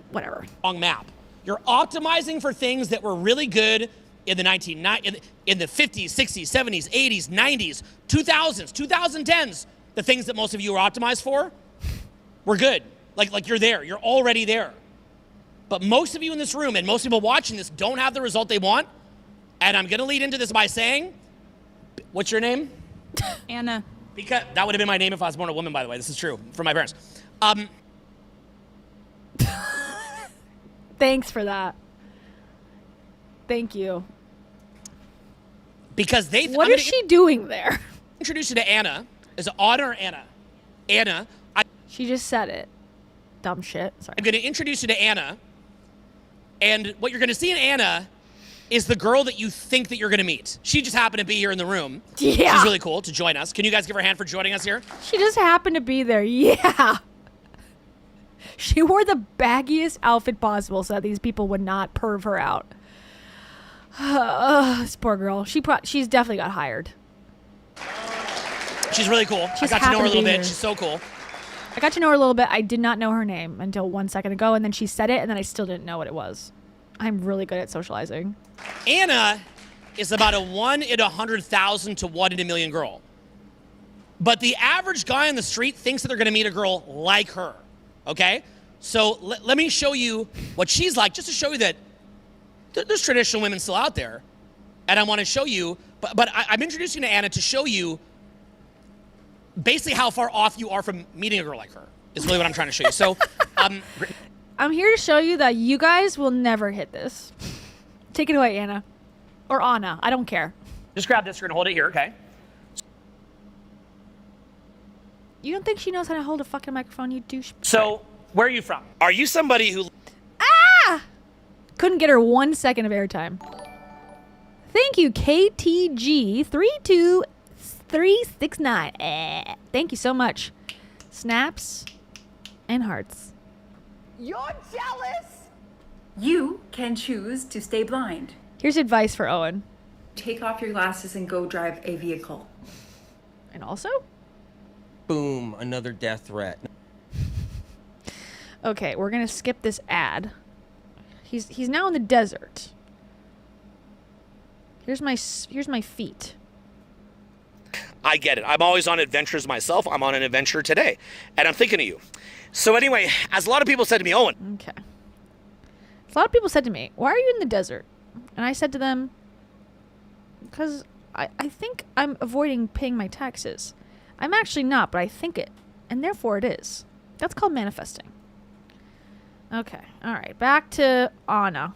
Whatever. Wrong map. You're optimizing for things that were really good in the in the 50s, 60s, 70s, 80s, 90s, 2000s, 2010s. The things that most of you are optimized for were good. Like you're there. You're already there. But most of you in this room and most people watching this don't have the result they want. And I'm going to lead into this by saying, what's your name? Anna. Because that would have been my name if I was born a woman, by the way. This is true from my parents. Thanks for that. Thank you. Because they... What is she doing there? Introduce you to Anna. Is it Anna or Anna? Anna. She just said it. Dumb shit. Sorry. I'm going to introduce you to Anna. And what you're going to see in Anna is the girl that you think that you're going to meet. She just happened to be here in the room. Yeah. She's really cool to join us. Can you guys give her a hand for joining us here? She just happened to be there. Yeah. She wore the baggiest outfit possible so that these people would not perv her out. This poor girl. She's definitely got hired. She's really cool. I got to know her a little bit. She's so cool. I got to know her a little bit. I did not know her name until 1 second ago, and then she said it, and then I still didn't know what it was. I'm really good at socializing. Anna is about a 1 in 100,000 to 1 in a million girl. But the average guy on the street thinks that they're going to meet a girl like her. Okay? So let me show you what she's like, just to show you that there's traditional women still out there. And I want to show you, but I'm introducing you to Anna to show you basically how far off you are from meeting a girl like her, is really what I'm trying to show you. So, I'm here to show you that you guys will never hit this. Take it away, Anna. Or Anna. I don't care. Just grab this. You're going to hold it here, okay? You don't think she knows how to hold a fucking microphone, you douche? So, where are you from? Are you somebody who... Ah! Couldn't get her 1 second of airtime. Thank you, KTG32369. Thank you so much. Snaps and hearts. You're jealous? You can choose to stay blind. Here's advice for Owen. Take off your glasses and go drive a vehicle. And also? Boom, another death threat. Okay, we're going to skip this ad. He's now in the desert. Here's my feet. I get it. I'm always on adventures myself. I'm on an adventure today. And I'm thinking of you. So anyway, as a lot of people said to me, Owen. Okay. A lot of people said to me, why are you in the desert? And I said to them, because I think I'm avoiding paying my taxes. I'm actually not, but I think it. And therefore it is. That's called manifesting. Okay. All right. Back to Anna.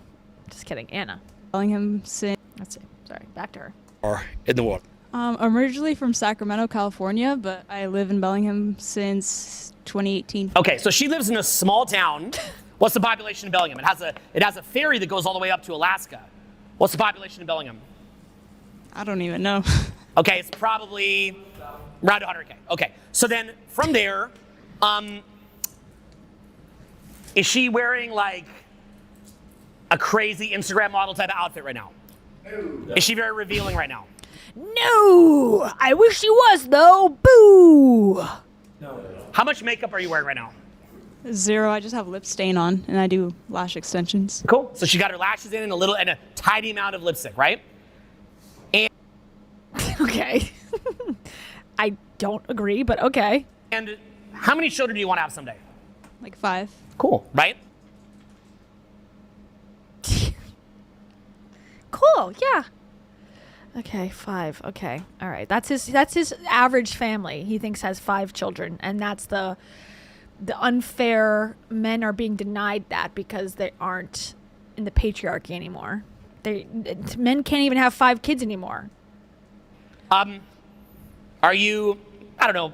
Just kidding. Anna. Bellingham since. Let's see. Sorry. Back to her. Or in the world. I'm originally from Sacramento, California, but I live in Bellingham since 2018. Okay, so she lives in a small town. What's the population in Bellingham? It has a ferry that goes all the way up to Alaska. What's the population in Bellingham? I don't even know. Okay, it's probably around 100K. Okay, so then from there, is she wearing like a crazy Instagram model type of outfit right now? No. Is she very revealing right now? No! I wish she was, though. Boo! No. How much makeup are you wearing right now? 0. I just have lip stain on, and I do lash extensions. Cool. So she got her lashes in and a tiny amount of lipstick, right? And okay. I don't agree, but okay. And how many children do you want to have someday? Like 5. Cool, right? Cool, yeah. Okay, 5. Okay, all right. That's his average family. He thinks has 5 children, and that's the unfair. Men are being denied that because they aren't in the patriarchy anymore. Men can't even have 5 kids anymore. Are you? I don't know.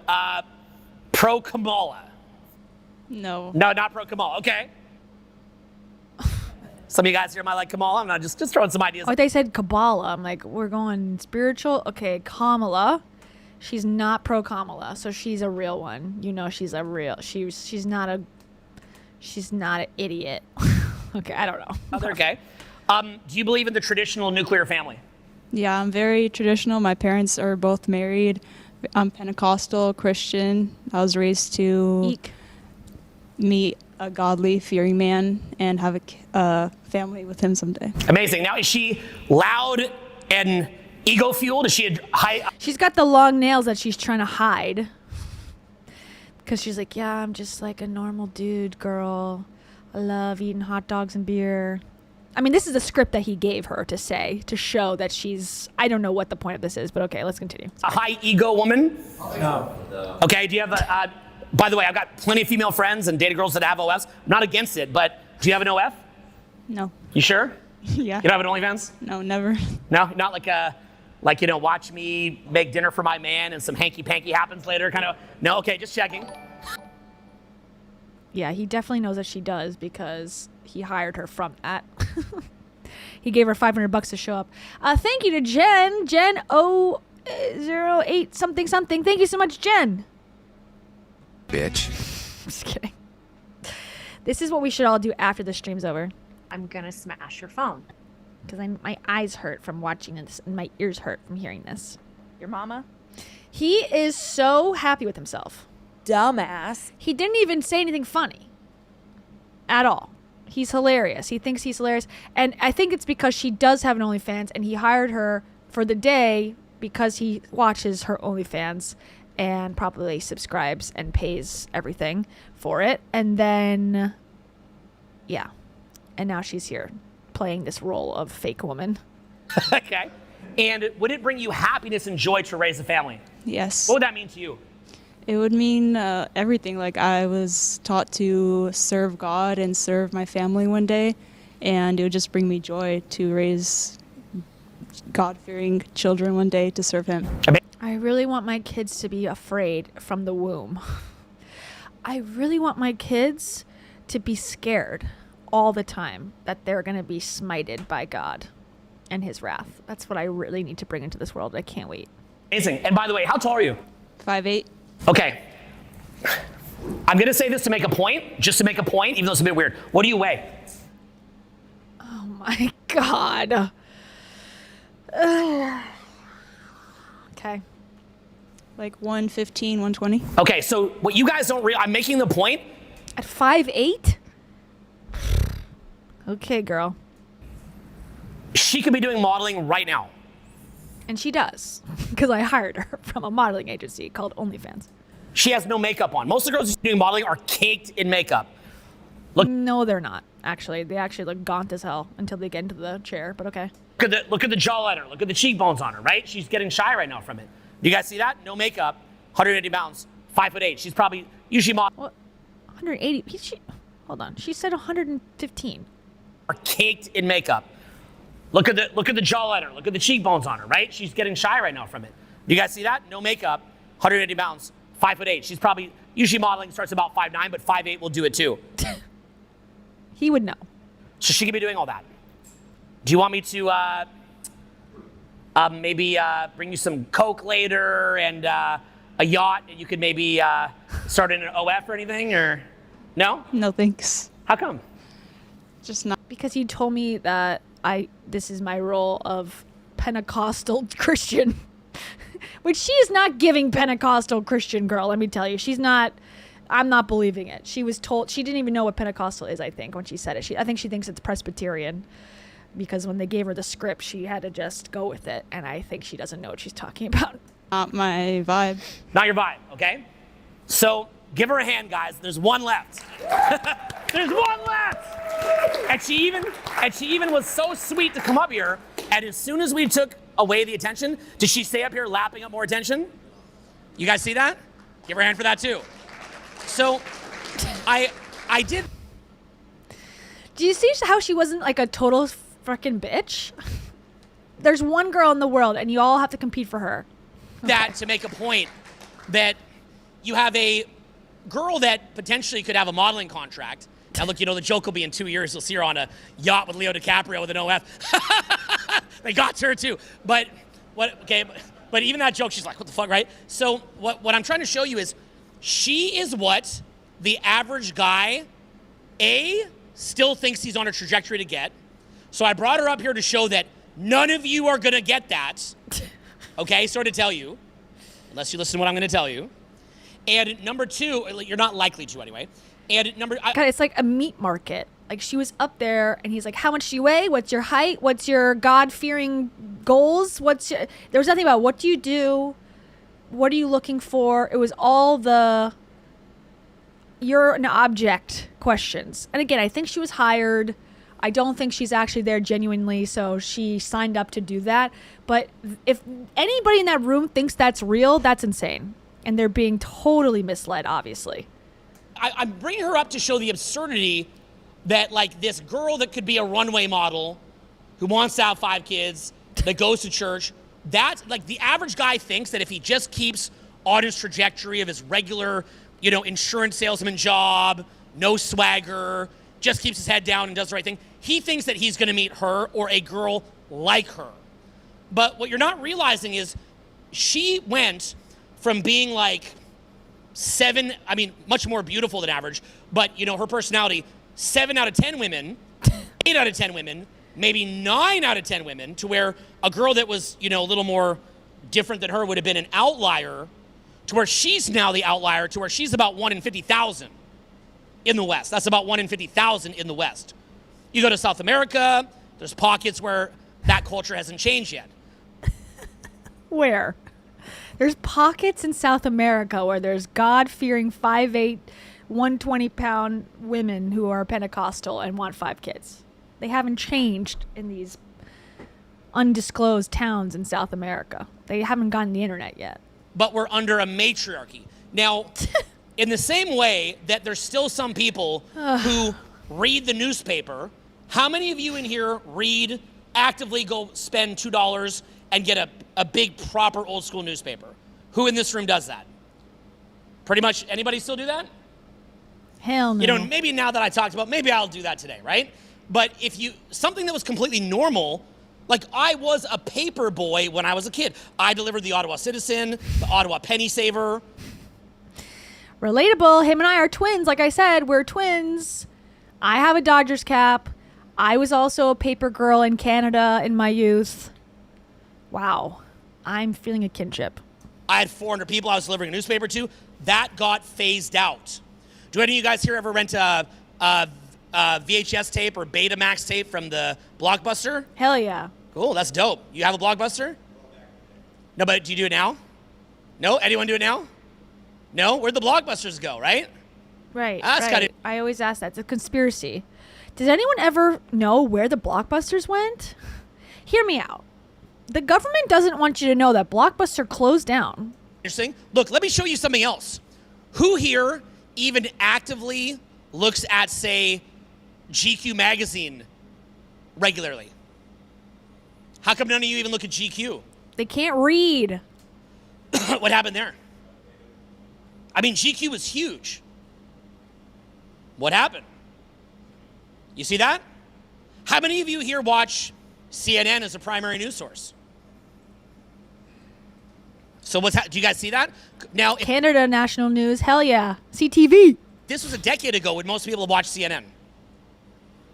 Pro Kamala? No. No, not pro Kamala. Okay. Some of you guys here might like Kamala. I'm not just throwing some ideas. Oh, they said Kabbalah. I'm like, we're going spiritual. Okay, Kamala. She's not pro Kamala, so she's a real one. You know, she's a real. She's not an idiot. Okay, I don't know. Okay. Do you believe in the traditional nuclear family? Yeah, I'm very traditional. My parents are both married. I'm Pentecostal, Christian. I was raised to meet a godly, fearing man and have a family with him someday. Amazing. Now, is she loud and ego-fueled? Is she high? She's got the long nails that she's trying to hide. Because she's like, yeah, I'm just like a normal dude, girl. I love eating hot dogs and beer. I mean, this is a script that he gave her to say, to show that she's, I don't know what the point of this is, but okay, let's continue. A high ego woman? No. Okay, do you have a, by the way, I've got plenty of female friends and dated girls that have OFs. I'm not against it, but do you have an OF? No. You sure? Yeah. You don't have an OnlyFans? No, never. No, not like you know, watch me make dinner for my man and some hanky-panky happens later kind of. No, okay, just checking. Yeah, he definitely knows that she does because he hired her from that. He gave her $500 to show up. Thank you to Jen. Jen 008 something something. Thank you so much, Jen. Bitch. Just kidding. This is what we should all do after the stream's over. I'm gonna smash your phone. Because my eyes hurt from watching this and my ears hurt from hearing this. Your mama? He is so happy with himself. Dumbass. He didn't even say anything funny. At all. He's hilarious. He thinks he's hilarious. And I think it's because she does have an OnlyFans and he hired her for the day because he watches her OnlyFans and probably subscribes and pays everything for it. And then, yeah. And now she's here playing this role of fake woman. Okay. And would it bring you happiness and joy to raise a family? Yes. What would that mean to you? It would mean everything. Like, I was taught to serve God and serve my family one day, and it would just bring me joy to raise God-fearing children one day to serve him. I really want my kids to be afraid from the womb. I really want my kids to be scared all the time that they're going to be smited by God and his wrath. That's what I really need to bring into this world. I can't wait. Amazing. And by the way, how tall are you? 5'8". Okay. I'm going to say this to make a point, just to make a point, even though it's a bit weird. What do you weigh? Oh my God. Okay. Like 115, 120. Okay, so what you guys don't realize, I'm making the point. At 5'8"? Okay, girl. She could be doing modeling right now. And she does, because I hired her from a modeling agency called OnlyFans. She has no makeup on. Most of the girls doing modeling are caked in makeup. Look. No, they're not, actually. They actually look gaunt as hell until they get into the chair, but okay. Look at the jawline. Look at the cheekbones on her, right? She's getting shy right now from it. Do you guys see that? No makeup, 180 pounds, 5'8". She's probably usually modeling. What? 180? Hold on. She said 115. Are caked in makeup. Look at the jawline. Look at the cheekbones on her, right? She's getting shy right now from it. Do you guys see that? No makeup, 180 pounds, 5'8". She's probably usually modeling starts about 5'9", but 5'8" will do it too. He would know. So she could be doing all that. Do you want me to maybe bring you some Coke later and a yacht, and you could maybe start in an OF or anything, or no? No, thanks. How come? Just not. Because you told me that this is my role of Pentecostal Christian, which she is not giving Pentecostal Christian, girl. Let me tell you, she's not. I'm not believing it. She was told, she didn't even know what Pentecostal is, I think, when she said it. I think she thinks it's Presbyterian, because when they gave her the script, she had to just go with it, and I think she doesn't know what she's talking about. Not my vibe. Not your vibe, okay? So give her a hand, guys. There's one left. There's one left. And she even was so sweet to come up here. And as soon as we took away the attention, did she stay up here lapping up more attention? You guys see that? Give her a hand for that too. So I did. Do you see how she wasn't like a total freaking bitch? There's one girl in the world, and you all have to compete for her. That to make a point that you have a girl that potentially could have a modeling contract. Now look, the joke will be in 2 years, you'll see her on a yacht with Leo DiCaprio with an OF. They got her too. But even that joke, she's like, what the fuck, right? So what I'm trying to show you is she is what the average guy, still thinks he's on a trajectory to get. So I brought her up here to show that none of you are gonna get that. Okay, sorry to tell you, unless you listen to what I'm gonna tell you. And number two, you're not likely to anyway. And God, it's like a meat market. Like, she was up there, and he's like, how much do you weigh? What's your height? What's your God-fearing goals? There was nothing about what do you do? What are you looking for? It was all you're an object questions. And again, I think she was hired. I don't think she's actually there genuinely, so she signed up to do that. But if anybody in that room thinks that's real, that's insane. And they're being totally misled, obviously. I'm bringing her up to show the absurdity that, like, this girl that could be a runway model who wants to have 5 kids, that goes to church, that, like, the average guy thinks that if he just keeps on his trajectory of his regular, insurance salesman job, no swagger, just keeps his head down and does the right thing, he thinks that he's going to meet her or a girl like her. But what you're not realizing is she went from being like much more beautiful than average, but her personality, 7 out of 10 women, 8 out of 10 women, maybe 9 out of 10 women, to where a girl that was, a little more different than her would have been an outlier, to where she's now the outlier, to where she's about 1 in 50,000 in the West. That's about 1 in 50,000 in the West. You go to South America, there's pockets where that culture hasn't changed yet. Where? There's pockets in South America where there's God-fearing 5'8", 120-pound women who are Pentecostal and want 5 kids. They haven't changed in these undisclosed towns in South America. They haven't gotten the internet yet. But we're under a matriarchy. Now, in the same way that there's still some people who read the newspaper, how many of you in here actively go spend $2 and get a big, proper, old-school newspaper? Who in this room does that? Pretty much anybody still do that? Hell no. Maybe now that I talked about, maybe I'll do that today, right? But something that was completely normal, like I was a paper boy when I was a kid. I delivered the Ottawa Citizen, the Ottawa Penny Saver. Relatable. Him and I are twins. Like I said, we're twins. I have a Dodgers cap. I was also a paper girl in Canada in my youth. Wow. I'm feeling a kinship. I had 400 people I was delivering a newspaper to. That got phased out. Do any of you guys here ever rent a VHS tape or Betamax tape from the Blockbuster? Hell yeah. Cool, that's dope. You have a Blockbuster? No, but do you do it now? No? Anyone do it now? No? Where'd the Blockbusters go, right? Right. That's right. gotta- I always ask that. It's a conspiracy. Does anyone ever know where the Blockbusters went? Hear me out. The government doesn't want you to know that Blockbuster closed down. Interesting. Look, let me show you something else. Who here even actively looks at, say, GQ magazine regularly? How come none of you even look at GQ? They can't read. What happened there? I mean, GQ was huge. What happened? You see that? How many of you here watch CNN as a primary news source? So do you guys see that? Now, Canada National News. Hell yeah. CTV. This was a decade ago when most people watch CNN.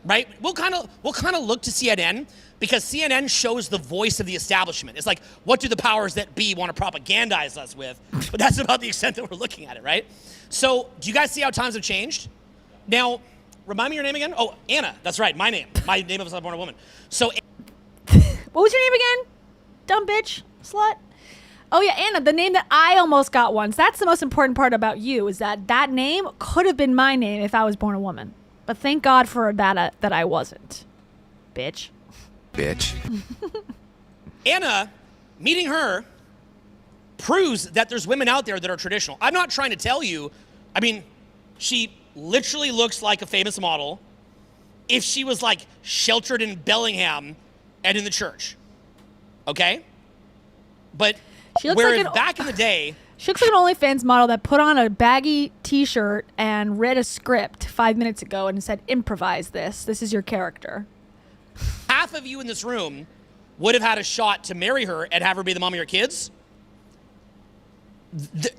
Right? We'll kind of look to CNN because CNN shows the voice of the establishment. It's like, what do the powers that be want to propagandize us with? But that's about the extent that we're looking at it, right? So, do you guys see how times have changed? Now, remind me your name again? Oh, Anna. That's right, my name. My name is born a woman. So, what was your name again? Dumb bitch? Slut? Oh yeah, Anna, the name that I almost got once. That's the most important part about you, is that name could have been my name if I was born a woman. But thank God for that that I wasn't. Bitch. Bitch. Anna, meeting her proves that there's women out there that are traditional. I'm not trying to tell you, I mean, she literally looks like a famous model if she was like sheltered in Bellingham and in the church. Okay? But She looks whereas like back in the day, she looks like an OnlyFans model that put on a baggy t-shirt and read a script 5 minutes ago and said, improvise this. This is your character. half of you in this room would have had a shot to marry her and have her be the mom of your kids.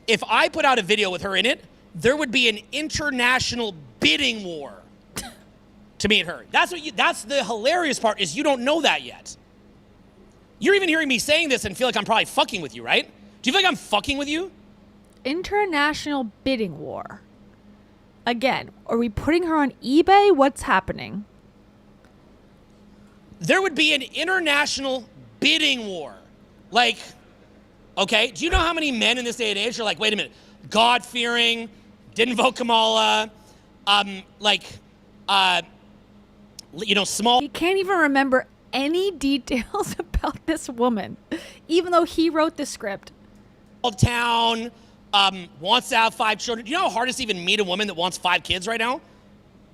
If I put out a video with her in it, there would be an international bidding war to meet her. That's the hilarious part, is you don't know that yet. You're even hearing me saying this and feel like I'm probably fucking with you, right? Do you feel like I'm fucking with you? International bidding war. Again, are we putting her on eBay? What's happening? There would be an international bidding war. Like, okay, do you know how many men in this day and age are like, wait a minute, God-fearing, didn't vote Kamala, small. He can't even remember any details about this woman, even though he wrote the script. Town, wants to have 5 children. Do you know how hard it is to even meet a woman that wants 5 kids right now?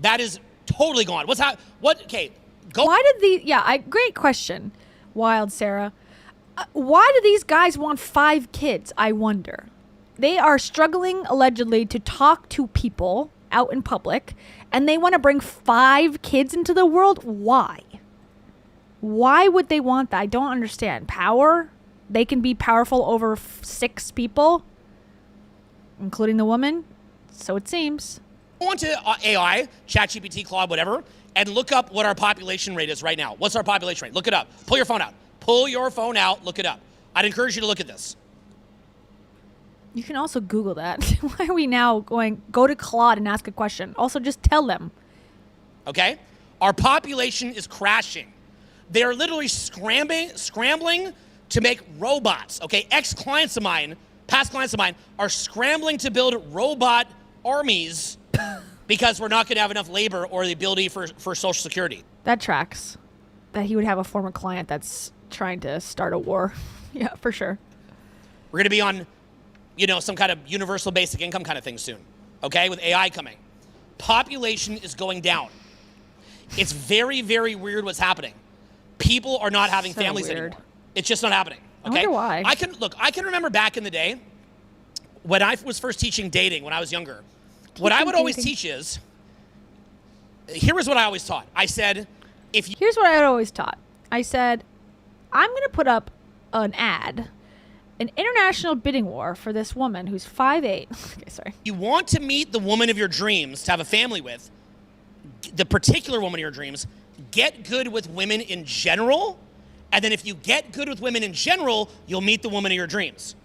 That is totally gone. Okay, go. Why did great question, Wild Sarah. Why do these guys want 5 kids, I wonder? They are struggling, allegedly, to talk to people out in public, and they want to bring 5 kids into the world? Why? Why would they want that? I don't understand. Power? They can be powerful over 6 people, including the woman. So it seems. Go on to AI, ChatGPT, Claude, whatever, and look up what our population rate is right now. What's our population rate? Look it up. Pull your phone out. Pull your phone out. Look it up. I'd encourage you to look at this. You can also Google that. Why are we now go to Claude and ask a question? Also, just tell them. Okay? Our population is crashing. They are literally scrambling to make robots. Okay? Ex-clients of mine, past clients of mine, are scrambling to build robot armies because we're not going to have enough labor or the ability for Social Security. That tracks. That he would have a former client that's trying to start a war. Yeah, for sure. We're going to be on, some kind of universal basic income kind of thing soon. Okay? With AI coming. Population is going down. It's very, very weird what's happening. People are not having families anymore. It's just not happening. Okay? I wonder why. I can remember back in the day when I was first teaching dating when I was younger. What I would always teach is, here was what I always taught. I said, here's what I always taught. I said, I'm going to put up an ad, an international bidding war for this woman who's 5'8". Okay, sorry. You want to meet the woman of your dreams to have a family with, the particular woman of your dreams, get good with women in general. And then if you get good with women in general, you'll meet the woman of your dreams.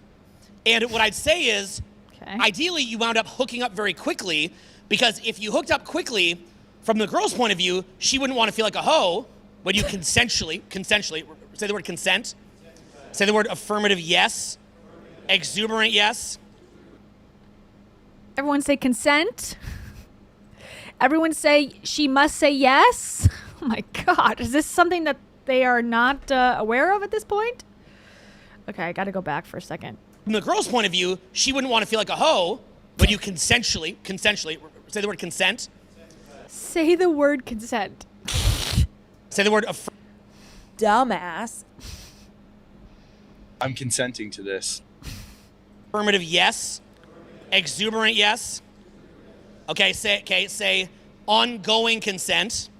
And what I'd say is, ideally, you wound up hooking up very quickly, because if you hooked up quickly, From the girl's point of view, she wouldn't want to feel like a hoe when you consensually, say the word consent, say the word affirmative yes, exuberant yes. Everyone say consent. Everyone say she must say yes. Oh my God, is this something that they are not aware of at this point? Okay, I gotta go back for a second. From the girl's point of view, she wouldn't want to feel like a hoe when you consensually, say the word consent. Say the word consent. Say the word dumbass. I'm consenting to this. Affirmative yes, exuberant yes. Okay, say ongoing consent.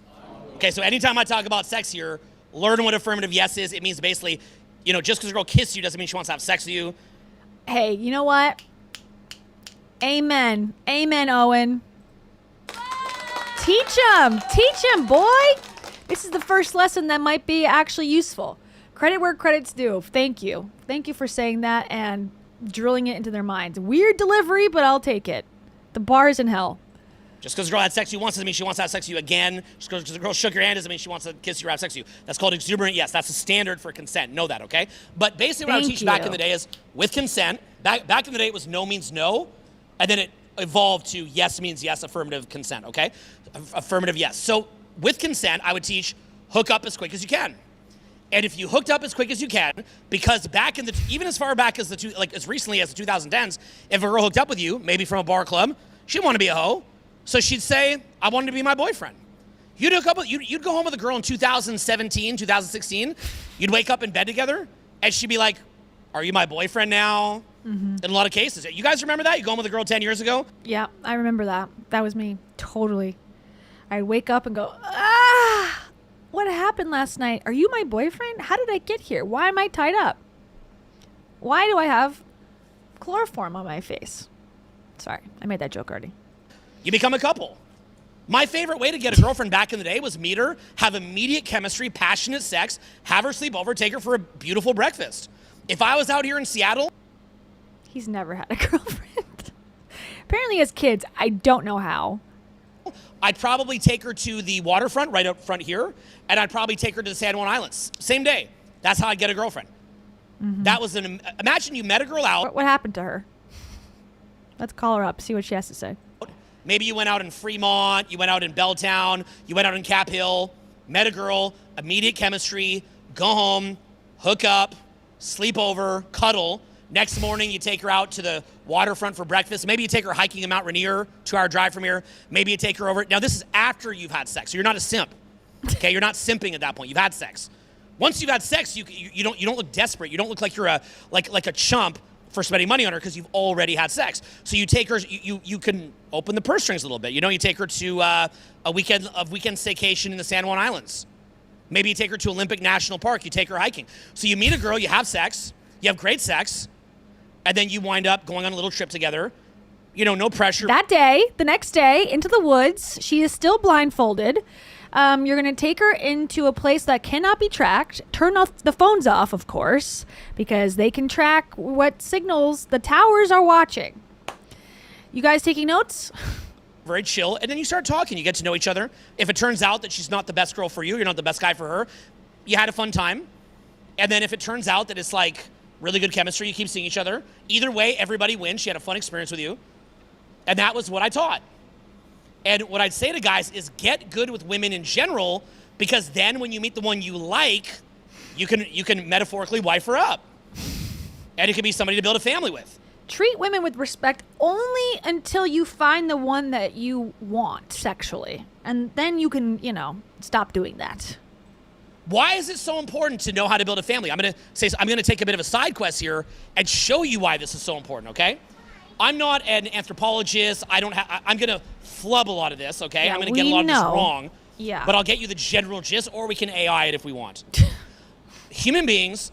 Okay, so anytime I talk about sex here, learn what affirmative yes is. It means basically, you know, just because a girl kisses you doesn't mean she wants to have sex with you. Hey, you know what? Amen. Amen, Owen. Teach him, boy. This is the first lesson that might be actually useful. Credit where credit's due. Thank you for saying that and drilling it into their minds. Weird delivery, but I'll take it. The bar is in hell. Just because a girl had sex with you once doesn't mean she wants to have sex with you again. Just because a girl shook your hand doesn't mean she wants to kiss you or have sex with you. That's called exuberant yes. That's the standard for consent. Know that, okay? But basically what I would teach back in the day is with consent, back in the day it was no means no, and then it evolved to yes means yes, affirmative consent, okay? Affirmative yes. So with consent, I would teach hook up as quick as you can. And if you hooked up as quick as you can, because back in the, even as far back as as recently as the 2010s, if a girl hooked up with you, maybe from a bar or club, she didn't want to be a hoe. So she'd say, I wanted to be my boyfriend. You'd hook up with, you'd go home with a girl in 2017, 2016. You'd wake up in bed together, and she'd be like, are you my boyfriend now? In a lot of cases. You guys remember that? You go home with a girl 10 years ago? Yeah, I remember that. That was me. Totally. I'd wake up and go, what happened last night? Are you my boyfriend? How did I get here? Why am I tied up? Why do I have chloroform on my face? Sorry, I made that joke already. You become a couple. My favorite way to get a girlfriend back in the day was meet her, have immediate chemistry, passionate sex, have her sleep over, take her for a beautiful breakfast. If I was out here in Seattle... He's never had a girlfriend. Apparently as kids, I don't know how. I'd probably take her to the waterfront right up front here, and I'd probably take her to the San Juan Islands. Same day. That's how I'd get a girlfriend. That was imagine you met a girl out. What happened to her? Let's call her up, see what she has to say. Maybe you went out in Fremont, you went out in Belltown, you went out in Cap Hill, met a girl, immediate chemistry, go home, hook up, sleep over, cuddle. Next morning, you take her out to the waterfront for breakfast. Maybe you take her hiking in Mount Rainier, 2-hour drive from here. Maybe you take her over. Now, this is after you've had sex, so you're not a simp. Okay, you're not simping at that point. You've had sex. Once you've had sex, you don't look desperate. You don't look like you're a chump for spending money on her because you've already had sex. So you take her. You can open the purse strings a little bit. You know, you take her to a weekend staycation in the San Juan Islands. Maybe you take her to Olympic National Park. You take her hiking. So you meet a girl. You have sex. You have great sex. And then you wind up going on a little trip together. You know, no pressure. That day, the next day, into the woods. She is still blindfolded. You're going to take her into a place that cannot be tracked. Turn off the phones off, of course, because they can track what signals the towers are watching. You guys taking notes? Very chill. And then you start talking. You get to know each other. If it turns out that she's not the best girl for you, you're not the best guy for her, you had a fun time. And then if it turns out that it's like really good chemistry, you keep seeing each other. Either way, everybody wins. She had a fun experience with you. And that was what I taught. And what I'd say to guys is get good with women in general, because then when you meet the one you like, you can metaphorically wife her up. And it could be somebody to build a family with. Treat women with respect only until you find the one that you want sexually. And then you can, stop doing that. Why is it so important to know how to build a family? I'm going to take a bit of a side quest here and show you why this is so important, okay? I'm not an anthropologist. I'm going to flub a lot of this, okay? Yeah, I'm going to get a lot of this wrong. Yeah. But I'll get you the general gist, or we can AI it if we want. Human beings,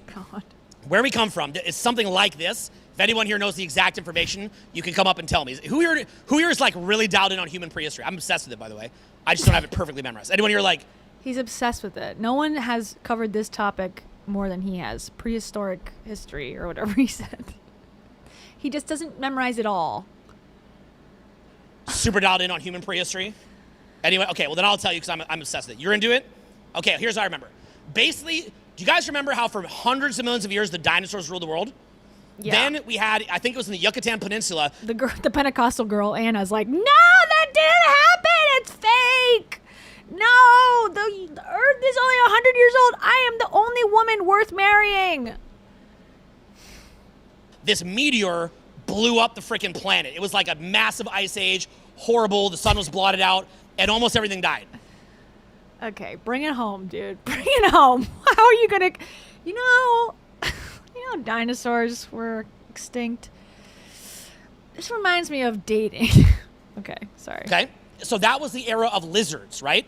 where we come from, is something like this. If anyone here knows the exact information, you can come up and tell me. Who here is like really dialed in on human prehistory? I'm obsessed with it, by the way. I just don't have it perfectly memorized. Anyone here like... He's obsessed with it. No one has covered this topic more than he has. Prehistoric history or whatever he said. He just doesn't memorize it all. Super dialed in on human prehistory? Anyway, okay, well then I'll tell you because I'm obsessed with it. You're into it? Okay, here's what I remember. Basically, do you guys remember how for hundreds of millions of years the dinosaurs ruled the world? Yeah. Then we had, I think it was in the Yucatan Peninsula. The Pentecostal girl, Anna's like, no, that didn't happen. It's fake. No, the Earth is only 100 years old. I am the only woman worth marrying. This meteor blew up the freaking planet. It was like a massive ice age, horrible. The sun was blotted out, and almost everything died. Okay, bring it home, dude. Bring it home. How are you gonna, you know, dinosaurs were extinct. This reminds me of dating. Okay, sorry. Okay, so that was the era of lizards, right?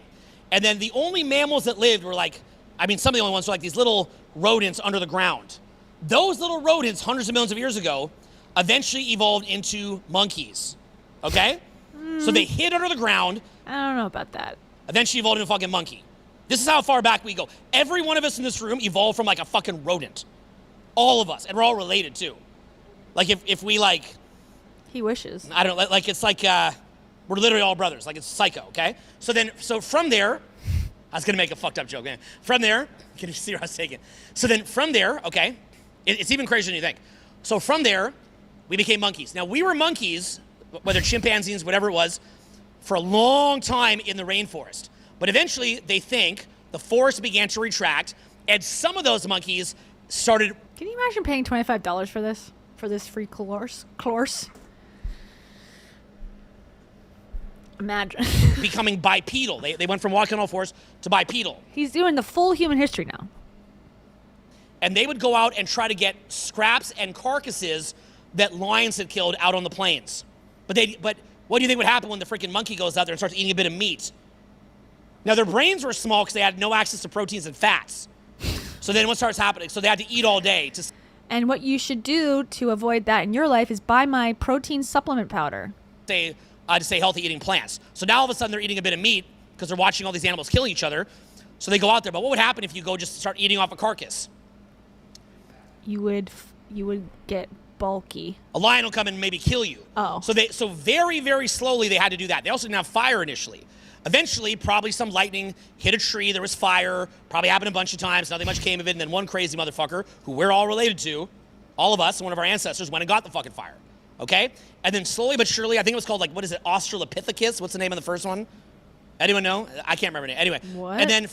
And then the only mammals that lived were like, I mean, some of the only ones were like these little rodents under the ground. Those little rodents, hundreds of millions of years ago, eventually evolved into monkeys, okay? So they hid under the ground. I don't know about that. Eventually evolved into a fucking monkey. This is how far back we go. Every one of us in this room evolved from like a fucking rodent. All of us, and we're all related too. Like if we like... He wishes. I don't know, like it's like, we're literally all brothers. Like it's psycho, okay? So from there, I was gonna make a fucked up joke, man. From there, can you see where I was taking? So then from there, okay, it's even crazier than you think. So from there, we became monkeys. Now we were monkeys, whether chimpanzees, whatever it was, for a long time in the rainforest. But eventually, they think the forest began to retract, and some of those monkeys started... Can you imagine paying $25 for this? For this free course? Imagine. becoming bipedal. They went from walking on all fours to bipedal. He's doing the full human history now. And they would go out and try to get scraps and carcasses that lions had killed out on the plains. But what do you think would happen when the freaking monkey goes out there and starts eating a bit of meat? Now, their brains were small because they had no access to proteins and fats. So then what starts happening? So they had to eat all day. And what you should do to avoid that in your life is buy my protein supplement powder. To stay healthy eating plants. So now all of a sudden they're eating a bit of meat because they're watching all these animals killing each other. So they go out there. But what would happen if you go just start eating off a carcass? You would get bulky. A lion will come and maybe kill you. Oh. So very, very slowly they had to do that. They also didn't have fire initially. Eventually, probably some lightning hit a tree. There was fire. Probably happened a bunch of times. Nothing much came of it. And then one crazy motherfucker, who we're all related to, all of us, one of our ancestors, went and got the fucking fire. Okay? And then slowly but surely, I think it was called, like, what is it, Australopithecus? What's the name of the first one? Anyone know? I can't remember the name. Anyway. What? And then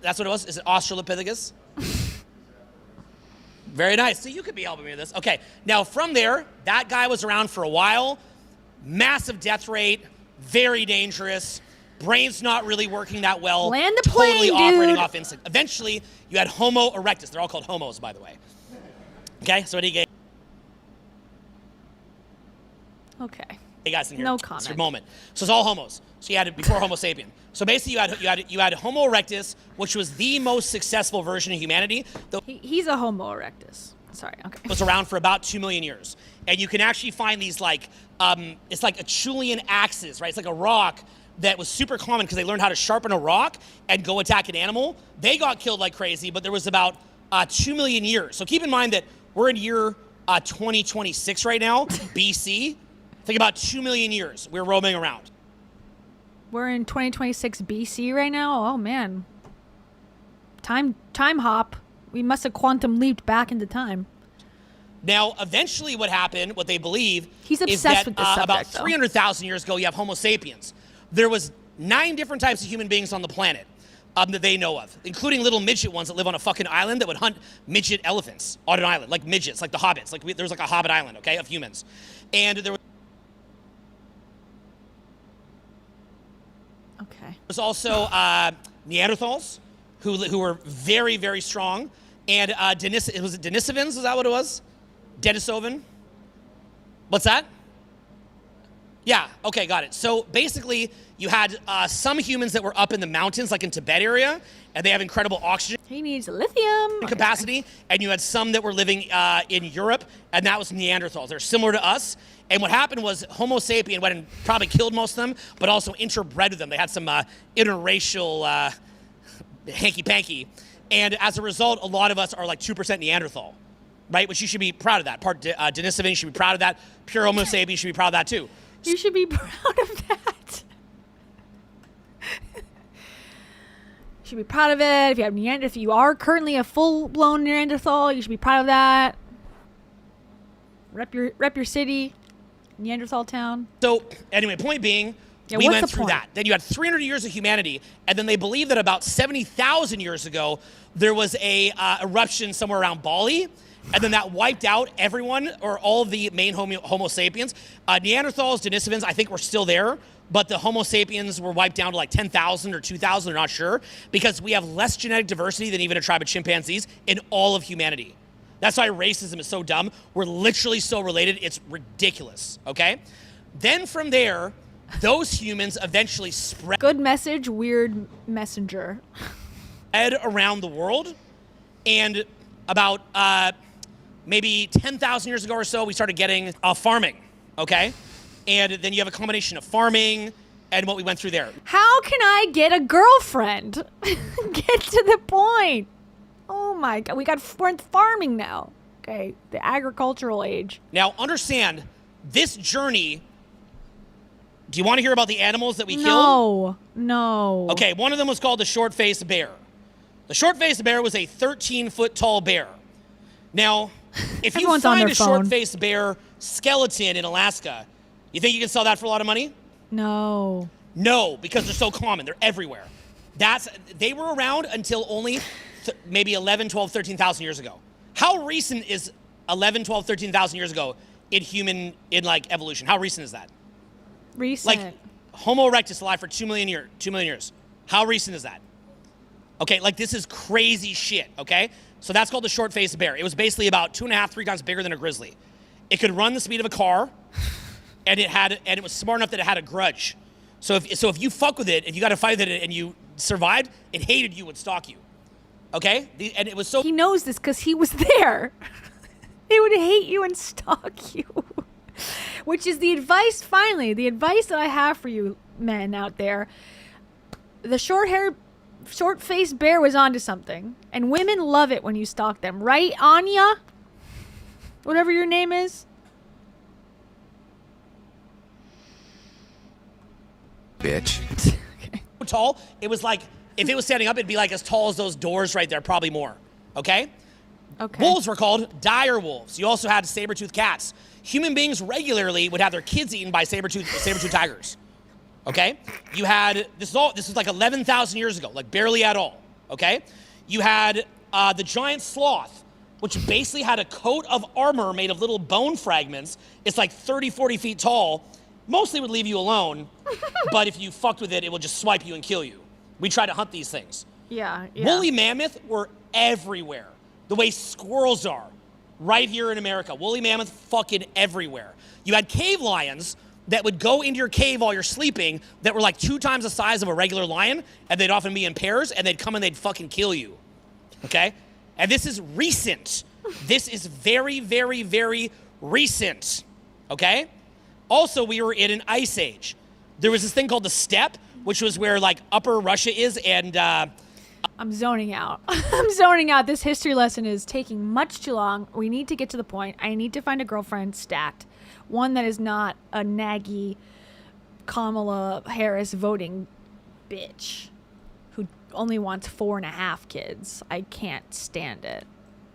that's what it was? Is it Australopithecus? Very nice. So you could be helping me with this. Okay. Now, from there, that guy was around for a while. Massive death rate. Very dangerous. Brain's not really working that well. Land the totally plane, operating dude. off instinct. Eventually, you had Homo erectus. They're all called homos, by the way. Okay? So what do you get? Okay. Hey guys in here. No It's comment. your moment. So it's all homos. So you had it before Homo sapien. So basically you had Homo erectus, which was the most successful version of humanity. He's a Homo erectus. Sorry. Okay. It was around for about 2 million years. And you can actually find these like, it's like Acheulean axes, right? It's like a rock that was super common because they learned how to sharpen a rock and go attack an animal. They got killed like crazy, but there was about 2 million years. So keep in mind that we're in year 2026 right now, BC. Think about 2 million years we're roaming around. We're in 2026 BC right now. Oh man. Time hop. We must have quantum leaped back into time. Now, eventually what happened, what they believe, He's is obsessed that with this subject, about though. 300,000 years ago, you have Homo sapiens. There was 9 different types of human beings on the planet that they know of, including little midget ones that live on a fucking island that would hunt midget elephants on an island, like midgets, like the hobbits. Like there was like a hobbit island, okay, of humans. And there was also Neanderthals who were very, very strong. And was it Denisovans? Is that what it was? Denisovan? What's that? Yeah, okay, got it. So basically, you had some humans that were up in the mountains, like in Tibet area, and they have incredible oxygen. He needs lithium capacity. And you had some that were living in Europe, and that was Neanderthals. They're similar to us. And what happened was Homo sapien went and probably killed most of them, but also interbred with them. They had some interracial hanky-panky. And as a result, a lot of us are like 2% Neanderthal, right? Which you should be proud of that. Part Denisovan, you should be proud of that. Pure Homo sapien, you should be proud of that too. You should be proud of that. should be proud of it. If you are currently a full-blown Neanderthal, you should be proud of that. Rep your city, Neanderthal town. So anyway, point being, we went through that. Then you had 300 years of humanity, and then they believe that about 70,000 years ago, there was a eruption somewhere around Bali, and then that wiped out everyone, or all of the main Homo sapiens. Neanderthals, Denisovans, I think were still there, but the Homo sapiens were wiped down to like 10,000 or 2,000, they're not sure, because we have less genetic diversity than even a tribe of chimpanzees in all of humanity. That's why racism is so dumb. We're literally so related, it's ridiculous, okay? Then from there, those humans eventually spread. Good message, weird messenger. Around the world, and about maybe 10,000 years ago or so, we started getting farming, okay? And then you have a combination of farming and what we went through there. How can I get a girlfriend? Get to the point. Oh my God, we're in farming now. Okay, the agricultural age. Now understand, this journey, do you want to hear about the animals that we killed? No. Okay, one of them was called the short-faced bear. The short-faced bear was a 13-foot tall bear. Now, if you find a short-faced bear skeleton in Alaska, you think you can sell that for a lot of money? No. No, because they're so common. They're everywhere. They were around until only maybe 11, 12, 13,000 years ago. How recent is 11, 12, 13,000 years ago in like evolution? How recent is that? Recent. Like Homo erectus alive for 2 million years. How recent is that? Okay, like this is crazy shit, okay? So that's called the short-faced bear. It was basically about 2.5, 3 times bigger than a grizzly. It could run the speed of a car, and it was smart enough that it had a grudge. So if you fuck with it, if you got to fight with it and you survived, it hated you, would stalk you. Okay? And it was so... He knows this because he was there. It would hate you and stalk you. Which is the advice, finally, the advice that I have for you men out there. The short-faced bear was onto something. And women love it when you stalk them. Right, Anya? Whatever your name is. Bitch. Okay. Tall, it was like, if it was standing up, it'd be like as tall as those doors right there, probably more. Okay? Okay. Wolves were called dire wolves. You also had saber-toothed cats. Human beings regularly would have their kids eaten by saber-toothed tigers. Okay? You had, this was like 11,000 years ago, like barely at all. Okay? You had the giant sloth, which basically had a coat of armor made of little bone fragments. It's like 30, 40 feet tall. Mostly would leave you alone, but if you fucked with it, it will just swipe you and kill you. We try to hunt these things. Yeah. Woolly mammoth were everywhere. The way squirrels are. Right here in America. Woolly mammoth fucking everywhere. You had cave lions that would go into your cave while you're sleeping that were like 2 times the size of a regular lion, and they'd often be in pairs, and they'd come and they'd fucking kill you. Okay? And this is recent. This is very, very, very recent. Okay? Also, we were in an ice age. There was this thing called the steppe, which was where like upper Russia is, and I'm zoning out. I'm zoning out. This history lesson is taking much too long. We need to get to the point. I need to find a girlfriend stat. One that is not a naggy Kamala Harris voting bitch who only wants 4.5 kids. I can't stand it.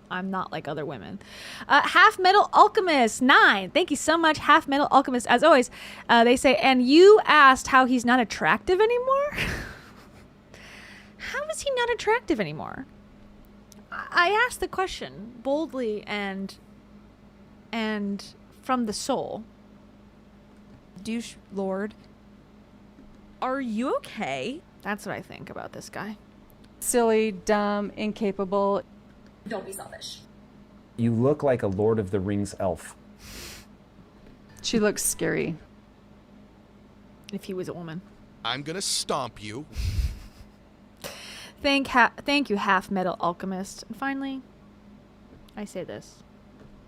I'm not like other women. Half Metal Alchemist 9. Thank you so much, Half Metal Alchemist. As always, they say, and you asked how he's not attractive anymore? How is he not attractive anymore? I asked the question boldly and from the soul. Douche Lord. Are you okay? That's what I think about this guy. Silly, dumb, incapable. Don't be selfish. You look like a Lord of the Rings elf. She looks scary. If he was a woman. I'm gonna stomp you. Thank you, Half Metal Alchemist. And finally, I say this.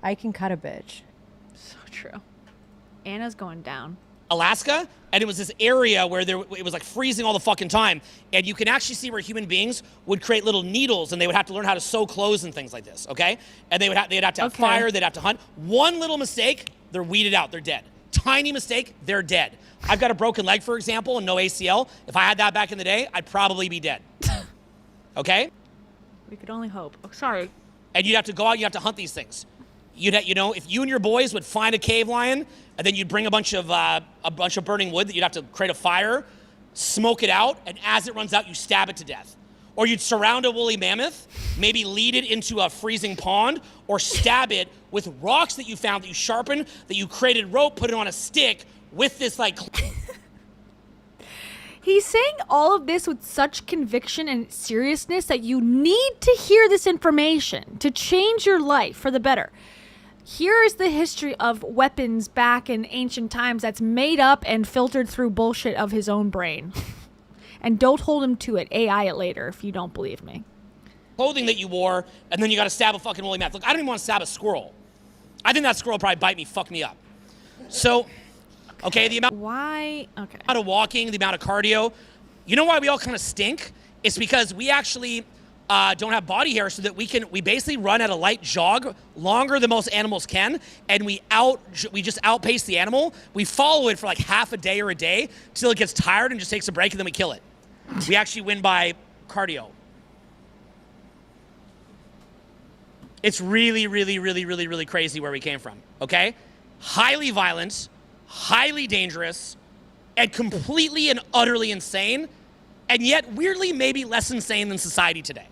I can cut a bitch. So true. Anna's going down. Alaska, and it was this area where it was like freezing all the fucking time, and you can actually see where human beings would create little needles, and they would have to learn how to sew clothes and things like this, okay? And they'd have to have fire, they'd have to hunt. One little mistake, they're weeded out, they're dead. Tiny mistake, they're dead. I've got a broken leg, for example, and no ACL. If I had that back in the day, I'd probably be dead. okay? We could only hope. Oh, sorry. And you'd have to go out, you have to hunt these things. You know, if you and your boys would find a cave lion, and then you'd bring a bunch of burning wood that you'd have to create a fire, smoke it out, and as it runs out, you stab it to death. Or you'd surround a woolly mammoth, maybe lead it into a freezing pond, or stab it with rocks that you found that you sharpened, that you created rope, put it on a stick with this like... He's saying all of this with such conviction and seriousness that you need to hear this information to change your life for the better. Here is the history of weapons back in ancient times that's made up and filtered through bullshit of his own brain. And don't hold him to it. AI it later if you don't believe me. Clothing that you wore, and then you got to stab a fucking woolly mammoth. Look, I don't even want to stab a squirrel. I think that squirrel will probably bite me, fuck me up. So, okay, the amount... Why? Okay. The amount of walking, the amount of cardio. You know why we all kind of stink? It's because we actually... don't have body hair, so that we basically run at a light jog longer than most animals can, and we just outpace the animal. We follow it for like half a day or a day till it gets tired and just takes a break, and then we kill it. We actually win by cardio. It's really, really, really, really, really crazy where we came from, okay? Highly violent, highly dangerous, and completely and utterly insane, and yet weirdly maybe less insane than society today.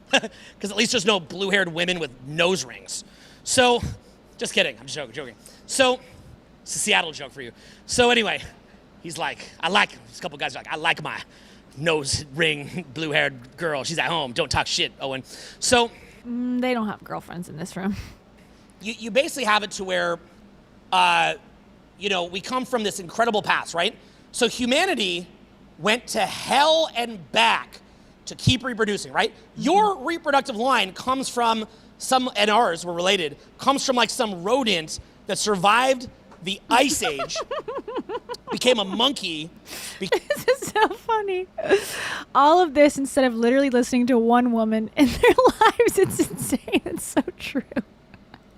Because at least there's no blue-haired women with nose rings. So, just kidding. I'm just joking. So, it's a Seattle joke for you. So anyway, he's like, this couple guys are like, I like my nose ring, blue-haired girl. She's at home. Don't talk shit, Owen. So. They don't have girlfriends in this room. You basically have it to where, you know, we come from this incredible past, right? So humanity went to hell and back to keep reproducing, right? Your reproductive line comes from and ours were related, comes from like some rodent that survived the Ice Age, became a monkey. This is so funny. All of this instead of literally listening to one woman in their lives. It's insane. It's so true.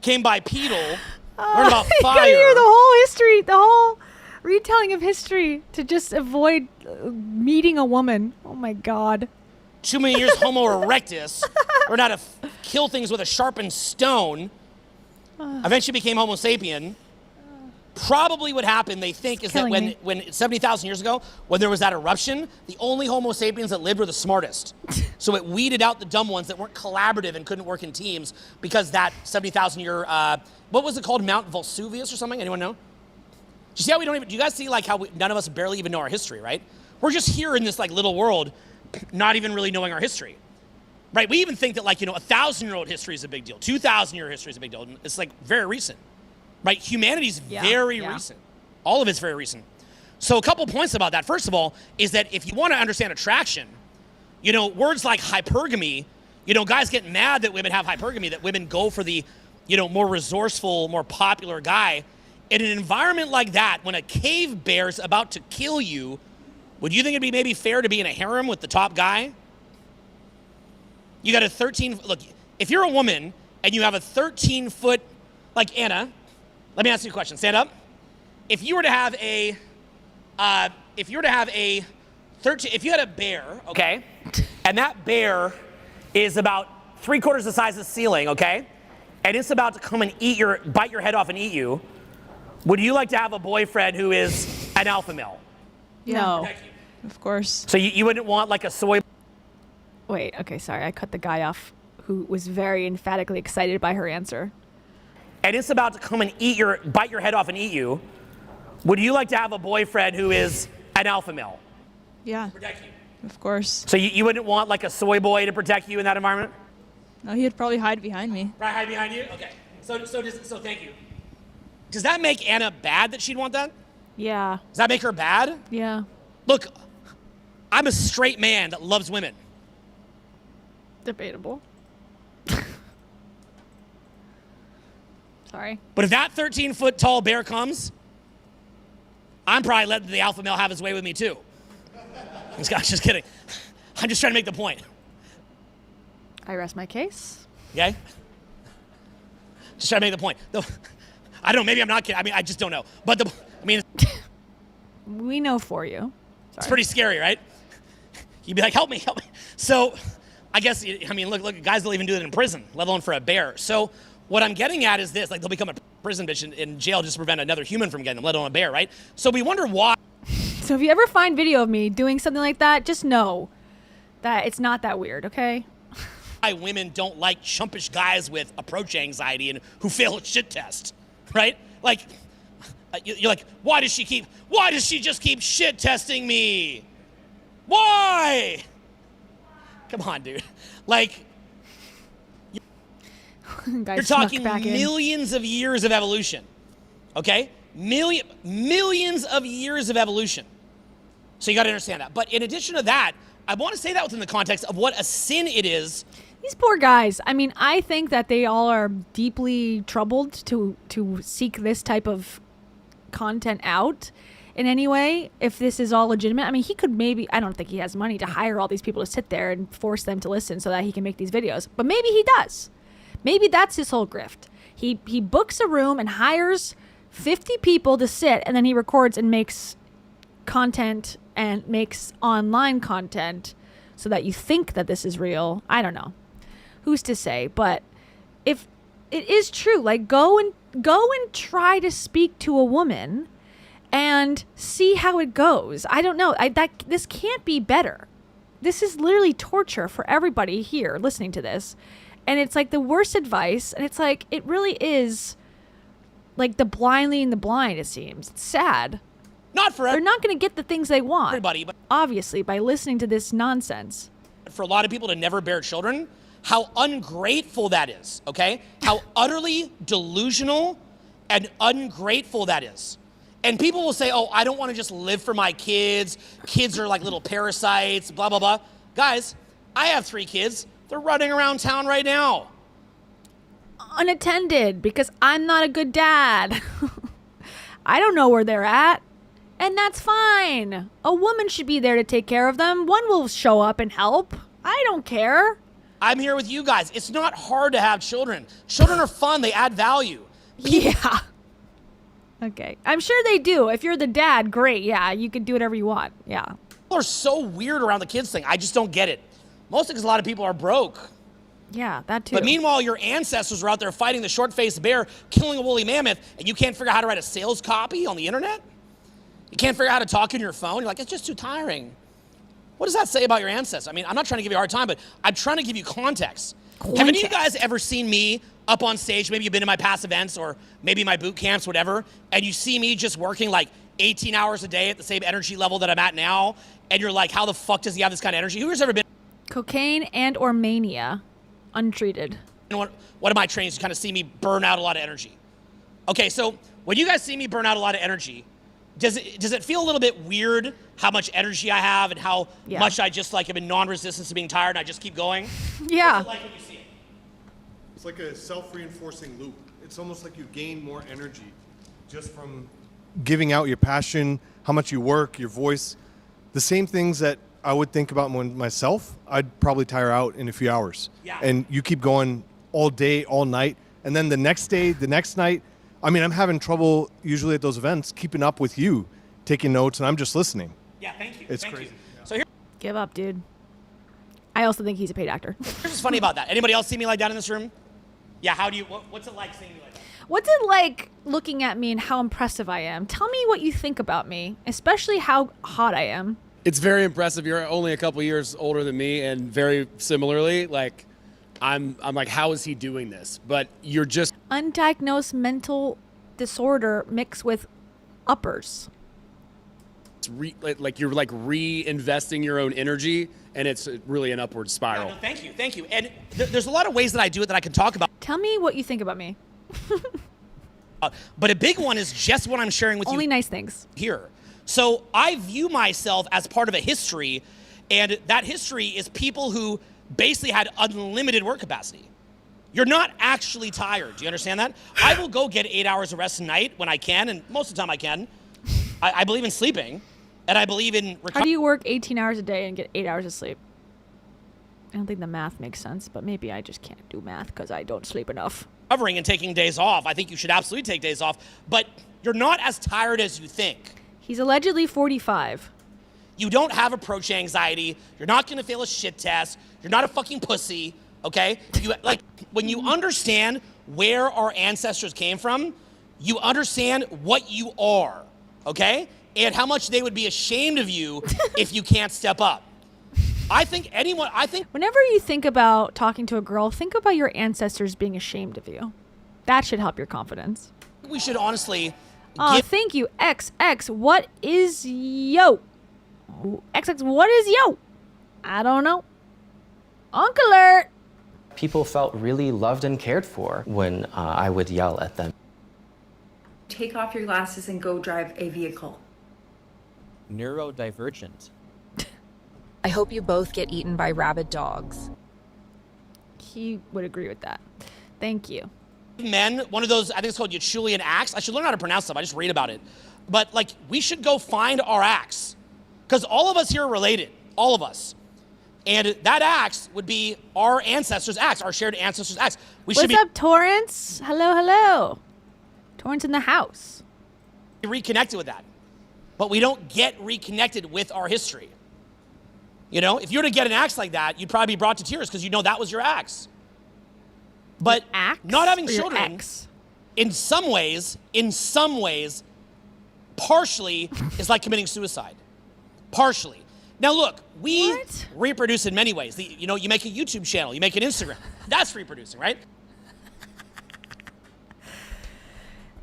Came bipedal, learned about You fire. gotta hear the whole history, the whole retelling of history to just avoid meeting a woman. Oh my God. 2 million years Homo erectus, learned how to kill things with a sharpened stone. Eventually became Homo sapien. Probably what happened, they think, is that when 70,000 years ago, when there was that eruption, the only Homo sapiens that lived were the smartest. So it weeded out the dumb ones that weren't collaborative and couldn't work in teams because that 70,000 year, what was it called, Mount Vesuvius or something? Anyone know? Do you see how we don't even, do you guys see like how none of us barely even know our history, right? We're just here in this like little world, not even really knowing our history, right? We even think that like, you know, 1,000-year-old history is a big deal. 2,000-year history is a big deal. It's like very recent, right? Humanity's very recent. All of it's very recent. So a couple points about that. First of all, is that if you want to understand attraction, you know, words like hypergamy, you know, guys get mad that women have hypergamy, that women go for the, you know, more resourceful, more popular guy. In an environment like that, when a cave bear's about to kill you, would you think it'd be maybe fair to be in a harem with the top guy? You got a 13, look, if you're a woman and you have a 13-foot, like Anna, let me ask you a question, stand up. If you had a bear, okay, and that bear is about 3/4 the size of the ceiling, okay, and it's about to come and bite your head off and eat you, would you like to have a boyfriend who is an alpha male? No, of course. So you wouldn't want like a soy... Wait, okay, sorry. I cut the guy off who was very emphatically excited by her answer. And it's about to come and bite your head off and eat you. Would you like to have a boyfriend who is an alpha male? Yeah, protect you. Of course. So you wouldn't want like a soy boy to protect you in that environment? No, he'd probably hide behind me. Right, hide behind you? Okay. So thank you. Does that make Anna bad that she'd want that? Yeah. Does that make her bad? Yeah. Look, I'm a straight man that loves women. Debatable. Sorry. But if that 13-foot tall bear comes, I'm probably letting the alpha male have his way with me too. Just kidding. I'm just trying to make the point. I rest my case. Okay? Just trying to make the point. I don't know, maybe I'm not kidding. I mean, I just don't know. But we know for you. It's pretty scary, right? You'd be like, help me. So, I guess, I mean, look, guys will even do it in prison, let alone for a bear. So what I'm getting at is this, like they'll become a prison bitch in jail just to prevent another human from getting them, let alone a bear, right? So we wonder why. So if you ever find video of me doing something like that, just know that it's not that weird, okay? Why women don't like chumpish guys with approach anxiety and who fail a shit test, right? Like, you're like, why does she just keep shit testing me? Why? Come on, dude. Like, you're talking millions of years of evolution, okay? Millions of years of evolution. So you got to understand that. But in addition to that, I want to say that within the context of what a sin it is. These poor guys. I mean, I think that they all are deeply troubled to seek this type of content out in any way, if this is all legitimate. I mean, he could maybe, I don't think he has money to hire all these people to sit there and force them to listen so that he can make these videos. But maybe he does. Maybe that's his whole grift. He books a room and hires 50 people to sit, and then he records and makes content and makes online content so that you think that this is real. I don't know. Who's to say? But if it is true, like go and try to speak to a woman and see how it goes. I don't know. This can't be better. This is literally torture for everybody here listening to this. And it's like the worst advice. And it's like, it really is like the blind leading the blind, it seems. It's sad. Not for They're not going to get the things they want. Everybody, but obviously, by listening to this nonsense. For a lot of people to never bear children, how ungrateful that is, okay? How utterly delusional and ungrateful that is. And people will say, oh, I don't want to just live for my kids. Kids are like little parasites, blah, blah, blah. Guys, I have 3 kids. They're running around town right now. Unattended, because I'm not a good dad. I don't know where they're at. And that's fine. A woman should be there to take care of them. One will show up and help. I don't care. I'm here with you guys. It's not hard to have children. Children are fun. They add value. Yeah. Okay. I'm sure they do. If you're the dad, great. Yeah, you can do whatever you want. Yeah. People are so weird around the kids thing. I just don't get it. Mostly because a lot of people are broke. Yeah, that too. But meanwhile, your ancestors were out there fighting the short-faced bear, killing a woolly mammoth, and you can't figure out how to write a sales copy on the internet? You can't figure out how to talk on your phone? You're like, it's just too tiring. What does that say about your ancestors? I mean, I'm not trying to give you a hard time, but I'm trying to give you context. Have any of you guys ever seen me up on stage? Maybe you've been to my past events or maybe my boot camps, whatever, and you see me just working like 18 hours a day at the same energy level that I'm at now, and you're like, how the fuck does he have this kind of energy? Who's ever been? Cocaine and or mania, untreated. In one of my trainings, you kind of see me burn out a lot of energy. Okay, so when you guys see me burn out a lot of energy, does it feel a little bit weird how much energy I have and how much I just like am in non-resistance to being tired and I just keep going? Yeah. What's it like when you see it? It's like a self-reinforcing loop. It's almost like you gain more energy just from giving out your passion, how much you work, your voice. The same things that I would think about myself, I'd probably tire out in a few hours. Yeah. And you keep going all day, all night. And then the next day, the next night, I mean, I'm having trouble usually at those events keeping up with you, taking notes, and I'm just listening. Yeah, thank you. It's thank crazy. You. So Give up, dude. I also think he's a paid actor. here's what's funny about that. Anybody else see me like that in this room? Yeah, what's it like seeing me like that? What's it like looking at me and how impressive I am? Tell me what you think about me, especially how hot I am. It's very impressive. You're only a couple years older than me, and very similarly, like, I'm like, how is he doing this? But you're just undiagnosed mental disorder mixed with uppers. Like you're like reinvesting your own energy, and it's really an upward spiral. Yeah, no, thank you. And there's a lot of ways that I do it that I can talk about. Tell me what you think about me. But a big one is just what I'm sharing with you. Only nice things. Here. So I view myself as part of a history, and that history is people who basically had unlimited work capacity. You're not actually tired. Do you understand that? I will go get 8 hours of rest a night when I can, and most of the time I can. I believe in sleeping, and I believe in recovery. How do you work 18 hours a day and get 8 hours of sleep? I don't think the math makes sense, but maybe I just can't do math because I don't sleep enough. Recovering and taking days off. I think you should absolutely take days off, but you're not as tired as you think. He's allegedly 45. You don't have approach anxiety. You're not gonna fail a shit test. You're not a fucking pussy, okay? Like, when you understand where our ancestors came from, you understand what you are, okay? And how much they would be ashamed of you if you can't step up. I think whenever you think about talking to a girl, think about your ancestors being ashamed of you. That should help your confidence. We should honestly thank you, XX. What is yo? XX, what is yo? I don't know. Uncle alert. People felt really loved and cared for when I would yell at them. Take off your glasses and go drive a vehicle. Neurodivergent. I hope you both get eaten by rabid dogs. He would agree with that. Thank you. Men, one of those, I think it's called Yachulian acts. I should learn how to pronounce them. I just read about it. But like, we should go find our axe. Because all of us here are related. All of us. And that axe would be our ancestors' axe, our shared ancestors' axe. What's up, Torrance? Hello, hello. Torrance in the house. We reconnected with that. But we don't get reconnected with our history. You know, if you were to get an axe like that, you'd probably be brought to tears because you know that was your axe. But not having children, in some ways, partially is like committing suicide. Partially. Now look, we reproduce in many ways. You know, you make a YouTube channel, you make an Instagram. That's reproducing, right?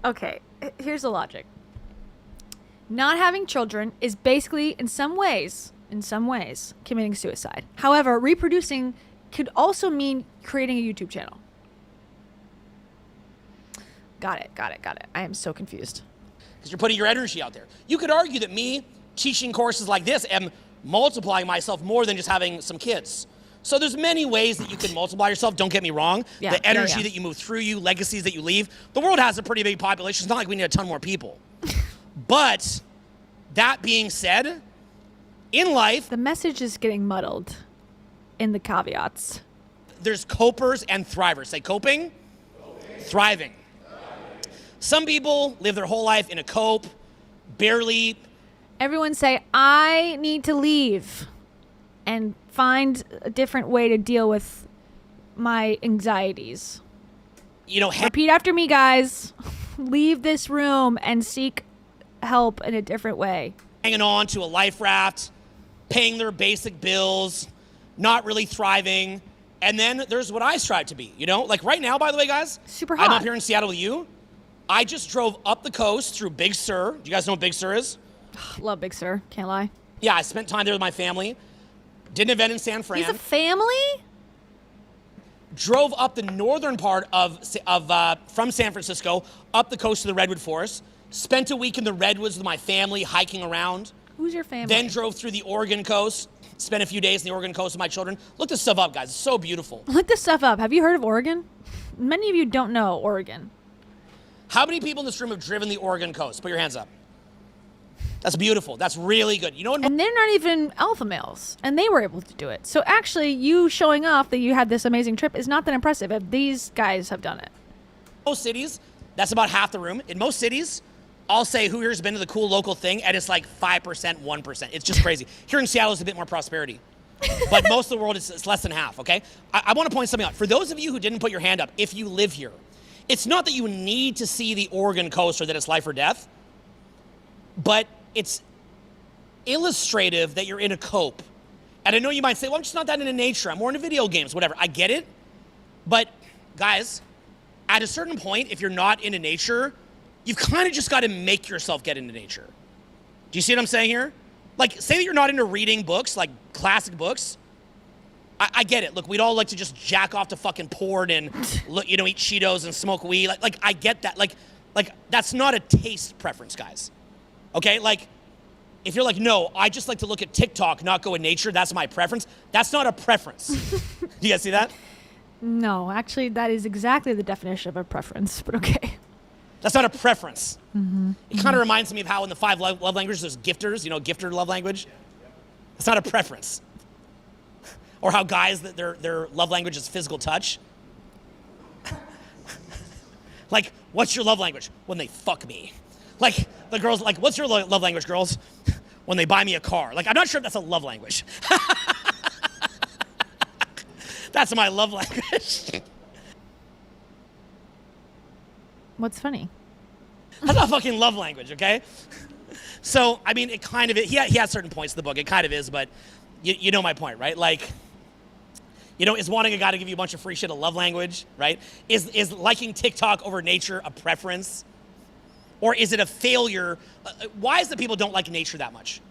Okay, here's the logic. Not having children is basically, in some ways, committing suicide. However, reproducing could also mean creating a YouTube channel. Got it. I am so confused. Because you're putting your energy out there. You could argue that me teaching courses like this am multiplying myself more than just having some kids. So there's many ways that you can multiply yourself, don't get me wrong. Yeah, the energy that you move through you, legacies that you leave. The world has a pretty big population. It's not like we need a ton more people. But that being said, in life, the message is getting muddled in the caveats. There's copers and thrivers. Say coping, thriving. Some people live their whole life in a cope, barely. Everyone say, I need to leave and find a different way to deal with my anxieties. You know, repeat after me, guys. Leave this room and seek help in a different way. Hanging on to a life raft, paying their basic bills, not really thriving. And then there's what I strive to be, you know? Like right now, by the way, guys, super hot. I'm up here in Seattle with you. I just drove up the coast through Big Sur. Do you guys know what Big Sur is? Love Big Sur, can't lie. Yeah, I spent time there with my family. Did an event in San Fran. He's a family? Drove up the northern part from San Francisco, up the coast of the Redwood Forest. Spent a week in the Redwoods with my family, hiking around. Who's your family? Then drove through the Oregon coast. Spent a few days in the Oregon coast with my children. Look this stuff up, guys. It's so beautiful. Look this stuff up. Have you heard of Oregon? Many of you don't know Oregon. How many people in this room have driven the Oregon coast? Put your hands up. That's beautiful. That's really good. You know what? And they're not even alpha males, and they were able to do it. So actually, you showing off that you had this amazing trip is not that impressive if these guys have done it. Most cities, that's about half the room. In most cities, I'll say who here's been to the cool local thing, and it's like 5%, 1%. It's just crazy. Here in Seattle, it's a bit more prosperity. But most of the world, it's less than half, okay? I want to point something out. For those of you who didn't put your hand up, if you live here, it's not that you need to see the Oregon coast or that it's life or death, but it's illustrative that you're in a cope. And I know you might say, well, I'm just not that into nature. I'm more into video games, whatever. I get it. But guys, at a certain point, if you're not into nature, you've kind of just got to make yourself get into nature. Do you see what I'm saying here? Like, say that you're not into reading books, like classic books. I get it. Look, we'd all like to just jack off to fucking porn and, you know, eat Cheetos and smoke weed. Like I get that. Like that's not a taste preference, guys. Okay? Like, if you're like, no, I just like to look at TikTok, not go in nature, that's my preference. That's not a preference. Do you guys see that? No, actually, that is exactly the definition of a preference, but okay. That's not a preference. Mm-hmm. It kind of reminds me of how in the 5 love languages, there's gifters, you know, gifter love language. It's not a preference. Or how guys, their love language is physical touch. Like, what's your love language? When they fuck me. Like, the girls, like, what's your love language, girls? when they buy me a car. Like, I'm not sure if that's a love language. That's my love language. What's funny? That's not fucking love language, okay? So, I mean, it kind of is. He has certain points in the book. It kind of is, but you know my point, right? Like, you know, is wanting a guy to give you a bunch of free shit a love language, right? Is liking TikTok over nature a preference? Or is it a failure? Why is it people don't like nature that much?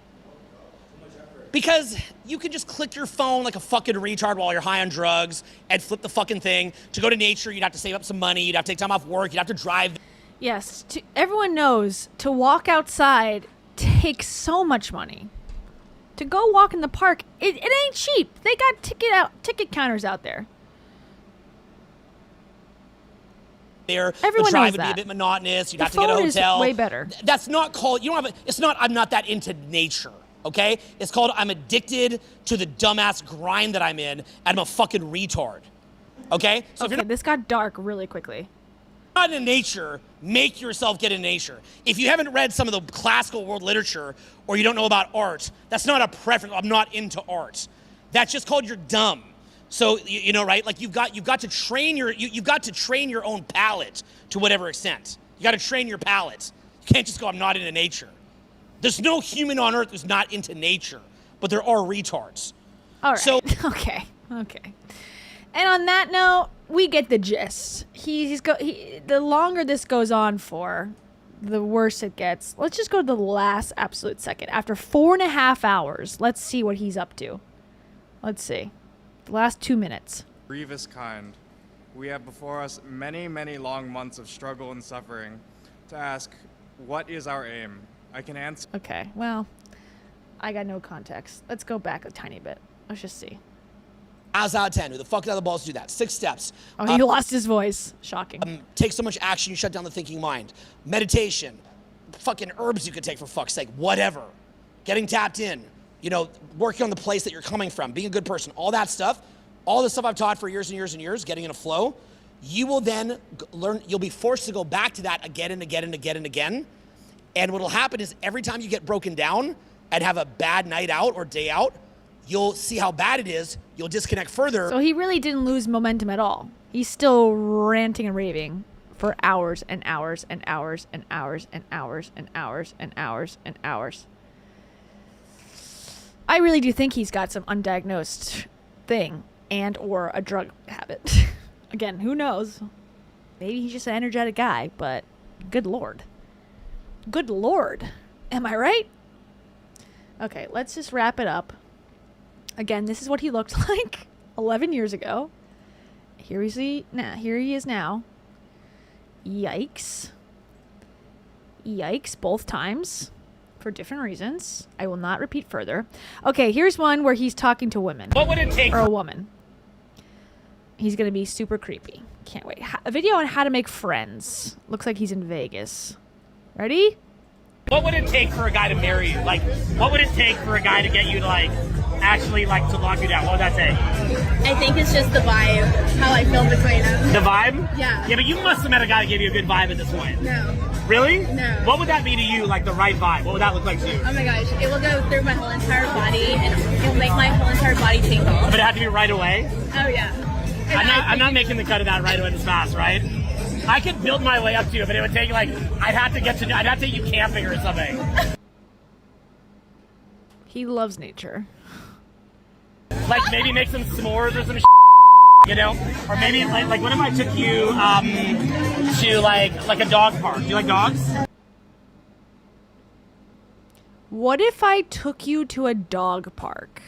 Because you can just click your phone like a fucking retard while you're high on drugs and flip the fucking thing. To go to nature, you'd have to save up some money. You'd have to take time off work. You'd have to drive. Yes, everyone knows to walk outside takes so much money. To go walk in the park, it ain't cheap. They got ticket counters out there. Everyone the drive knows would that. be a bit monotonous. You'd The have to get a phone is hotel. way better. That's not called. You don't have. It's not. I'm not that into nature. Okay. It's called. I'm addicted to the dumbass grind that I'm in, and I'm a fucking retard. Okay. So if you're This got dark really quickly. not in nature, make yourself get in nature. If you haven't read some of the classical world literature or you don't know about art, that's not a preference. I'm not into art. That's just called you're dumb. So you know, right? Like you've got to train your own palate to whatever extent. You got to train your palate. You can't just go, I'm not into nature. There's no human on earth who's not into nature, but there are retards. All right. So okay. And on that note, we get the gist. The longer this goes on for, the worse it gets. Let's just go to the last absolute second. After 4.5 hours, let's see what he's up to. Let's see. The last 2 minutes. Grievous kind. We have before us many, many long months of struggle and suffering to ask, what is our aim? I can answer. Okay, well, I got no context. Let's go back a tiny bit. Let's just see. As out of 10, who the fuck got the balls to do that? 6 steps. Oh, he lost his voice. Shocking. Take so much action, you shut down the thinking mind. Meditation. Fucking herbs you could take, for fuck's sake. Whatever. Getting tapped in. You know, working on the place that you're coming from. Being a good person. All that stuff. All the stuff I've taught for years and years and years. Getting in a flow. You will then learn. You'll be forced to go back to that again and again and again and again. And what will happen is every time you get broken down and have a bad night out or day out, you'll see how bad it is. You'll disconnect further. So he really didn't lose momentum at all. He's still ranting and raving for hours and hours and hours and hours and hours and hours and hours and hours. I really do think he's got some undiagnosed thing and or a drug habit. Again, who knows? Maybe he's just an energetic guy, but good Lord. Good Lord. Am I right? Okay, let's just wrap it up. Again, this is what he looked like 11 years ago. Here he is now. Yikes. Yikes, both times. For different reasons. I will not repeat further. Okay, here's one where he's talking to women. What would it take? Or a woman. He's going to be super creepy. Can't wait. A video on how to make friends. Looks like he's in Vegas. Ready? What would it take for a guy to marry you? Like, what would it take for a guy to get you to, like, actually, like, to lock you down? What would that take? I think it's just the vibe, how I feel between us. The vibe? Yeah. Yeah, but you must have met a guy that gave you a good vibe at this point. No. Really? No. What would that be to you, like, the right vibe? What would that look like to you? Oh my gosh, it will go through my whole entire body, and it will make my whole entire body tingle. But it had to be right away? Oh yeah. I'm not making the cut of that right away this fast, right? I could build my way up to you, but it would take, like, I'd have to take you camping or something. He loves nature. Like, maybe make some s'mores or some you know? Or maybe, like what if I took you to, like a dog park? Do you like dogs? What if I took you to a dog park?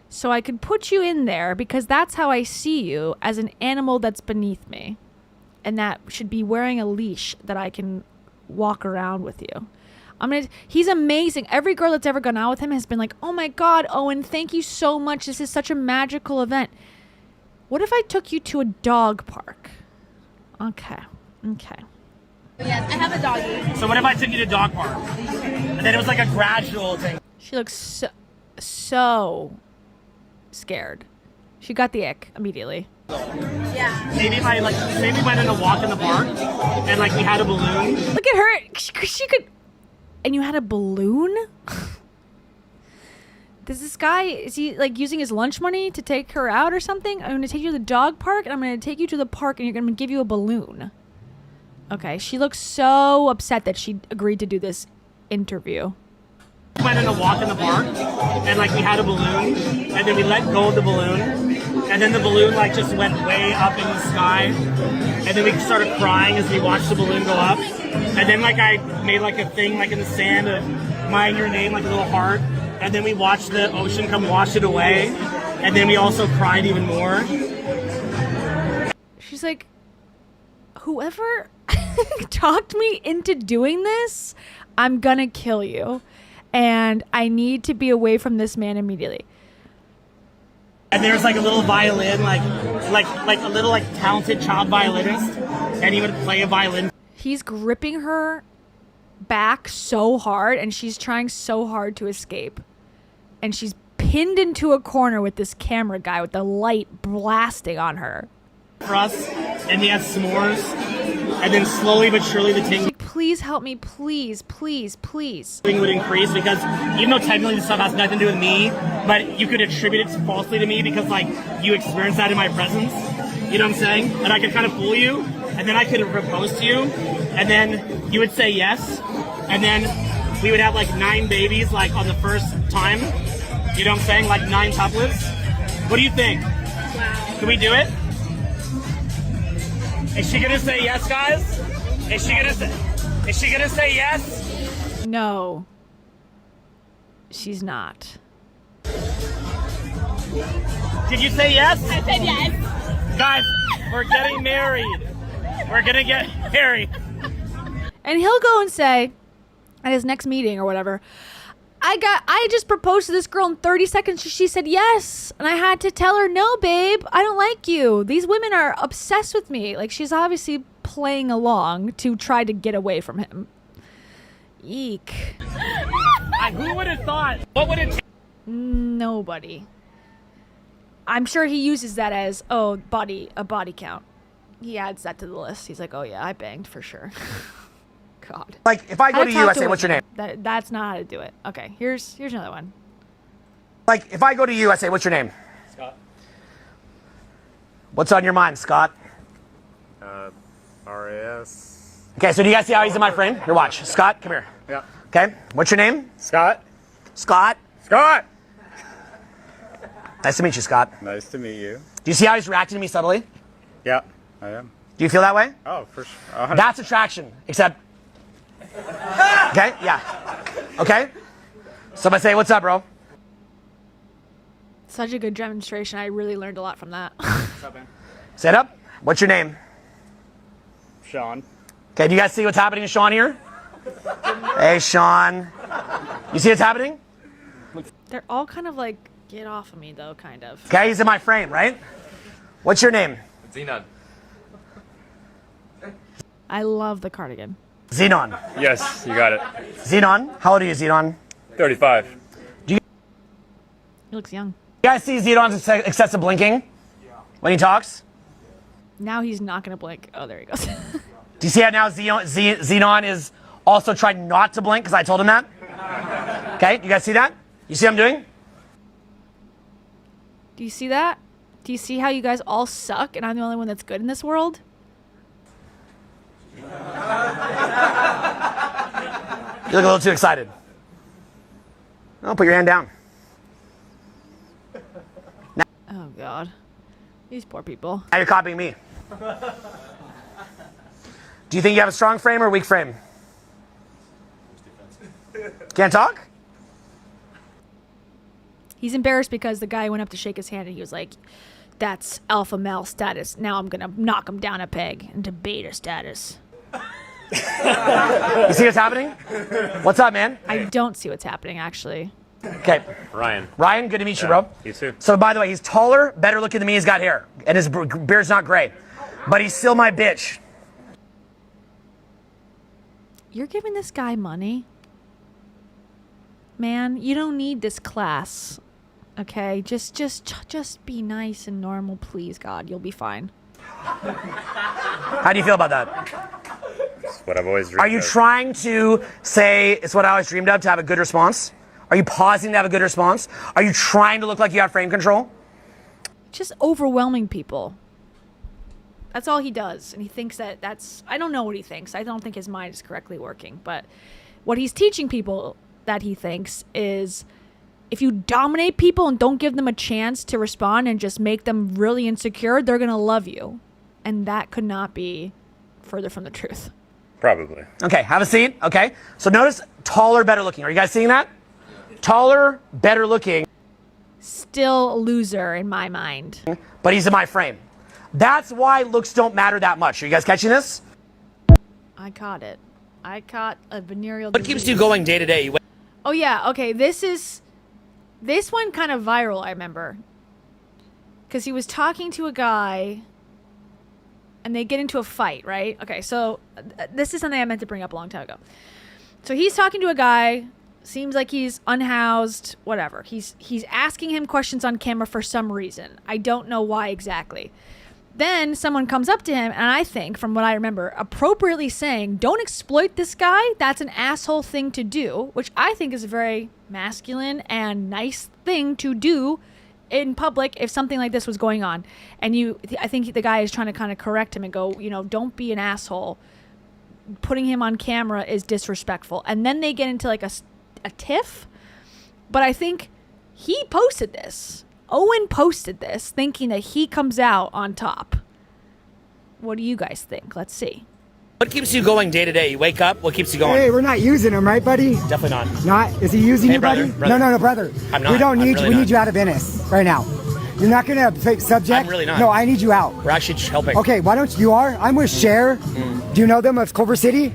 So I could put you in there because that's how I see you, as an animal that's beneath me. And that should be wearing a leash that I can walk around with you. He's amazing. Every girl that's ever gone out with him has been like, oh my God, Owen, thank you so much. This is such a magical event. What if I took you to a dog park? Okay. Yes, I have a doggy. So what if I took you to a dog park? And then it was like a gradual thing. She looks so scared. She got the ick immediately. Yeah. Maybe we went on a walk in the park and, like, we had a balloon. Look at her. She could... and you had a balloon? Does this guy, is he like using his lunch money to take her out or something? I'm going to take you to the dog park, and I'm going to take you to the park, and you're going to give you a balloon. Okay, she looks so upset that she agreed to do this interview. We went on a walk in the park, and like we had a balloon, and then we let go of the balloon, and then the balloon like just went way up in the sky, and then we started crying as we watched the balloon go up, and then like I made like a thing like in the sand of my and your name, like a little heart, and then we watched the ocean come wash it away, and then we also cried even more. She's like, whoever talked me into doing this, I'm gonna kill you. And I need to be away from this man immediately. And there's like a little violin, like a little like talented child violinist, and he would play a violin. He's gripping her back so hard, and she's trying so hard to escape. And she's pinned into a corner with this camera guy with the light blasting on her. For us, and he has s'mores, and then slowly but surely the tingling. Like, please help me, please, please, please. Would increase because even though technically this stuff has nothing to do with me, but you could attribute it falsely to me because like you experienced that in my presence. You know what I'm saying? And I could kind of fool you, and then I could propose to you, and then you would say yes, and then we would have like 9 babies like on the first time. You know what I'm saying? Like 9 tuplets. What do you think? Wow. Can we do it? Is she gonna say yes, guys? Is she gonna say yes? No. She's not. Did you say yes? I said yes. Guys, we're getting married. We're gonna get married. And he'll go and say, at his next meeting or whatever, I just proposed to this girl in 30 seconds. She said yes. And I had to tell her, no, babe, I don't like you. These women are obsessed with me. Like, she's obviously playing along to try to get away from him. Eek. Who would have thought? What would it take? Nobody. I'm sure he uses that as, oh, a body count. He adds that to the list. He's like, oh yeah, I banged for sure. God. Like, if I go to you, I say, what's your name? That's not how to do it. Okay, here's another one. Like, if I go to you, I say, what's your name? Scott. What's on your mind, Scott? RAS. Okay, so do you guys see how he's in my frame? Here, watch. Scott, come here. Yeah. Okay, what's your name? Scott. Scott. Scott. Nice to meet you, Scott. Nice to meet you. Do you see how he's reacting to me subtly? Yeah, I am. Do you feel that way? Oh, for sure. That's attraction, except... Okay, yeah. Okay? Somebody say, what's up, bro? Such a good demonstration. I really learned a lot from that. What's up, man? Say it up. What's your name? Sean. Okay, do you guys see what's happening to Sean here? Hey, Sean. You see what's happening? They're all kind of like, get off of me, though, kind of. Okay, he's in my frame, right? What's your name? Xenon. I love the cardigan. Xenon. Yes, you got it. Xenon. How old are you, Xenon? 35. He looks young. You guys see Xenon's excessive blinking when he talks? Now he's not going to blink. Oh, there he goes. Do you see how now Xenon is also trying not to blink because I told him that? Okay, you guys see that? You see what I'm doing? Do you see that? Do you see how you guys all suck and I'm the only one that's good in this world? You look a little too excited. Oh, put your hand down. Oh, God. These poor people. Now you're copying me. Do you think you have a strong frame or a weak frame? Can't talk? He's embarrassed because the guy went up to shake his hand and he was like, that's alpha male status. Now I'm going to knock him down a peg into beta status. You see what's happening? What's up, man? I don't see what's happening, actually. Okay. Ryan. Ryan, good to meet you, bro. You too. So, by the way, he's taller, better looking than me. He's got hair, and his beard's not gray. But he's still my bitch. You're giving this guy money? Man, you don't need this class. Okay? Just be nice and normal, please, God. You'll be fine. How do you feel about that? what I've always dreamed Are you of. trying to say it's what I always dreamed of to have a good response? Are you pausing to have a good response? Are you trying to look like you have frame control? Just overwhelming people. That's all he does. And he thinks that that's, I don't know what he thinks. I don't think his mind is correctly working. But what he's teaching people that he thinks is if you dominate people and don't give them a chance to respond and just make them really insecure, they're going to love you. And that could not be further from the truth. Probably. Okay, have a seat. Okay. So notice taller, better looking. Are you guys seeing that? Taller, better looking. Still a loser in my mind. But he's in my frame. That's why looks don't matter that much. Are you guys catching this? I caught it. I caught a venereal What disease. keeps you going day to day? Oh yeah, okay, this one kind of viral, I remember. Because he was talking to a guy and they get into a fight, right? Okay, so this is something I meant to bring up a long time ago. So he's talking to a guy, seems like he's unhoused, whatever. He's asking him questions on camera for some reason. I don't know why exactly. Then someone comes up to him, and I think, from what I remember, appropriately saying, don't exploit this guy. That's an asshole thing to do, which I think is a very masculine and nice thing to do in public if something like this was going on. And I think the guy is trying to kind of correct him and go, don't be an asshole. Putting him on camera is disrespectful. And then they get into like a tiff. But I think he posted this. Owen posted this thinking that he comes out on top. What do you guys think? Let's see. What keeps you going day to day? You wake up, what keeps you going? Hey, we're not using him, right, buddy? Definitely not. Not? Is he using you, brother, buddy? brother. No, brother. I'm not. We don't I'm need really you. We not. need you out of Venice right now. You're not going to take subject? I'm really not. No, I need you out. We're actually helping. Okay, why don't you are? I'm with Cher. Do you know them of Culver City?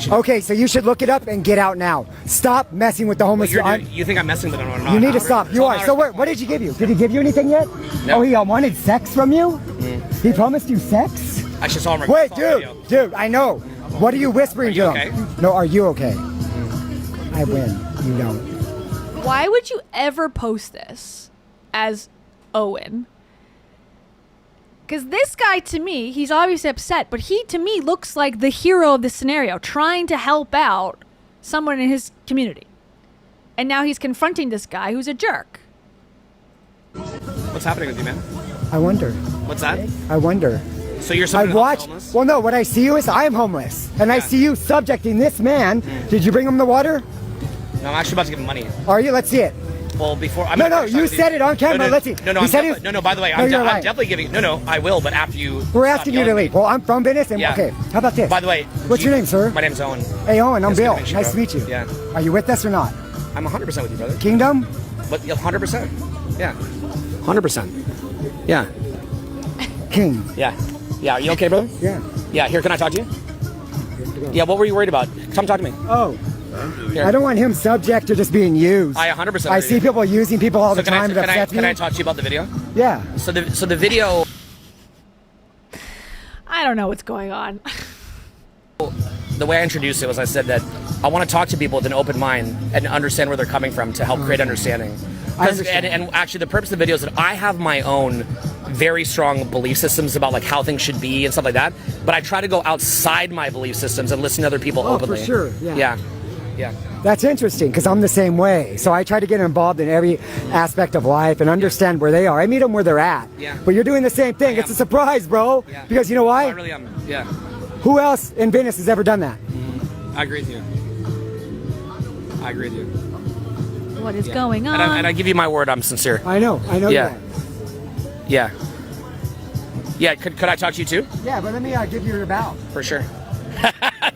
Okay, so you should look it up and get out now. Stop messing with the homeless. You think I'm messing with them? You need to stop. You are. So what did you give you? Did he give you anything yet? No. Oh, he wanted sex from you? He promised you sex? I just saw him. Wait, dude, I know. What are you whispering to him? No, are you okay? I win. You don't. Why would you ever post this as Owen? Because this guy, to me, he's obviously upset, but he, to me, looks like the hero of the scenario, trying to help out someone in his community. And now he's confronting this guy who's a jerk. What's happening with you, man? I wonder. What's that? I wonder. So you're I someone watch. homeless? Well, no. What I see you is I am homeless, and I see you subjecting this man. Did you bring him the water? No, I'm actually about to give him money. Are you? Let's see it. Well, before No, you said it on camera. Let's see. No, You said it- no. By the way, No, I'm you're lying. definitely giving. No, I will. But after you. We're stop asking you to yelling at leave. Well, I'm from Venice, and Yeah. okay. How about this? By the way, What's your name, sir? My name's Owen. Hey, Owen. I'm Nice to Bill. meet you, Nice bro. to meet you. Yeah. Are you with us or not? I'm 100% with you, brother. Kingdom. But 100%. Yeah. 100%. Yeah. King. Yeah. Yeah. Are you okay, brother? Yeah. Yeah. Here, can I talk to you? Yeah. What were you worried about? Come talk to me. Oh. Here. I don't want him subject to just being used. I 100% I agree. see people using people all the can I- time. It upsets can me. I talk to you about the video? Yeah. So the video. I don't know what's going on. The way I introduced it was I said that I want to talk to people with an open mind and understand where they're coming from to help create understanding. And actually, the purpose of the video is that I have my own very strong belief systems about like how things should be and stuff like that. But I try to go outside my belief systems and listen to other people openly. For sure. Yeah. Yeah. Yeah. That's interesting because I'm the same way. So I try to get involved in every aspect of life and understand where they are. I meet them where they're at. Yeah. But you're doing the same thing. It's a surprise, bro. Yeah. Because you know why? I really am. Yeah. Who else in Venice has ever done that? I agree with you. I agree with you. What is going on? And I give you my word, I'm sincere. I know. Yeah. that. Yeah. Yeah. Could I talk to you too? Yeah, but let me give you your bow. For sure.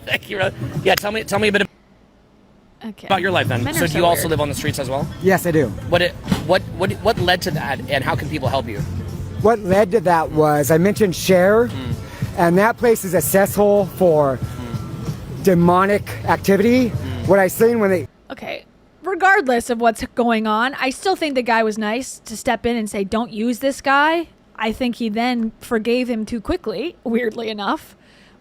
Thank you, brother. Yeah. Tell me a bit about your life then. Men So are do so you also weird. live on the streets as well? Yes, I do. What led to that, and how can people help you? What led to that was I mentioned Cher, and that place is a cesspool for demonic activity. What I seen when they Okay, regardless of what's going on, I still think the guy was nice to step in and say, don't use this guy. I think he then forgave him too quickly, weirdly enough.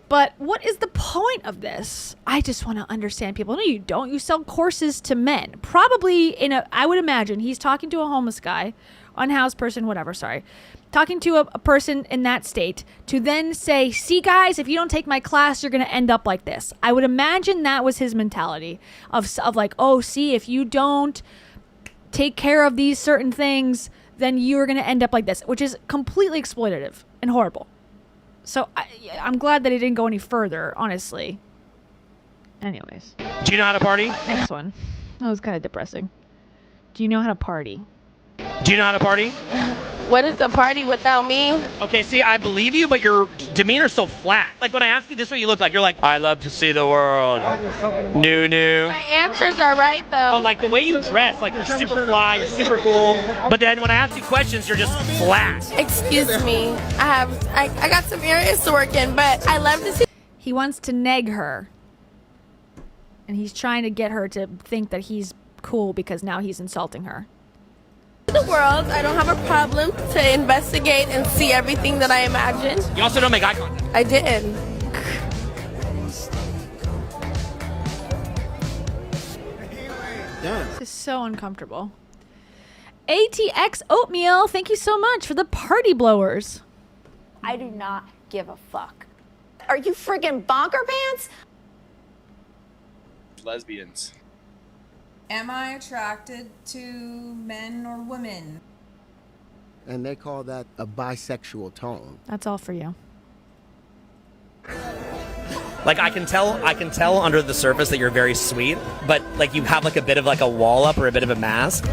But what is the point of this? I just want to understand people. No, you don't. You sell courses to men. Probably I would imagine he's talking to a homeless guy, unhoused person, whatever, sorry. Talking to a person in that state to then say, see guys, if you don't take my class, you're going to end up like this. I would imagine that was his mentality of like, oh, see, if you don't take care of these certain things, then you're going to end up like this, which is completely exploitative and horrible. So I'm glad that it didn't go any further, honestly. Anyways. Do you know how to party? Next one. That was kind of depressing. Do you know how to party? Do you know how to party? What is a party without me? Okay, see, I believe you, but your demeanor's so flat. Like, when I ask you this is what you look like, you're like, I love to see the world. New. My answers are right, though. Oh, like the way you dress, like you're super fly, you're super cool. But then when I ask you questions, you're just flat. Excuse me. I got some areas to work in, but I love to see. He wants to neg her. And he's trying to get her to think that he's cool because now he's insulting her. The world, I don't have a problem to investigate and see everything that I imagined. You also don't make eye contact. I did. This is so uncomfortable. ATX Oatmeal, thank you so much for the party blowers. I do not give a fuck. Are you friggin' bonker pants? Lesbians. Am I attracted to men or women? And they call that a bisexual tone. That's all for you. Like, I can tell under the surface that you're very sweet, but like you have like a bit of like a wall up or a bit of a mask.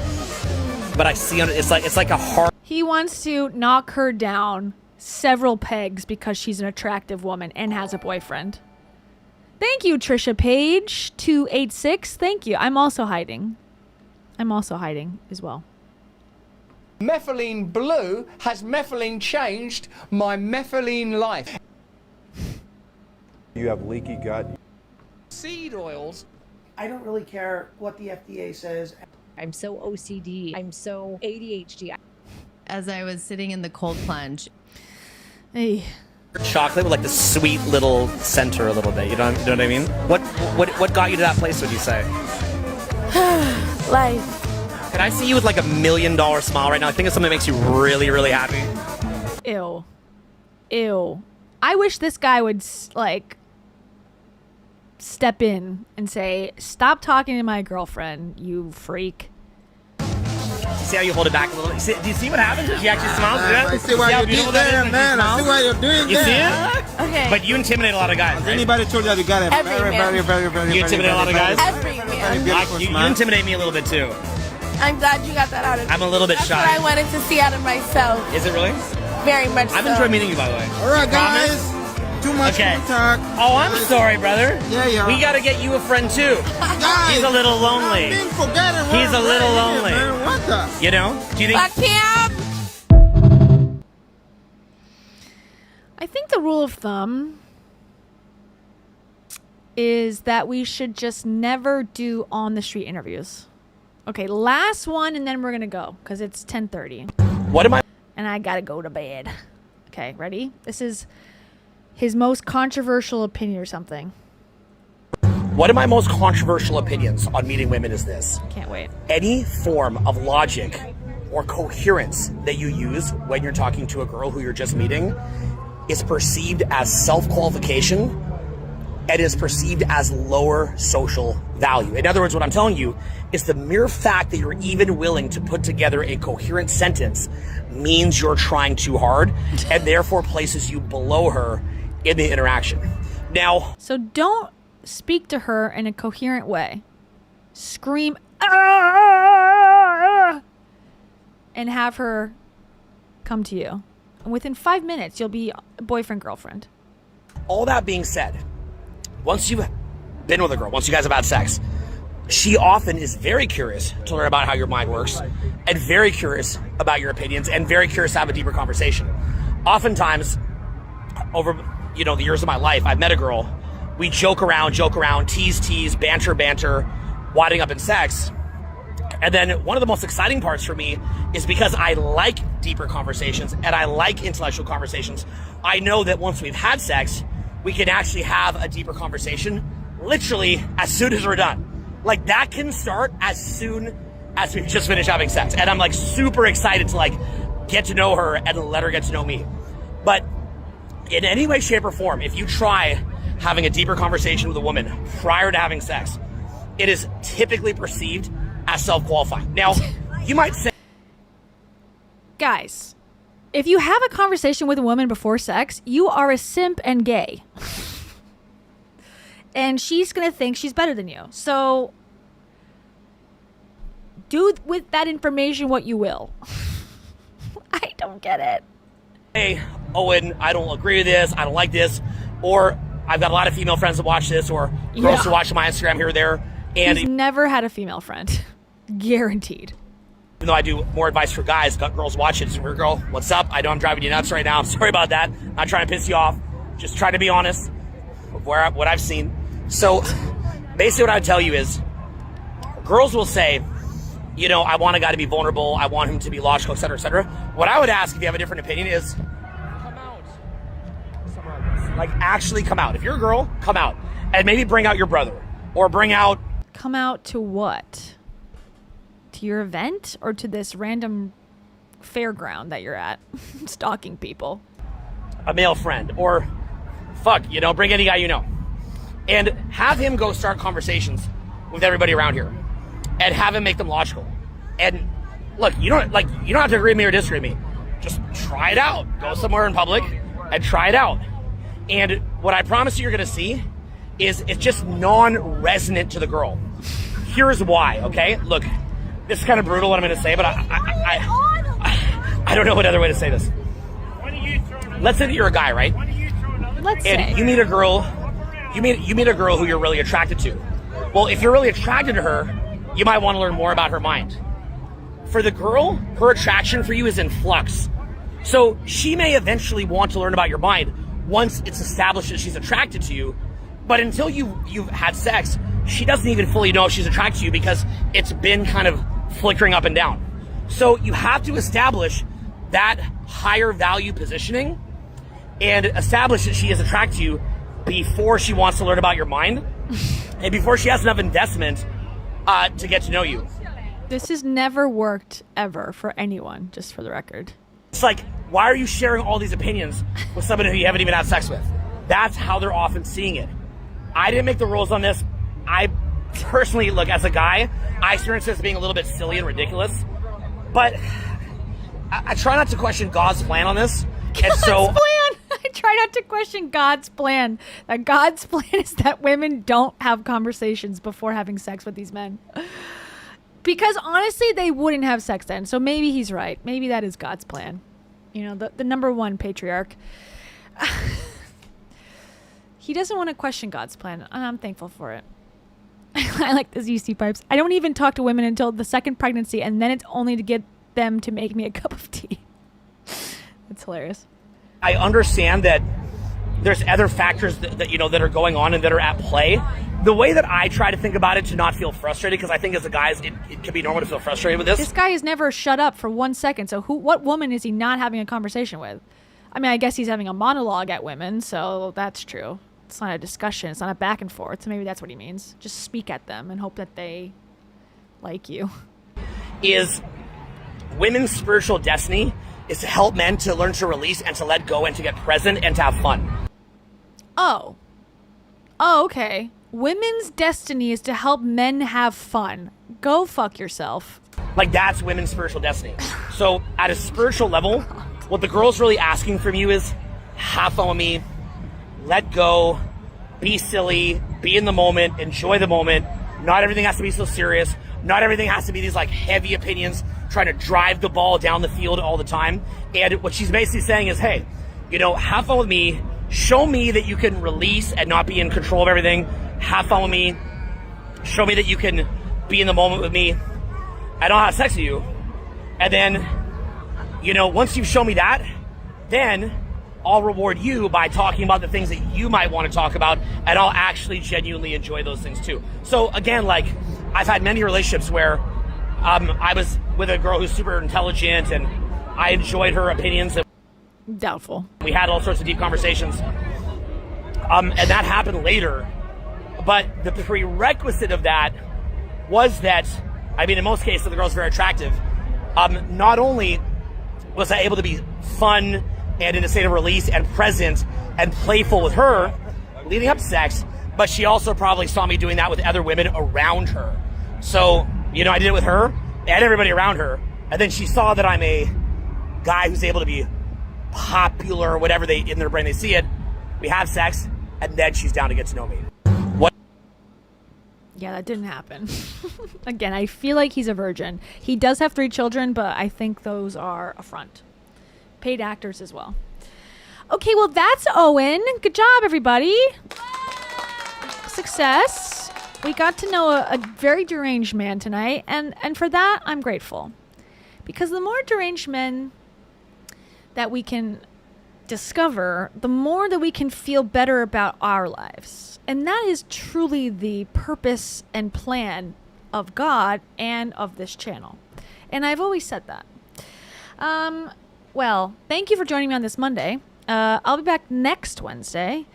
But I see it's like a hard. He wants to knock her down several pegs because she's an attractive woman and has a boyfriend. Thank you, Trisha Page 286. Thank you. I'm also hiding as well. Methylene blue has methylene changed my methylene life. You have leaky gut. Seed oils. I don't really care what the FDA says. I'm so OCD. I'm so ADHD. As I was sitting in the cold plunge. Hey. Chocolate with like the sweet little center a little bit. You know what I mean? What got you to that place, would you say? Life. Can I see you with like $1 million smile right now? I think it's something that makes you really, really happy. Ew. I wish this guy would like step in and say, stop talking to my girlfriend, you freak. See how you hold it back a little? Do you see what happens when she actually smiles? I see why you're doing that, man. I see why you're doing you that. See it? Okay. But you intimidate a lot of guys, right? Anybody told you that you got it? Very, You intimidate a lot of guys? Every man. You intimidate me a little bit too. I'm glad you got that out of me. I'm a little bit shy. That's what I wanted to see out of myself. Is it really? Very much I've so. enjoyed meeting you, by the way. All right, guys. Too much talk. Oh, I'm sorry, brother. Yeah. We gotta get you a friend too. Guys, he's a little lonely. He's a little lonely. What the? You know? Do you think? Fuck him. I think the rule of thumb is that we should just never do on the street interviews. Okay, last one, and then we're gonna go because it's 10:30. What am I? And I gotta go to bed. Okay, ready? This is his most controversial opinion or something. One of my most controversial opinions on meeting women is this. Can't wait. Any form of logic or coherence that you use when you're talking to a girl who you're just meeting is perceived as self-qualification and is perceived as lower social value. In other words, what I'm telling you is the mere fact that you're even willing to put together a coherent sentence means you're trying too hard and therefore places you below her in the interaction. Now, so don't speak to her in a coherent way. Scream, "Ah!" and have her come to you. And within 5 minutes, you'll be boyfriend, girlfriend. all that being said, once you've been with a girl, once you guys have had sex, she often is very curious to learn about how your mind works and very curious about your opinions and very curious to have a deeper conversation. Oftentimes, over the years of my life, I've met a girl. We joke around, tease, banter, winding up in sex. And then one of the most exciting parts for me is because I like deeper conversations and I like intellectual conversations. I know that once we've had sex, we can actually have a deeper conversation literally as soon as we're done. Like that can start as soon as we just finished having sex. And I'm like super excited to like get to know her and let her get to know me. But in any way, shape, or form, if you try having a deeper conversation with a woman prior to having sex, it is typically perceived as self-qualifying. Now, you might say... Guys, if you have a conversation with a woman before sex, you are a simp and gay. And she's going to think she's better than you. So do with that information what you will. I don't get it. Hey, Owen, I don't agree with this. I don't like this. Or I've got a lot of female friends that watch this, or girls who watch my Instagram here or there. And he's never had a female friend. Guaranteed. Even though I do more advice for guys, got girls watch it. Super girl, what's up? I know I'm driving you nuts right now. I'm sorry about that. Not trying to piss you off. Just trying to be honest of what I've seen. So basically what I would tell you is girls will say, you know, I want a guy to be vulnerable. I want him to be logical, et cetera, et cetera. What I would ask if you have a different opinion is come out. Somewhere like this. Like actually come out. If you're a girl, come out. And maybe bring out your brother. Or bring out... Come out to what? To your event? Or to this random fairground that you're at? Stalking people. A male friend. Or, fuck, you know, bring any guy you know. And have him go start conversations with everybody around here. And have him make them logical. And look, you don't have to agree with me or disagree with me. Just try it out. Go somewhere in public and try it out. And what I promise you're going to see is it's just non-resonant to the girl. Here's why, okay? Look, this is kind of brutal what I'm going to say, but I don't know what other way to say this. Let's say that you're a guy, right? Let's say. And you meet a girl, you meet a girl who you're really attracted to. Well, if you're really attracted to her, you might want to learn more about her mind. For the girl, her attraction for you is in flux. So she may eventually want to learn about your mind once it's established that she's attracted to you. But until you've had sex, she doesn't even fully know if she's attracted to you because it's been kind of flickering up and down. So you have to establish that higher value positioning and establish that she is attracted to you before she wants to learn about your mind and before she has enough investment to get to know you. This has never worked ever for anyone, just for the record. It's like, why are you sharing all these opinions with someone who you haven't even had sex with? That's how they're often seeing it. I didn't make the rules on this. I personally, look, as a guy, I experience this being a little bit silly and ridiculous. But I try not to question God's plan on this. God's plan! I try not to question God's plan. That God's plan is that women don't have conversations before having sex with these men. Because honestly, they wouldn't have sex then. So maybe he's right. Maybe that is God's plan. You know, the number one patriarch. He doesn't want to question God's plan, and I'm thankful for it. I like those UC pipes. I don't even talk to women until the second pregnancy, and then it's only to get them to make me a cup of tea. It's hilarious. I understand that there's other factors that you know that are going on and that are at play. The way that I try to think about it to not feel frustrated, because I think as a guy, it can be normal to feel frustrated with this. This guy has never shut up for 1 second. So what woman is he not having a conversation with? I mean, I guess he's having a monologue at women, so that's true. It's not a discussion. It's not a back and forth. So maybe that's what he means. Just speak at them and hope that they like you. Is women's spiritual destiny is to help men to learn to release and to let go and to get present and to have fun. Oh, okay. Women's destiny is to help men have fun. Go fuck yourself. Like, that's women's spiritual destiny. So at a spiritual level, what the girl's really asking from you is have fun with me, let go, be silly, be in the moment, enjoy the moment. Not everything has to be so serious. Not everything has to be these like heavy opinions trying to drive the ball down the field all the time. And what she's basically saying is, hey, you know, have fun with me. Show me that you can release and not be in control of everything. Have fun with me. Show me that you can be in the moment with me. I don't have sex with you. And then, you know, once you show me that, then I'll reward you by talking about the things that you might want to talk about, and I'll actually genuinely enjoy those things too. So again, like, I've had many relationships where I was with a girl who's super intelligent and I enjoyed her opinions. Doubtful. We had all sorts of deep conversations. And that happened later. But the prerequisite of that was that I mean, in most cases, the girl's very attractive. Not only was I able to be fun and in a state of release and present and playful with her leading up to sex, but she also probably saw me doing that with other women around her. So, you know, I did it with her and everybody around her. And then she saw that I'm a guy who's able to be popular, whatever they in their brain they see it. We have sex, and then she's down to get to know me. What? Yeah, that didn't happen. Again, I feel like he's a virgin. He does have 3 children, but I think those are a front. Paid actors as well. Okay, well, that's Owen. Good job, everybody. Success. We got to know a very deranged man tonight, and for that, I'm grateful. Because the more deranged men that we can discover, the more that we can feel better about our lives. And that is truly the purpose and plan of God and of this channel. And I've always said that. Well, thank you for joining me on this Monday. I'll be back next Wednesday.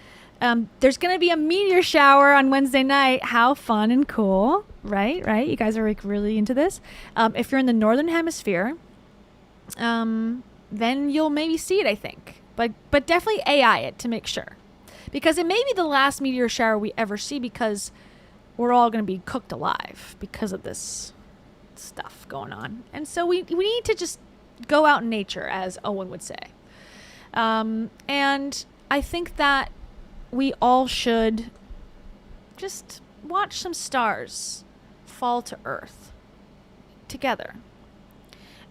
There's going to be a meteor shower on Wednesday night. How fun and cool. Right? You guys are like really into this. If you're in the Northern Hemisphere, then you'll maybe see it, I think. But definitely AI it to make sure. Because it may be the last meteor shower we ever see, because we're all going to be cooked alive because of this stuff going on. And so we need to just go out in nature, as Owen would say. And I think that we all should just watch some stars fall to earth together.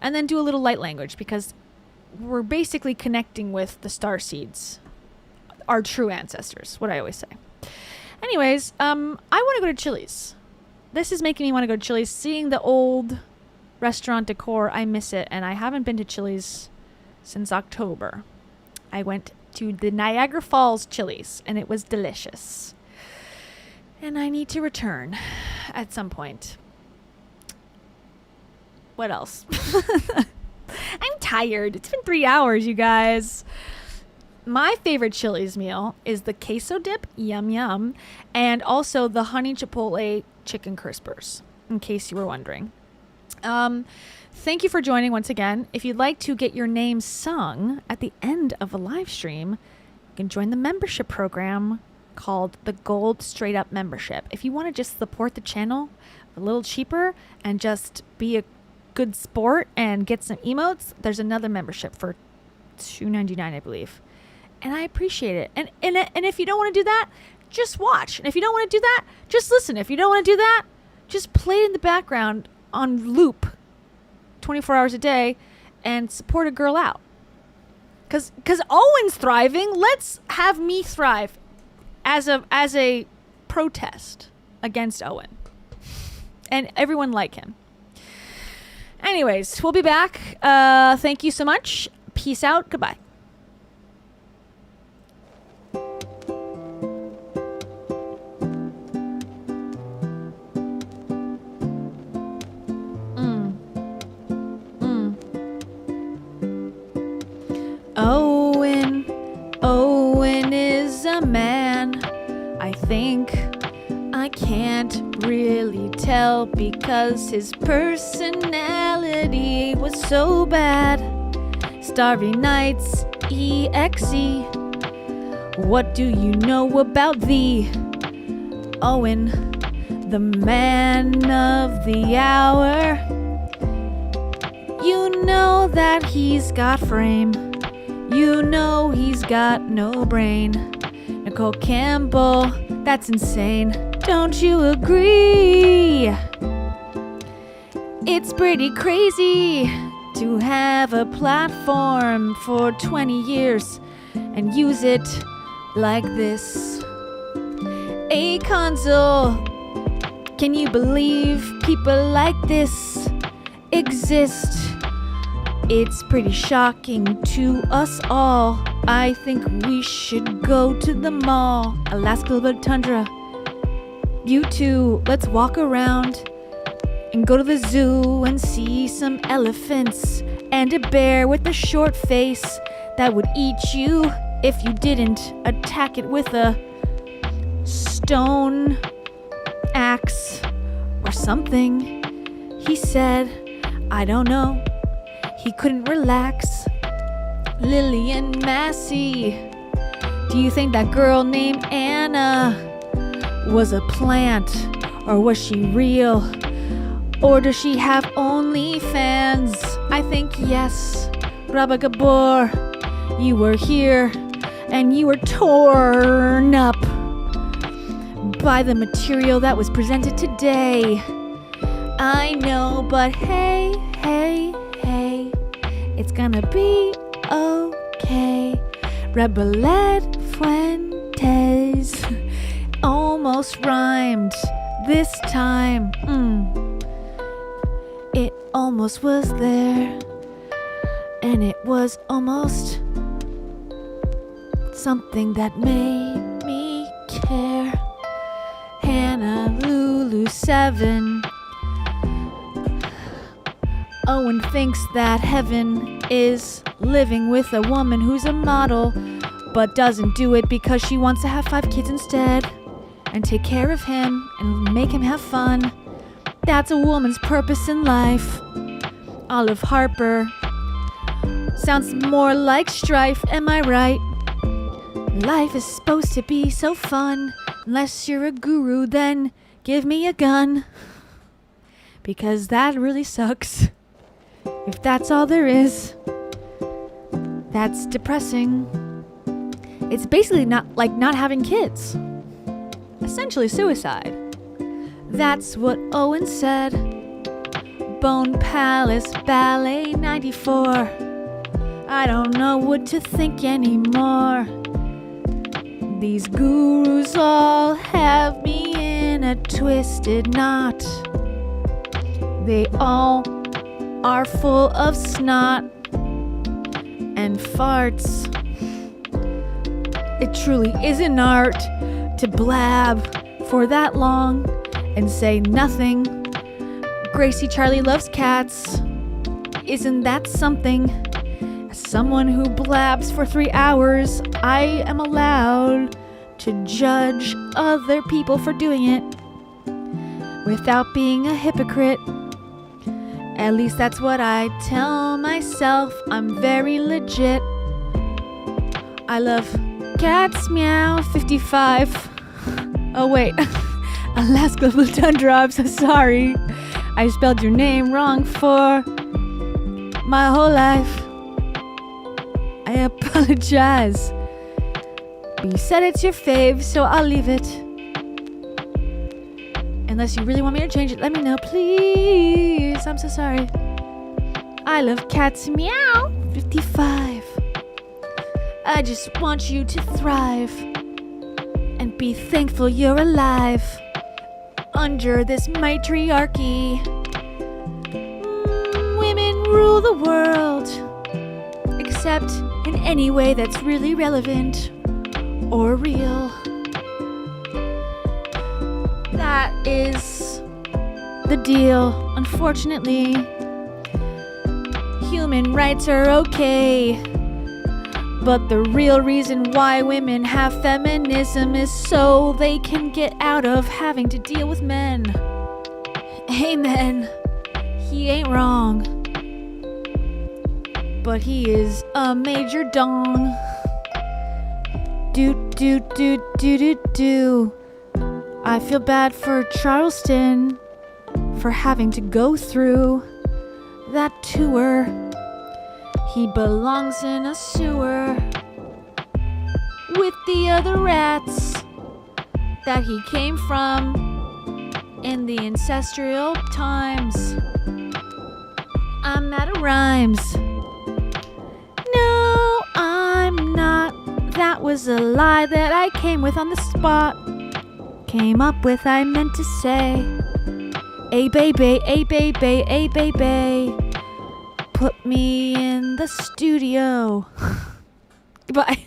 And then do a little light language, because we're basically connecting with the star seeds, our true ancestors, what I always say. Anyways, I want to go to Chili's. This is making me want to go to Chili's. Seeing the old restaurant decor, I miss it. And I haven't been to Chili's since October. I went to the Niagara Falls Chili's, and it was delicious. And I need to return at some point. What else? I'm tired. It's been 3 hours, you guys. My favorite Chili's meal is the queso dip, yum yum, and also the honey chipotle chicken crispers, in case you were wondering. Thank you for joining once again. If you'd like to get your name sung at the end of a live stream, you can join the membership program called the Gold Straight Up Membership. If you want to just support the channel a little cheaper and just be a good sport and get some emotes, there's another membership for $2.99, I believe. And I appreciate it. And if you don't want to do that, just watch. And if you don't want to do that, just listen. If you don't want to do that, just play it in the background on loop 24 hours a day and support a girl out. Because Owen's thriving. Let's have me thrive as a protest against Owen. And everyone like him. Anyways, we'll be back. Thank you so much. Peace out. Goodbye. Owen is a man. I think I can't really tell, because his personality was so bad. Starry Nights, EXE. What do you know about thee? Owen, the man of the hour. You know that he's got frame. You know he's got no brain. Nicole Campbell, that's insane. Don't you agree? It's pretty crazy to have a platform for 20 years and use it like this. A console, can you believe people like this exist? It's pretty shocking to us all. I think we should go to the mall. Alaska Little Tundra. You two, let's walk around and go to the zoo and see some elephants and a bear with a short face that would eat you if you didn't attack it with a stone axe or something. He said, I don't know. He couldn't relax. Lillian Massey, do you think that girl named Anna was a plant? Or was she real? Or does she have OnlyFans? I think yes. Rabba Gabor, you were here and you were torn up by the material that was presented today. I know, but hey, it's gonna be okay. Rebelet Fuentes almost rhymed this time. It almost was there, and it was almost something that made me care. Hannah Lulu 7. Owen thinks that heaven is living with a woman who's a model, but doesn't do it because she wants to have 5 kids instead and take care of him and make him have fun. That's a woman's purpose in life. Olive Harper. Sounds more like strife, am I right? Life is supposed to be so fun. Unless you're a guru, then give me a gun. Because that really sucks. If that's all there is, that's depressing. It's basically not having kids. Essentially suicide. That's what Owen said. Bone Palace Ballet 94. I don't know what to think anymore. These gurus all have me in a twisted knot. They all are full of snot and farts. It truly is an art to blab for that long and say nothing. Gracie Charlie loves cats. Isn't that something? As someone who blabs for 3 hours, I am allowed to judge other people for doing it without being a hypocrite. At least that's what I tell myself. I'm very legit. I love cats meow 55. Oh wait, Alaska Blue Tundra, I'm so sorry. I spelled your name wrong for my whole life. I apologize. But you said it's your fave, so I'll leave it. Unless you really want me to change it, let me know, please. I'm so sorry. I love cats meow 55. I just want you to thrive and be thankful you're alive under this matriarchy. Women rule the world, except in any way that's really relevant or real. That is the deal, unfortunately. Human rights are okay, but the real reason why women have feminism is so they can get out of having to deal with men. Amen. He ain't wrong, but he is a major dong. Do. I feel bad for Charleston for having to go through that tour. He belongs in a sewer with the other rats that he came from in the ancestral times. I'm out of rhymes. No, I'm not. That was a lie that I came with on the spot. Came up with, I meant to say. A baby, a baby, a baby. Put me in the studio. Goodbye.